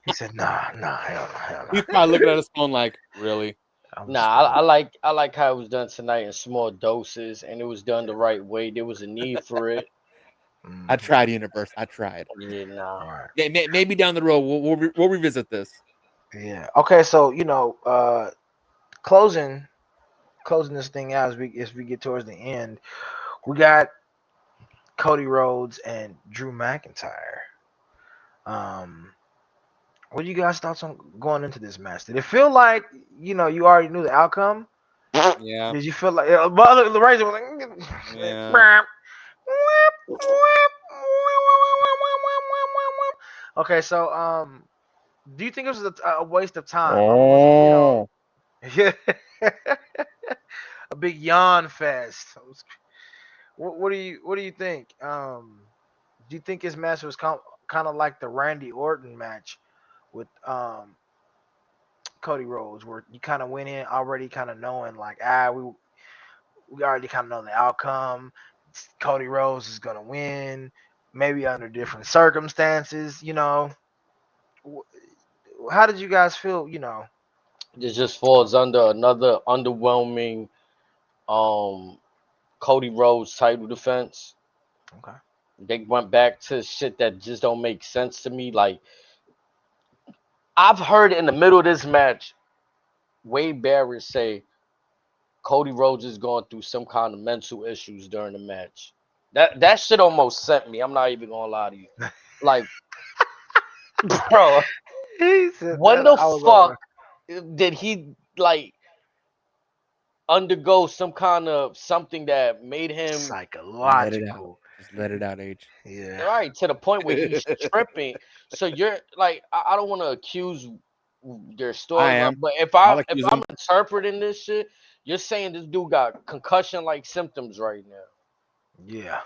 He said nah, nah, hell
He's
no.
probably looking at his phone like, really?
I'm
nah.
just
I,
playing.
I like I like how it was done tonight in small doses, and it was done the right way. There was a need for it.
I
Mhm.
tried, universe. I tried.
Yeah, nah.
All right.
Yeah, maybe down the road we'll revisit this.
Yeah. Okay. So closing closing this thing out as we get towards the end, we got Cody Rhodes and Drew McIntyre. Um, what do you guys thoughts on going into this match? Did it feel like you already knew the outcome?
Yeah,
Did you feel like but the Razor was like
yeah.
okay, so do you think it was a waste of time? Almost,
Oh,
yeah, a big yawn fest. What do you think? Do you think his match was kind of like the Randy Orton match with Cody Rhodes, where you kind of went in already kind of knowing like we already kind of know the outcome. Cody Rhodes is gonna win, maybe under different circumstances. How did you guys feel?
It just falls under another underwhelming um Cody Rhodes title defense.
Okay.
They went back to shit that just don't make sense to me. Like I've heard in the middle of this match, Wade Barrett say Cody Rhodes is going through some kind of mental issues during the match. That shit almost sent me. I'm not even gonna lie to you. Like, bro,
He said
when
that
the
I was
fuck
over
did he like undergo some kind of something that made him
Let it out.
psychological.
Just let it out, H.
Yeah.
right to the point where he's tripping? So you're like, I don't want to accuse their
I
storyline,
am.
but
I'll
if
accuse
I'm
him.
interpreting this shit, you're saying this dude got concussion like symptoms right now
Yeah.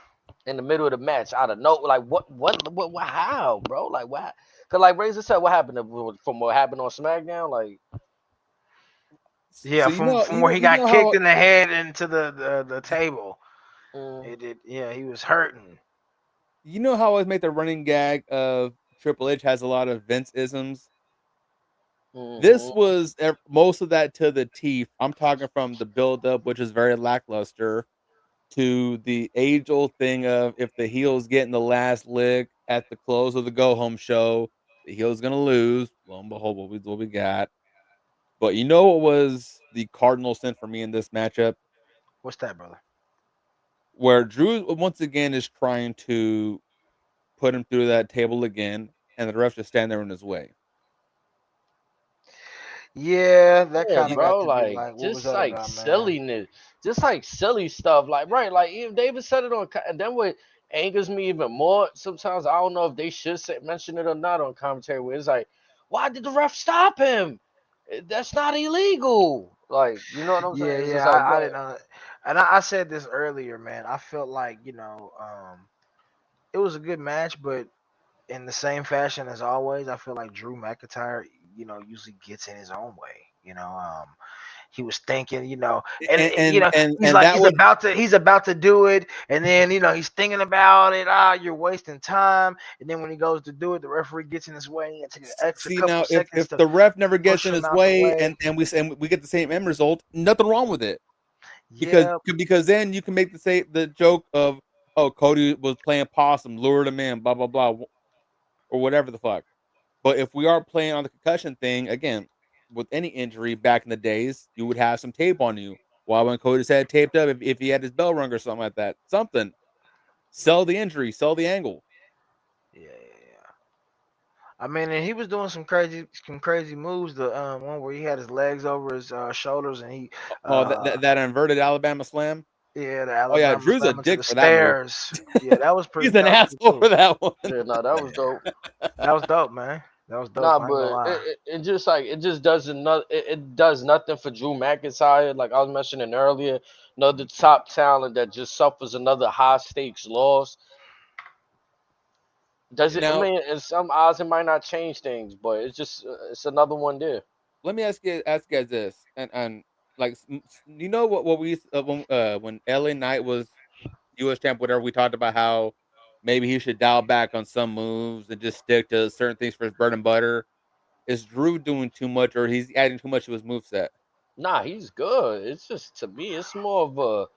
in the middle of the match out of no, like what how, bro? Like what? Cause like Razor said, what happened from what happened on SmackDown? Like,
Yeah,
So
from where he
you
got
know
kicked
how
in the head into the table.
mm,
It did. Yeah, he was hurting.
I always make the running gag of Triple H has a lot of Vince isms. This
mm-hmm,
was most of that to the teeth. I'm talking from the build up, which is very lackluster, to the age old thing of if the heel's getting the last lick at the close of the go home show, the heel's gonna lose. Lo and behold, what we got. But you know what was the cardinal sin for me in this matchup?
What's that, brother?
Where Drew once again is trying to put him through that table again, and the ref just stand there in his way.
Yeah, that
yeah,
kind of got
bro,
to be
like
like, what was
just
that
like
about, man?
silliness, just like silly stuff, like right, like even David said it on, and then what angers me even more sometimes, I don't know if they should say, mention it or not on commentary, where it's like, why did the ref stop him? That's not illegal. Like, you know what I'm saying?
Yeah,
It's just
yeah,
like,
I
but
didn't know that. And I said this earlier, man. I felt like, it was a good match, but in the same fashion as always, I feel like Drew McIntyre, usually gets in his own way. He was thinking, and he's
And
like
that would
he's about to do it, and then he's thinking about it. You're wasting time. And then when he goes to do it, the referee gets in his way, and he takes an extra
see
couple
now
seconds
if
to
the ref never gets
push
in
him
his
out the
way
way.
and we get the same end result, nothing wrong with it. Because
Yeah,
because then you can make the joke of, oh, Cody was playing possum, lured him in, blah blah blah, or whatever the fuck. But if we are playing on the concussion thing again, with any injury back in the days, you would have some tape on you. Why when Cody's had taped up, if he had his bell rung or something like that, something, sell the injury, sell the angle.
yeah, yeah. I mean, and he was doing some crazy moves. The one where he had his legs over his shoulders, and he,
Oh,
uh,
that inverted Alabama slam.
yeah, the
Oh yeah,
Alabama
Drew's a
slam into
dick
the
for that move.
stairs. Yeah, that was pretty
He's an
powerful
asshole
too.
for that one.
yeah, no, that was dope.
That was dope, man. That was dope.
Nah,
I ain't gonna
but
lie.
it just like it just doesn't not it does nothing for Drew McIntyre. Like I was mentioning earlier, another top talent that just suffers another high stakes loss. Does it? I
Now,
mean, in some odds, it might not change things, but it's just it's another one there.
let me ask you guys this, and like, you know what we when LA Knight was U.S. champ, whatever, we talked about how maybe he should dial back on some moves and just stick to certain things for his bread and butter. Is Drew doing too much, or he's adding too much to his moveset?
Nah, he's good. It's just to me, it's more of a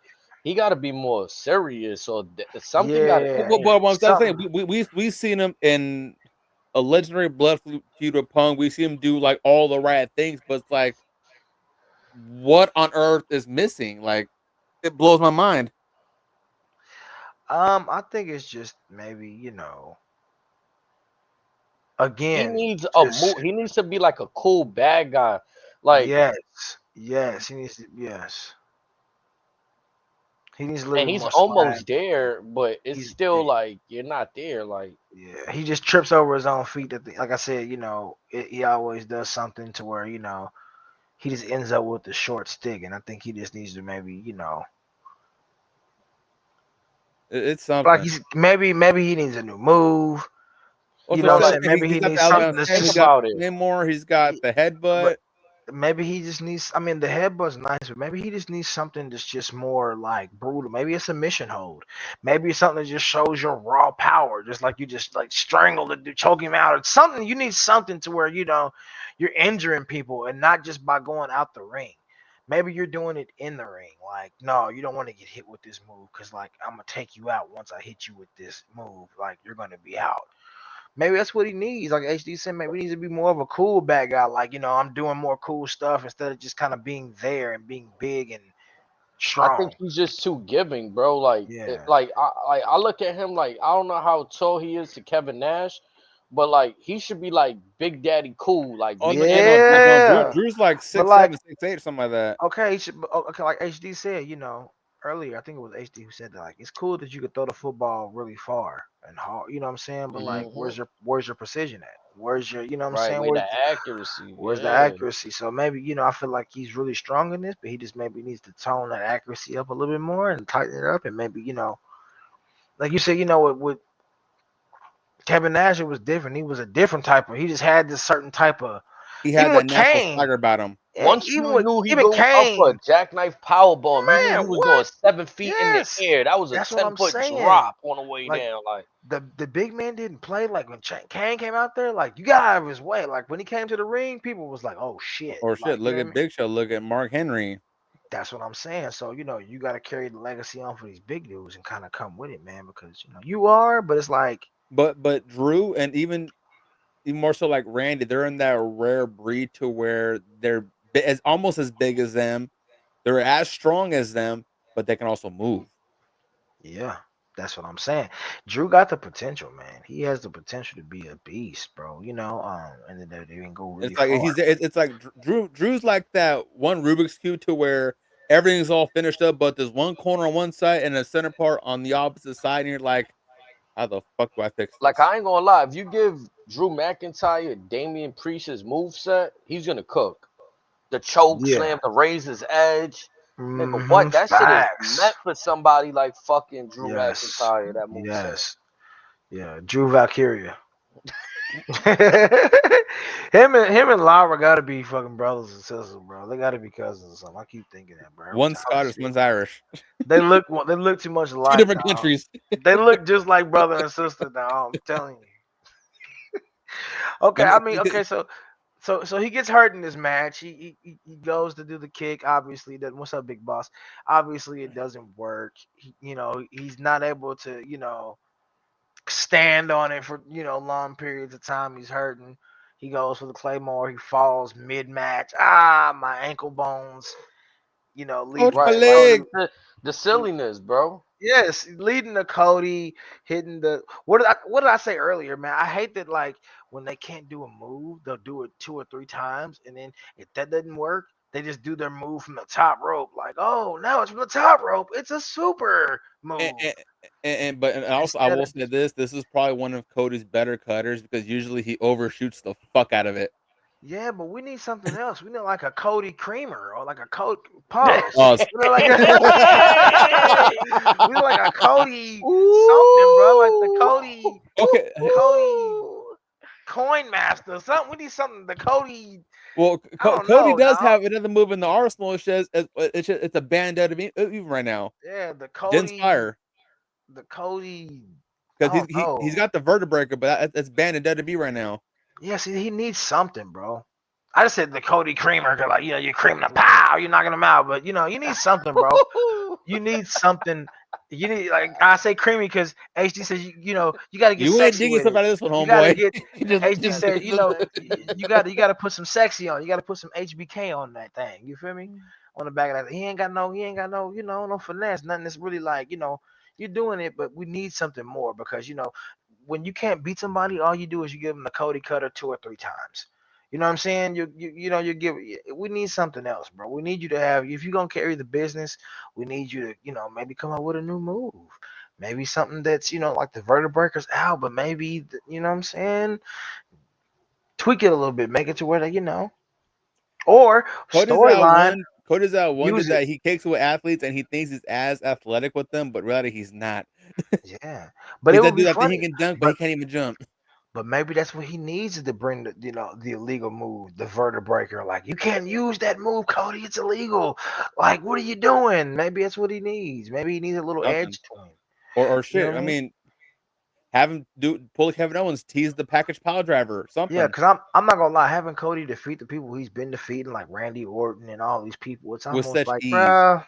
he got to be more serious or something got to
Yeah,
change.
But what I'm saying,
something.
we've seen him in a legendary blood feud with Punk. We see him do like all the right things, but it's like, what on earth is missing? Like, it blows my mind.
I think it's just maybe
He
again,
needs a
just
move. He needs to be like a cool bad guy. Like,
yes, yes. He needs to, yes. He needs a little
and
bit
he's
more swag.
almost there, but it's
He's
still like you're not there. Like,
Yeah, he just trips over his own feet. Like I said, he always does something to where he just ends up with the short stick, and I think he just needs to maybe
It's
like
something.
maybe he needs a new move.
Well,
You
so
know
bro,
what I'm
so
like
saying?
he,
Maybe
he's
he
got the
needs
Alabama
something
think,
to
slam,
think
he's
just
got
about
the
it.
Claymore, he's got
he,
the headbutt.
but maybe he just needs. I mean, the headbutt's nice, but maybe he just needs something that's just more like brutal. Maybe a submission hold. Maybe it's something that just shows your raw power, just like you just like strangle the dude, choke him out. It's something you need something to where you're injuring people and not just by going out the ring. maybe you're doing it in the ring. Like, no, you don't want to get hit with this move because, like, I'm gonna take you out once I hit you with this move. Like, you're gonna be out. Maybe that's what he needs. Like HD said, maybe he needs to be more of a cool bad guy. Like, I'm doing more cool stuff instead of just kind of being there and being big and
I
strong.
think he's just too giving, bro. Like,
Yeah.
I look at him like I don't know how tall he is to Kevin Nash, but like he should be like Big Daddy Cool, like
Oh
Big
no, yeah, no,
Daddy.
no. Drew,
Yeah.
Drew's like
But
6'7",
like,
6'8", something like that.
okay, okay, like HD said, earlier, I think it was HD who said that, like, it's cool that you could throw the football really far and hard, you know what I'm saying? But like,
Hmm.
where's your precision at? Where's your, you know what I'm
Right,
saying?
way the accuracy.
Where's the
Yeah,
accuracy? So maybe, I feel like he's really strong in this, but he just maybe needs to tone that accuracy up a little bit more and tighten it up, and maybe, like you said, with Kevin Nash, it was different. He was a different type of. He just had this certain type of.
He had
Even
that
with
natural
Kane,
swagger about him.
yeah,
once you knew he
even
go up for a
Kane,
jackknife power bomb, you knew he
man,
was going
what?
7 feet in the
Yes,
air. That was a
that's what I'm
10 foot
saying.
drop on the way
Like,
down. Like,
the big man didn't play like when Kane came out there. Like, you got out of his way. Like, when he came to the ring, people was like, "Oh shit!"
Or shit,
Like, you
look
know what I
at
mean?
Big Show, look at Mark Henry.
That's what I'm saying. So, you got to carry the legacy on for these big dudes and kind of come with it, man, because you are. But it's like,
But Drew and even more so like Randy, they're in that rare breed to where they're as almost as big as them. They're as strong as them, but they can also move.
yeah, that's what I'm saying. Drew got the potential, man. He has the potential to be a beast, bro. And then they can go really
It's like
far.
it's like Drew's like that one Rubik's cube to where everything's all finished up, but there's one corner on one side and a center part on the opposite side, and you're like, how the fuck do I fix
like
this?
I ain't gonna lie. If you give Drew McIntyre Damian Priest's moveset, he's gonna cook. The choke
Yeah.
slam, the razor's edge. Nigga,
Mm-hmm.
what? That shit is
Facts.
meant for somebody like fucking Drew
Yes.
McIntyre, that moveset.
Yes. Yeah. Drew Valkyria. him and Lara gotta be fucking brothers and sisters, bro. They gotta be cousins or something. I keep thinking that, bro. Every
One's
time I
Scottish,
see them,
one's Irish.
they look too much
Two
alike,
different
dog.
countries.
They look just like brother and sister, dog. I'm telling you. Okay,
I
I
mean,
mean, okay, so he gets hurt in this match. He goes to do the kick. Obviously, it doesn't. What's up, big boss? Obviously, it doesn't work. He's not able to stand on it for long periods of time. He's hurting. He goes for the claymore. He falls mid match. My ankle bones.
coach,
Leading
my
to
Right, like
Cody.
leg.
the silliness, bro.
Yes, leading to Cody, hitting the what did I say earlier, man? I hate that, like, when they can't do a move, they'll do it 2 or 3 times, and then if that doesn't work, they just do their move from the top rope. Like, oh, now it's from the top rope. It's a super
And,
move
and, and also, I
instead
will
of
say this: this is probably one of Cody's better cutters because usually he overshoots the fuck out of it.
yeah, but we need something else. We need like a Cody Creamer or like a Cody pause.
Pause.
Like we need like a Cody something, bro. Like the
Ooh.
Okay,
Cody Coin Master, something. We need something. The Cody,
well,
I don't
Cody
know,
does
dog.
have another move in the arsenal. It's a bandit of even right now.
Yeah, the
Jen's
Cody,
fire
the Cody. I
because
don't
he's
know.
got the vertebraker, but that's banded dead to be right now.
Yeah, see, he needs something, bro. I just said the Cody Creamer, 'cause, like, you're creaming the pow, you're knocking him out, but you need something, bro. You need something. You need, like, I say creamy because HD says you got to get
You ain't
sexy
digging
with
stuff
it.
out of this one,
You got to
homeboy.
get HD
Just
said you got to put some sexy on. You got to put some HBK on that thing. You feel me? On the back of that, he ain't got no no finesse. Nothing that's really like you're doing it, but we need something more because when you can't beat somebody, all you do is you give them the Cody Cutter 2 or 3 times. You know what I'm saying? You give. We need something else, bro. We need you to have. If you're gonna carry the business, we need you to maybe come up with a new move. Maybe something that's like the vertebraker's out, but maybe you know what I'm saying. Tweak it a little bit, make it to where they or storyline.
Cody's out one
Use
dude
it.
that he kicks with athletes and he thinks he's as athletic with them, but really he's not.
Yeah, but it
He's
would
that
be
dude that think he
funny.
can dunk, but he
But
can't even jump.
maybe that's what he needs is to bring the illegal move, the vertebraker. Like, you can't use that move, Cody. It's illegal. Like, what are you doing? Maybe that's what he needs. Maybe he needs a little
Something.
edge to him.
Or
You know
shit.
what
I
I mean?
mean, Have him pull Kevin Owens, tease the package pile driver,
Yeah,
something
because I'm not gonna lie, having Cody defeat the people he's been defeating, like Randy Orton and all these people, it's
with
almost
such
like,
ease.
bruh,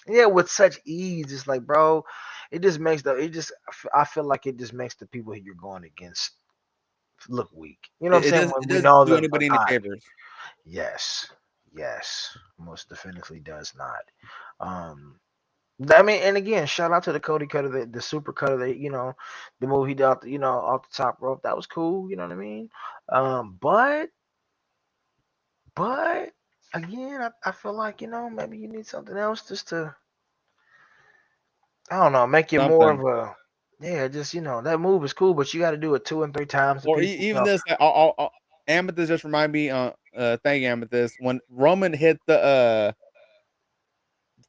yeah, with such ease. It's like, bro, it just makes I feel like it just makes the people you're going against look weak. You know what I'm saying?
It
When we
doesn't
know
do
they're
anybody any
not.
favors.
Yes, yes, most definitely does not. Um, I mean, and again, shout out to the Cody cutter, the super cutter, the move he did, off the top rope. That was cool. You know what I mean? But But again, I feel like, maybe you need something else just to, I don't know, make you more
Something.
of a, yeah, just, that move is cool, but you got to do it 2 and 3 times to
Or
people.
even this, Amethyst just remind me. Thank you, Amethyst. When Roman hit the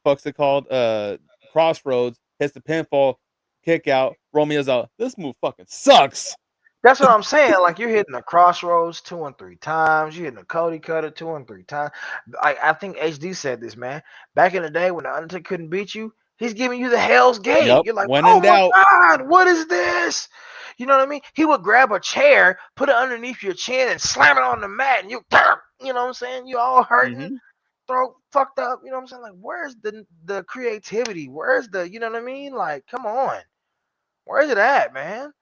fuck's it called? Crossroads, hits the pinfall, kick out. Romeo's out. This move fucking sucks.
That's what I'm saying. Like you're hitting the crossroads 2 and 3 times. You're hitting the Cody cutter 2 and 3 times. I think HD said this, man. Back in the day when the Undertaker couldn't beat you, he's giving you the Hell's Gate.
Yep.
You're like,
When in
oh my
doubt.
God, what is this? You know what I mean? He would grab a chair, put it underneath your chin, and slam it on the mat, and you know what I'm saying? You all hurting,
Mm-hmm.
throat fucked up. You know what I'm saying? Like, where's the creativity? Where's you know what I mean? Like, come on, where's it at, man?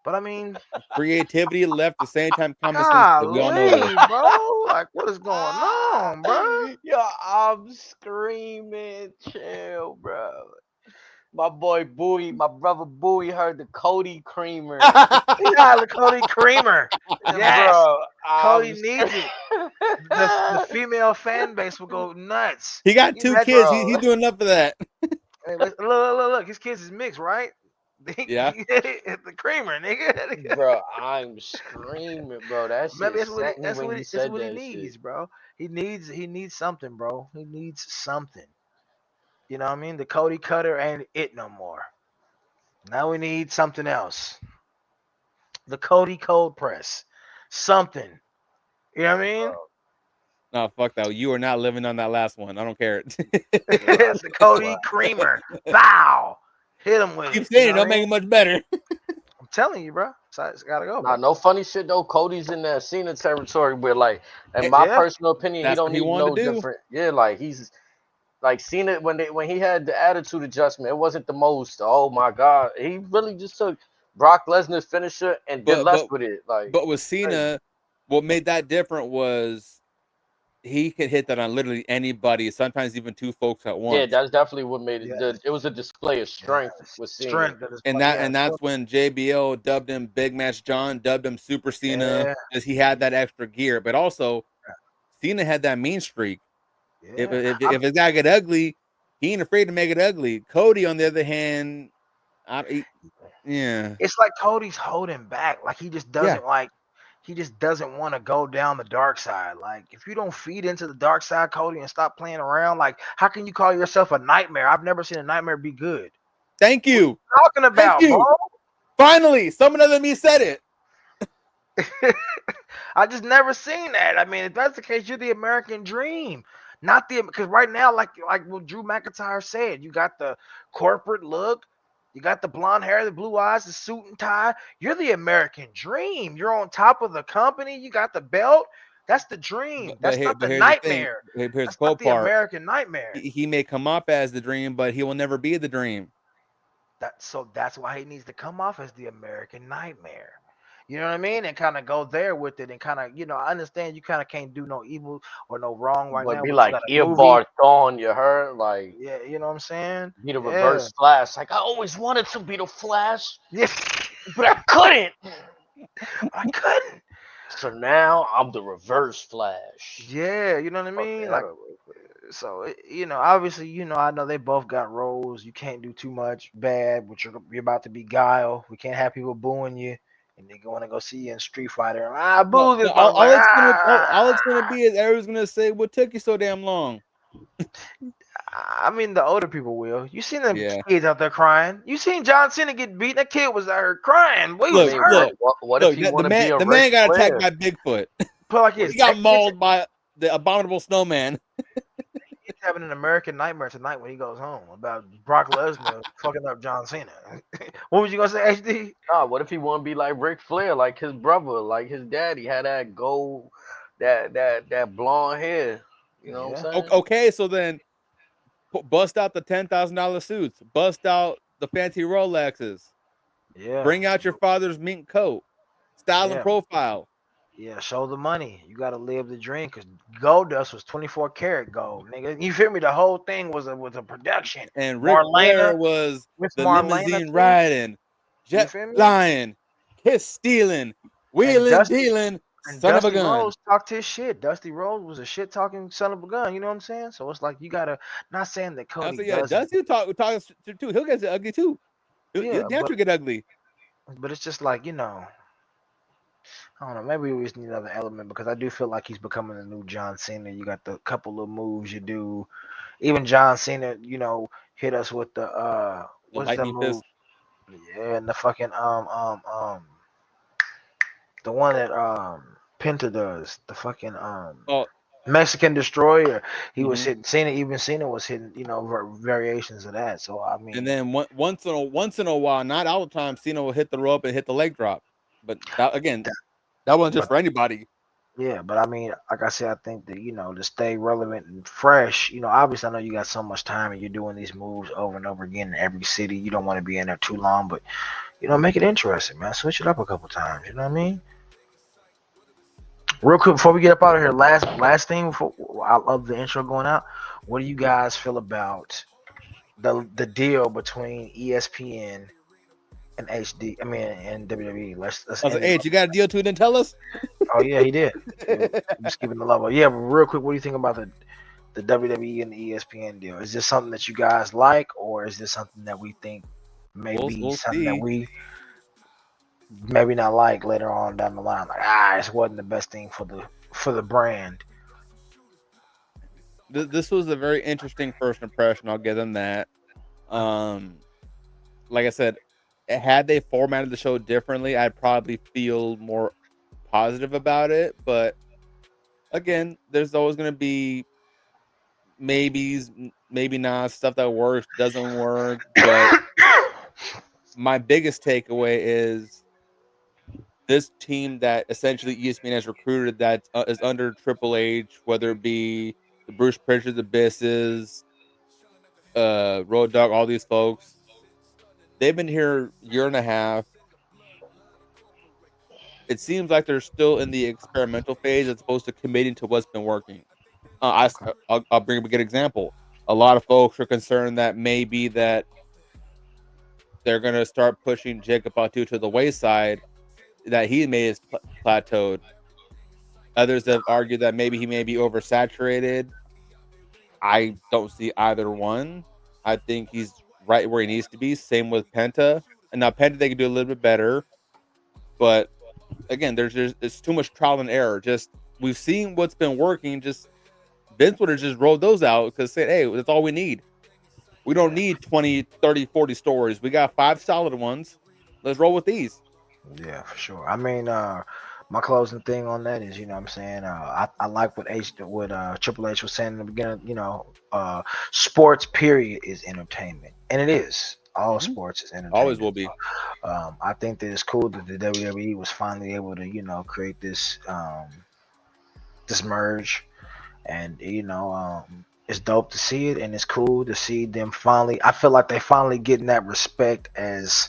But I mean,
Creativity left the same time common sense. We all know this.
golly, bro. Like, what is going on, bro?
Yo, I'm screaming. Chill, bro. My boy Bowie, my brother Bowie heard the Cody Creamer.
Yeah, the Cody Creamer. Yes,
Bro,
Cody
I'm
needs it. The female fan base will go nuts.
He got
You
2
imagine-
kids.
bro,
He's doing enough of that.
Hey, look. His kids is mixed, right?
Yeah.
The Creamer, nigga.
bro, I'm screaming, bro. That
Maybe
shit set me when you
that's
said
what he
that
needs,
shit.
bro. He needs something, bro. He needs something. You know what I mean? The Cody Cutter ain't it no more. Now we need something else. The Cody Cold Press. Something. You know what I mean?
No, fuck that. You are not living on that last one. I don't care.
Bro,
The Cody
bro.
Creamer. Bow. Hit him with
Keep
it.
saying
You
it.
know what
Don't
I
make
mean?
it much better.
I'm telling you, bro. So it's gotta go,
Nah,
bro.
no funny shit though. Cody's in that Cena territory where, like, in my
Yeah.
personal opinion, he
That's
don't
what he
need
wanted
no
to do.
different. Yeah, like he's like Cena when he had the attitude adjustment, it wasn't the most. Oh my god, he really just took Brock Lesnar's finisher and did
But
less
but
with it. Like,
but with
crazy.
Cena, what made that different was he could hit that on literally anybody, sometimes even 2 folks at
Yeah,
once.
that's definitely what made it.
Yes.
It was a display of strength
Yes.
with Cena.
Strength that is
And
like,
that
yeah.
and that's when JBL dubbed him Big Match John, dubbed him Super Cena,
Yeah.
because he had that extra gear. But also Cena had that mean streak. If
Yeah.
if if a guy get ugly, he ain't afraid to make it ugly. Cody, on the other hand, yeah,
It's like Cody's holding back. Like
yeah.
he just doesn't want to go down the dark side. Like if you don't feed into the dark side, Cody, and stop playing around, like how can you call yourself a nightmare? I've never seen a nightmare be good.
Thank
What are
you,
you talking
thank
about, bro?
you. Finally, someone other than me said it.
I just never seen that. I mean, if that's the case, you're the American dream, not the because right now, like what Drew McIntyre said, you got the corporate look, you got the blonde hair, the blue eyes, the suit and tie. You're the American dream. You're on top of the company. You got the belt. That's the dream. That's not
But
the
here's the thing.
nightmare.
Here's the
That's not
cool
the
part.
American nightmare.
He may come up as the dream, but he will never be the dream.
That's why he needs to come off as the American nightmare. You know what I mean? And kind of go there with it and kind of, I understand you kind of can't do no evil or no wrong right
But
now,
be
but you
like
got a movie.
earbud thorn, you heard? Like,
Yeah, you know what I'm saying?
be the
Yeah.
reverse Flash. Like, I always wanted to be the Flash,
Yeah.
but I couldn't.
I couldn't.
So now I'm the reverse Flash.
Yeah, you know what I
Fuck
mean?
that
Like,
up.
so, obviously, I know they both got roles. You can't do too much bad, but you're about to be Guile. We can't have people booing you. And they want to go see you in Street Fighter.
No,
Boo
no.
this motherfucker.
All it's gonna be is everyone's gonna say, "What took you so damn long?"
I mean, the older people will. You seen them
Yeah.
kids out there crying. You seen John Cena get beat. That kid was out here crying. Boy, he
I
was
Look,
mean,
hurt.
bro,
look,
what if
look.
he want to be a
The
Ric
man got attacked
Flair?
by Bigfoot.
Put it like
What
this.
He
if
got mauled by the abominable snowman.
Get having an American nightmare tonight when he goes home about Brock Lesnar fucking up John Cena. What was you gonna say, HD?
Nah, what if he want to be like Ric Flair, like his brother, like his daddy had that gold, that blonde hair. You know what
Yeah,
I'm saying?
Okay, so then bust out the $10,000 suits, bust out the fancy Rolexes,
yeah,
bring out your father's mink coat, style and
yeah,
profile,
yeah. Show the money. You gotta live the dream because gold dust was 24 karat gold, nigga. You feel me? The whole thing was a production.
and Ric
Marlena
Flair was
with
the
Marlena
limousine
too.
riding,
You
jet
feel me?
flying, kiss stealing,
And
wheeling
Dusty
dealing,
and
son of a
Dusty
gun.
Rhodes talked his shit. Dusty Rhodes was a shit talking son of a gun. You know what I'm saying? So it's like you gotta. Not saying that
I
Cody
said, yeah,
doesn't.
Dusty talk too. He'll get ugly too. He'll
Yeah,
damn sure get ugly.
but it's just like I don't know. Maybe we just need another element because I do feel like he's becoming the new John Cena. You got the couple of moves you do. Even John Cena, hit us with the
The
what's that
lightning
move?
fist.
Yeah, and the fucking the one that Penta does. The fucking
Oh,
Mexican Destroyer. He was
hmm
hitting Cena. Even Cena was hitting variations of that. So I
and
mean,
then once in a while, not all the time, Cena will hit the rope and hit the leg drop. But that again,
that,
that wasn't just
but
for anybody.
yeah, but I mean, like I said, I think that to stay relevant and fresh. Obviously, I know you got so much time and you're doing these moves over and over again in every city. You don't want to be in there too long, but make it interesting, man. Switch it up a couple times. You know what I mean? Real quick before we get up out of here, last thing before I love the intro going out. What do you guys feel about the deal between ESPN and HD? I mean, and WWE. Let's
I was like,
end it.
hey, you got a deal too? Didn't tell us.
Oh yeah, he did. I'm just giving the level. Yeah, but real quick, what do you think about the WWE and the ESPN deal? Is this something that you guys like, or is this something that we think may be
We'll
something that
see.
we maybe not like later on down the line? Like, this wasn't the best thing for the brand.
This was a very interesting first impression. I'll give them that. Um, like I said, had they formatted the show differently, I'd probably feel more positive about it. But again, there's always going to be maybes, maybe not, stuff that works, doesn't work. But my biggest takeaway is this team that essentially ESPN has recruited that is under Triple H, whether it be the Bruce Pritchard, the Bisses, Road Dogg, all these folks. They've been here a year and a half. It seems like they're still in the experimental phase as opposed to committing to what's been working.
Okay.
I'll bring up a good example. A lot of folks are concerned that maybe that they're going to start pushing Jacob Batu to the wayside, that he may have plateaued. Others have argued that maybe he may be oversaturated. I don't see either one. I think he's right where he needs to be. Same with Penta. And now Penta, they can do a little bit better. But again, there's too much trial and error. Just we've seen what's been working. Just Vince would have just rolled those out because said, hey, that's all we need. We don't
Yeah.
need 20, 30, 40 stories. We got 5 solid ones. Let's roll with these.
Yeah, for sure. I mean, my closing thing on that is, what I'm saying, I like what Triple H was saying in the beginning. Sports period is entertainment, and it is. All
Mhm.
sports is
Always
entertainment.
will be.
I think that it's cool that the WWE was finally able to, create this merge, and it's dope to see it, and it's cool to see them finally. I feel like they finally getting that respect as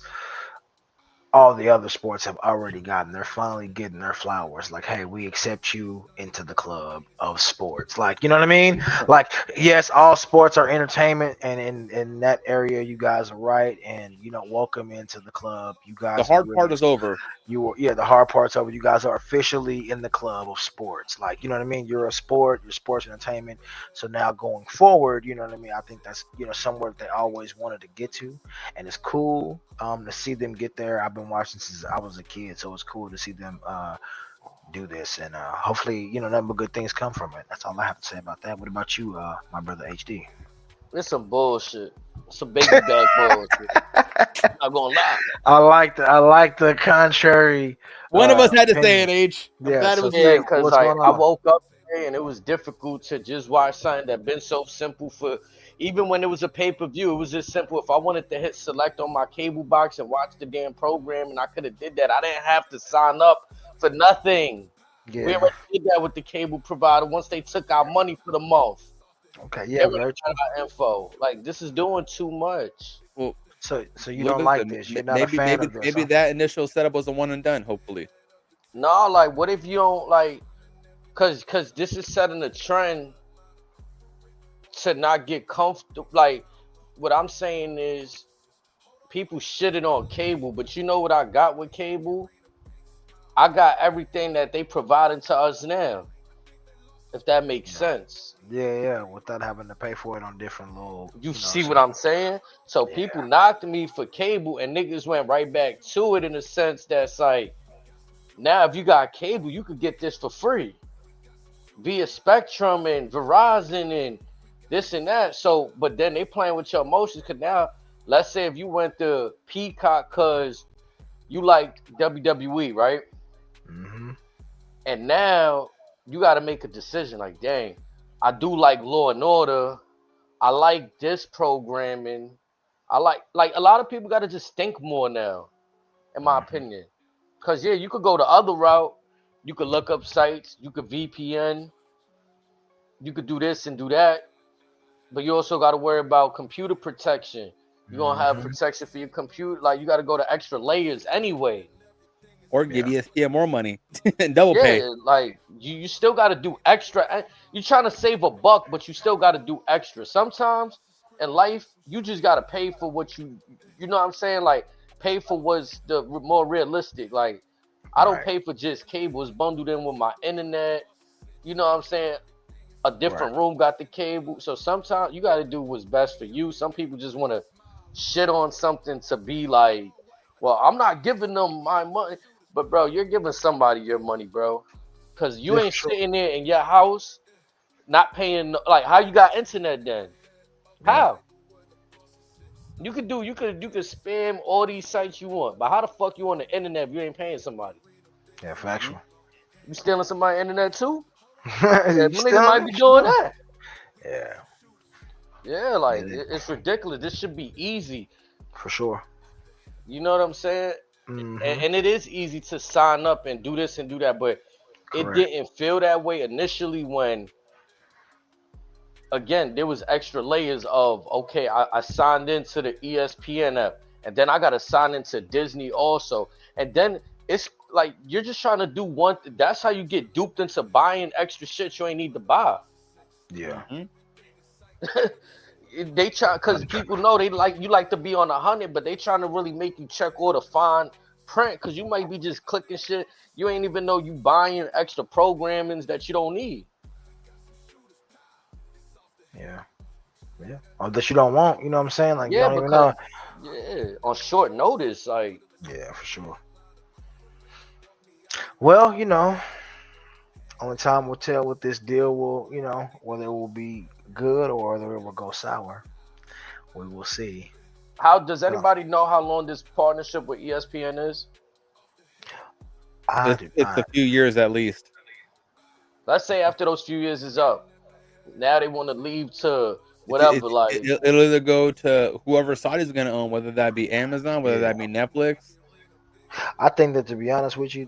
all the other sports have already gotten. They're finally getting their flowers. Like, hey, we accept you into the club of sports. Like, you know what I mean? Like, yes, all sports are entertainment, and in that area, you guys are right. And welcome into the club. You
The
guys are
hard
really
part is over.
the hard part's over. You guys are officially in the club of sports. Like, you know what I mean? You're a sport, you're sports entertainment. So now going forward, you know what I mean? I think that's, somewhere that they always wanted to get to. And it's cool to see them get there. I've been watching since I was a kid, so it's cool to see them do this. And hopefully, nothing but good things come from it. That's all I have to say about that. What about you, my brother HD?
It's some bullshit. It's some baby back bullshit. Not gonna lie.
I like the contrary
One of us had to say
opinion.
it, H. I'm
Yeah,
glad it
so
was
Yeah,
say
you.
cause
what's
like
going
I
on.
woke up day, and it was difficult to just watch something that been so simple for. Even when it was a pay-per-view, it was just simple. If I wanted to hit select on my cable box and watch the damn program, and I could have did that, I didn't have to sign up for nothing. We
Yeah.
already did that with the cable provider once they took our money for the month.
Okay.
They
Yeah.
would
Very
have
true.
our info. Like this is doing too much.
Well,
So you don't like
listen,
this. You're not a fan of this,
maybe
huh?
that initial setup was a one and done. Hopefully,
No, like what if you don't like? Cause this is setting a trend to not get comfortable. Like what I'm saying is people shitting on cable, but you know what I got with cable? I got everything that they providing to us now. If that makes
No.
sense.
Yeah, yeah. Without having to pay for it on different little,
You
you know,
see what I'm saying? So people
yeah.
knocked me for cable and niggas went right back to it in a sense that's like now if you got cable, you could get this for free via Spectrum and Verizon and this and that. So, but then they playing with your emotions because now, let's say if you went to Peacock because you like WWE, right?
Mm-hmm.
And now you got to make a decision like, dang, I do like Law and Order. I like this programming. I like a lot of people got to just think more now, in my
Mm-hmm.
opinion. Because, yeah, you could go the other route. You could look up sites. You could VPN. You could do this and do that. But you also got to worry about computer protection. You're going to have
Mm-hmm.
protection for your computer. Like, you got to go to extra layers anyway.
or give
Yeah.
ESPN more money and double pay.
Yeah, like, you still got to do extra. You're trying to save a buck, but you still got to do extra. Sometimes in life, you just got to pay for what you know what I'm saying? Like, pay for what's the more realistic. Like, I don't
Right.
pay for just cable. It's bundled in with my internet. You know what I'm saying? A
Right.
different room got the cable. So sometimes you got to do what's best for you. Some people just want to shit on something to be like, well, I'm not giving them my money. But, bro, you're giving somebody your money, bro. Because you
Yeah, for
ain't
sure.
sitting there in your house not paying. Like, how you got internet then?
Yeah.
How? You could spam all these sites you want. But how the fuck you on the internet if you ain't paying somebody?
Yeah.
Hmm.
Factual.
You stealing somebody's internet too? Yeah,
You
my nigga
still?
might be doing that.
Yeah.
Yeah, like,
Yeah.
it's ridiculous. This should be easy.
For sure.
You know what I'm saying?
Mm-hmm.
And it is easy to sign up and do this and do that, but it
Correct.
didn't feel that way initially when, again, there was extra layers of, okay, I signed into the ESPN app, and then I got to sign into Disney also. And then it's like you're just trying to do one. That's how you get duped into buying extra shit you ain't need to buy.
Yeah.
Hmm.
They try because
Hundred
people
percent.
know they like you like to be on 100, but they trying to really make you check all the fine print because you might be just clicking shit you ain't even know you buying extra programmings that you don't need.
Yeah. Yeah. Or that you don't want. You know what I'm saying? Like you
Yeah,
don't even
because
know.
yeah, on short notice, like
Yeah, for sure. Well, only time will tell what this deal will, whether it will be good or whether it will go sour. We will see.
how does
Uh,
anybody know how long this partnership with ESPN is?
I do
It's a
not.
few years at least.
Let's say after those few years is up, now they want to leave to whatever, like
It'll either go to whoever site is going to own, whether that be Amazon, whether
Yeah.
that be Netflix.
I think that to be honest with you,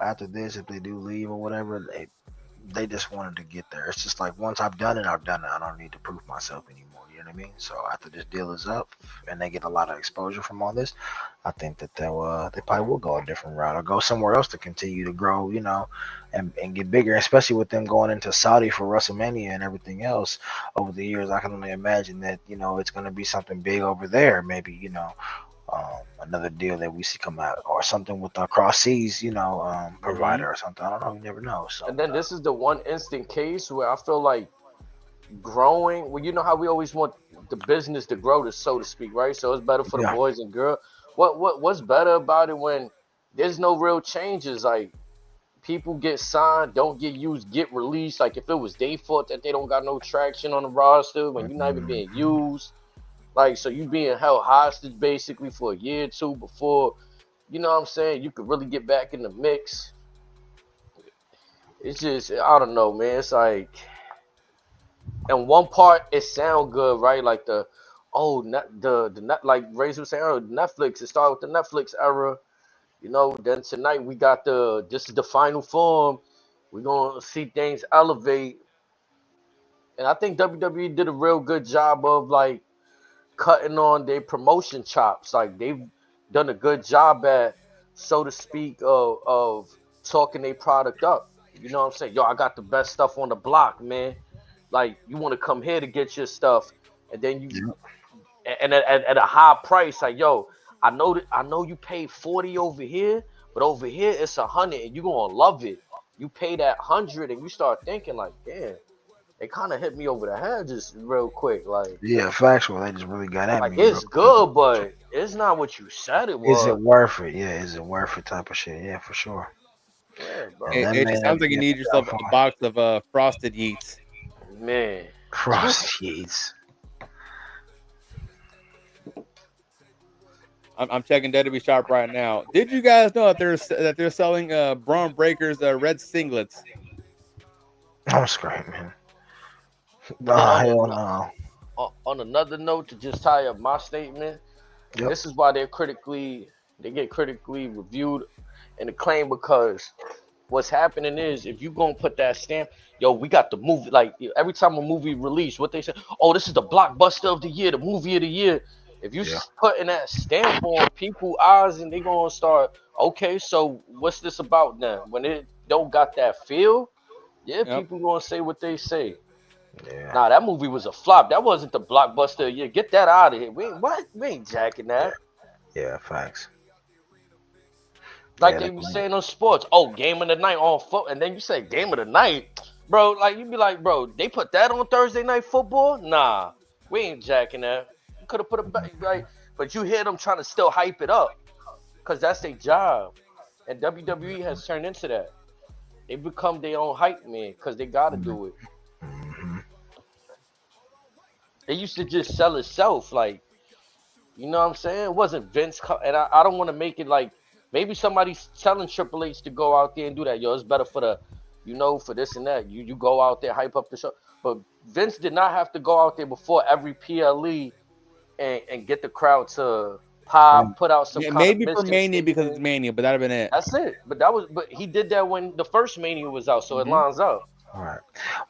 after this, if they do leave or whatever, they just wanted to get there. It's just like once I've done it, I've done it. I don't need to prove myself anymore. You know what I mean? So after this deal is up and they get a lot of exposure from all this, I think that they probably will go a different route or go somewhere else to continue to grow, and get bigger. Especially with them going into Saudi for WrestleMania and everything else over the years, I can only imagine that it's going to be something big over there. Maybe another deal that we see come out or something with a cross seas,
Hmm.
provider or something. I don't know. You never know. So.
and then this is the one instant case where I feel like growing. Well, you know how we always want the business to grow, to so to speak, right? So it's better for the
Yeah.
boys and girls. What's better about it when there's no real changes? Like people get signed, don't get used, get released. Like if it was their fault that they don't got no traction on the roster when you're not even being
Mhm.
used. Like so you being held hostage basically for a year or two before, you know what I'm saying, you could really get back in the mix. It's just I don't know, man. It's like, and one part it sound good, right? Like the like Razor was saying, Netflix. It started with the Netflix era. Then tonight we got this is the final form. We're gonna see things elevate. And I think WWE did a real good job of like cutting on their promotion chops. Like they've done a good job at, so to speak, of talking their product up. You know what I'm saying? Yo, I got the best stuff on the block, man. Like you want to come here to get your stuff, and then and at a high price. Like, yo, I know you paid 40 over here, but over here it's 100, and you gonna love it. You pay that 100, and you start thinking like, damn, they kind of hit me over the head just real quick. Like,
Yeah, factual. They just really got at
like
me.
it's good, but it's not what you said it was.
Is it worth it? Yeah, is it worth it? Type of shit. Yeah, for sure.
Yeah, bro.
It just sounds like you need yourself a box of frosted yeets.
Man.
Frosted yeets.
I'm checking WWE Shop right now. Did you guys know that they're selling Braun Breaker's red singlets?
I'm screaming. Oh, hell no.
On another note, to just tie up my statement, this is why they get critically reviewed and acclaimed, because what's happening is, if you gonna put that stamp, yo, we got the movie. Like every time a movie release, what they say, oh, this is the blockbuster of the year, the movie of the year. If you putting that stamp on people's eyes, and they gonna start, okay, so what's this about then? When it don't got that feel, people gonna say what they say.
Yeah.
Nah, that movie was a flop. That wasn't the blockbuster. Yeah, get that out of here. We ain't jacking that.
Yeah, facts.
Like they be saying on sports. Oh, game of the night on foot, and then you say game of the night, bro. Like you be like, bro, they put that on Thursday night football? Nah, we ain't jacking that. You could have put it back, like, but you hear them trying to still hype it up, cause that's their job, and WWE has turned into that. They become their own hype man, cause they gotta do it. They used to just sell itself, like, you know what I'm saying? It wasn't Vince, and I don't want to make it like maybe somebody's telling Triple H to go out there and do that. Yo, it's better for the, for this and that. You go out there, hype up the show. But Vince did not have to go out there before every PLE and get the crowd to pop, put out some kind
maybe
of
for Mania because it's Mania, but that'd have been it.
That's it. But he did that when the first Mania was out, so it lines up.
All right.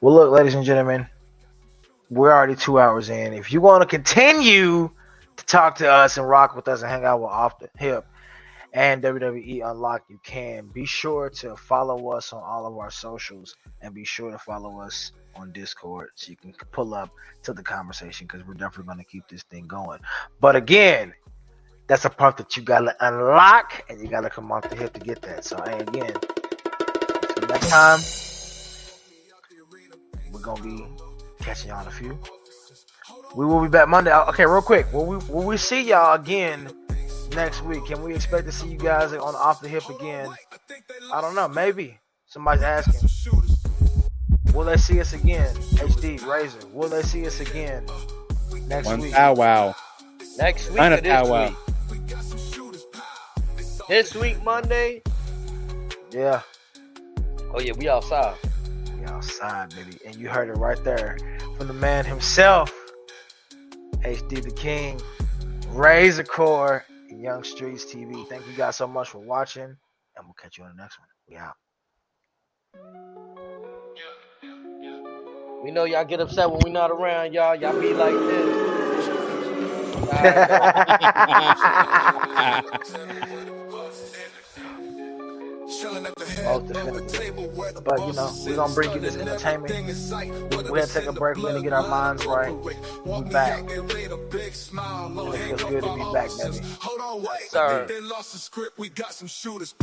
Well, look, ladies and gentlemen, we're already 2 hours in. If you want to continue to talk to us and rock with us and hang out with Off the Hip and WWE Unlocked, you can. Be sure to follow us on all of our socials, and be sure to follow us on Discord so you can pull up to the conversation, because we're definitely going to keep this thing going. But again, that's a part that you got to unlock, and you got to come off the hip to get that. So, again, until next time, we're going to be catching y'all in a few. We will be back Monday. Okay, real quick. Will we see y'all again next week? Can we expect to see you guys on Off the Hip again? I don't know. Maybe. Somebody's asking. Will they see us again? HD, Razor. Will they see us again next week?
Wow.
Next week or this week? This week, Monday?
Yeah.
Oh, yeah, we outside.
We outside, baby. And you heard it right there from the man himself, HD the King, Razor Core, Young Streets TV. Thank you guys so much for watching, and we'll catch you on the next one. We out.
We know y'all get upset when we not around, y'all. Y'all be like this.
But we're gonna bring you this entertainment. We had to take a break. We're gonna get our minds right. We're back. And it feels good to be back, baby.
Sorry.
They lost the script. We got some shooters.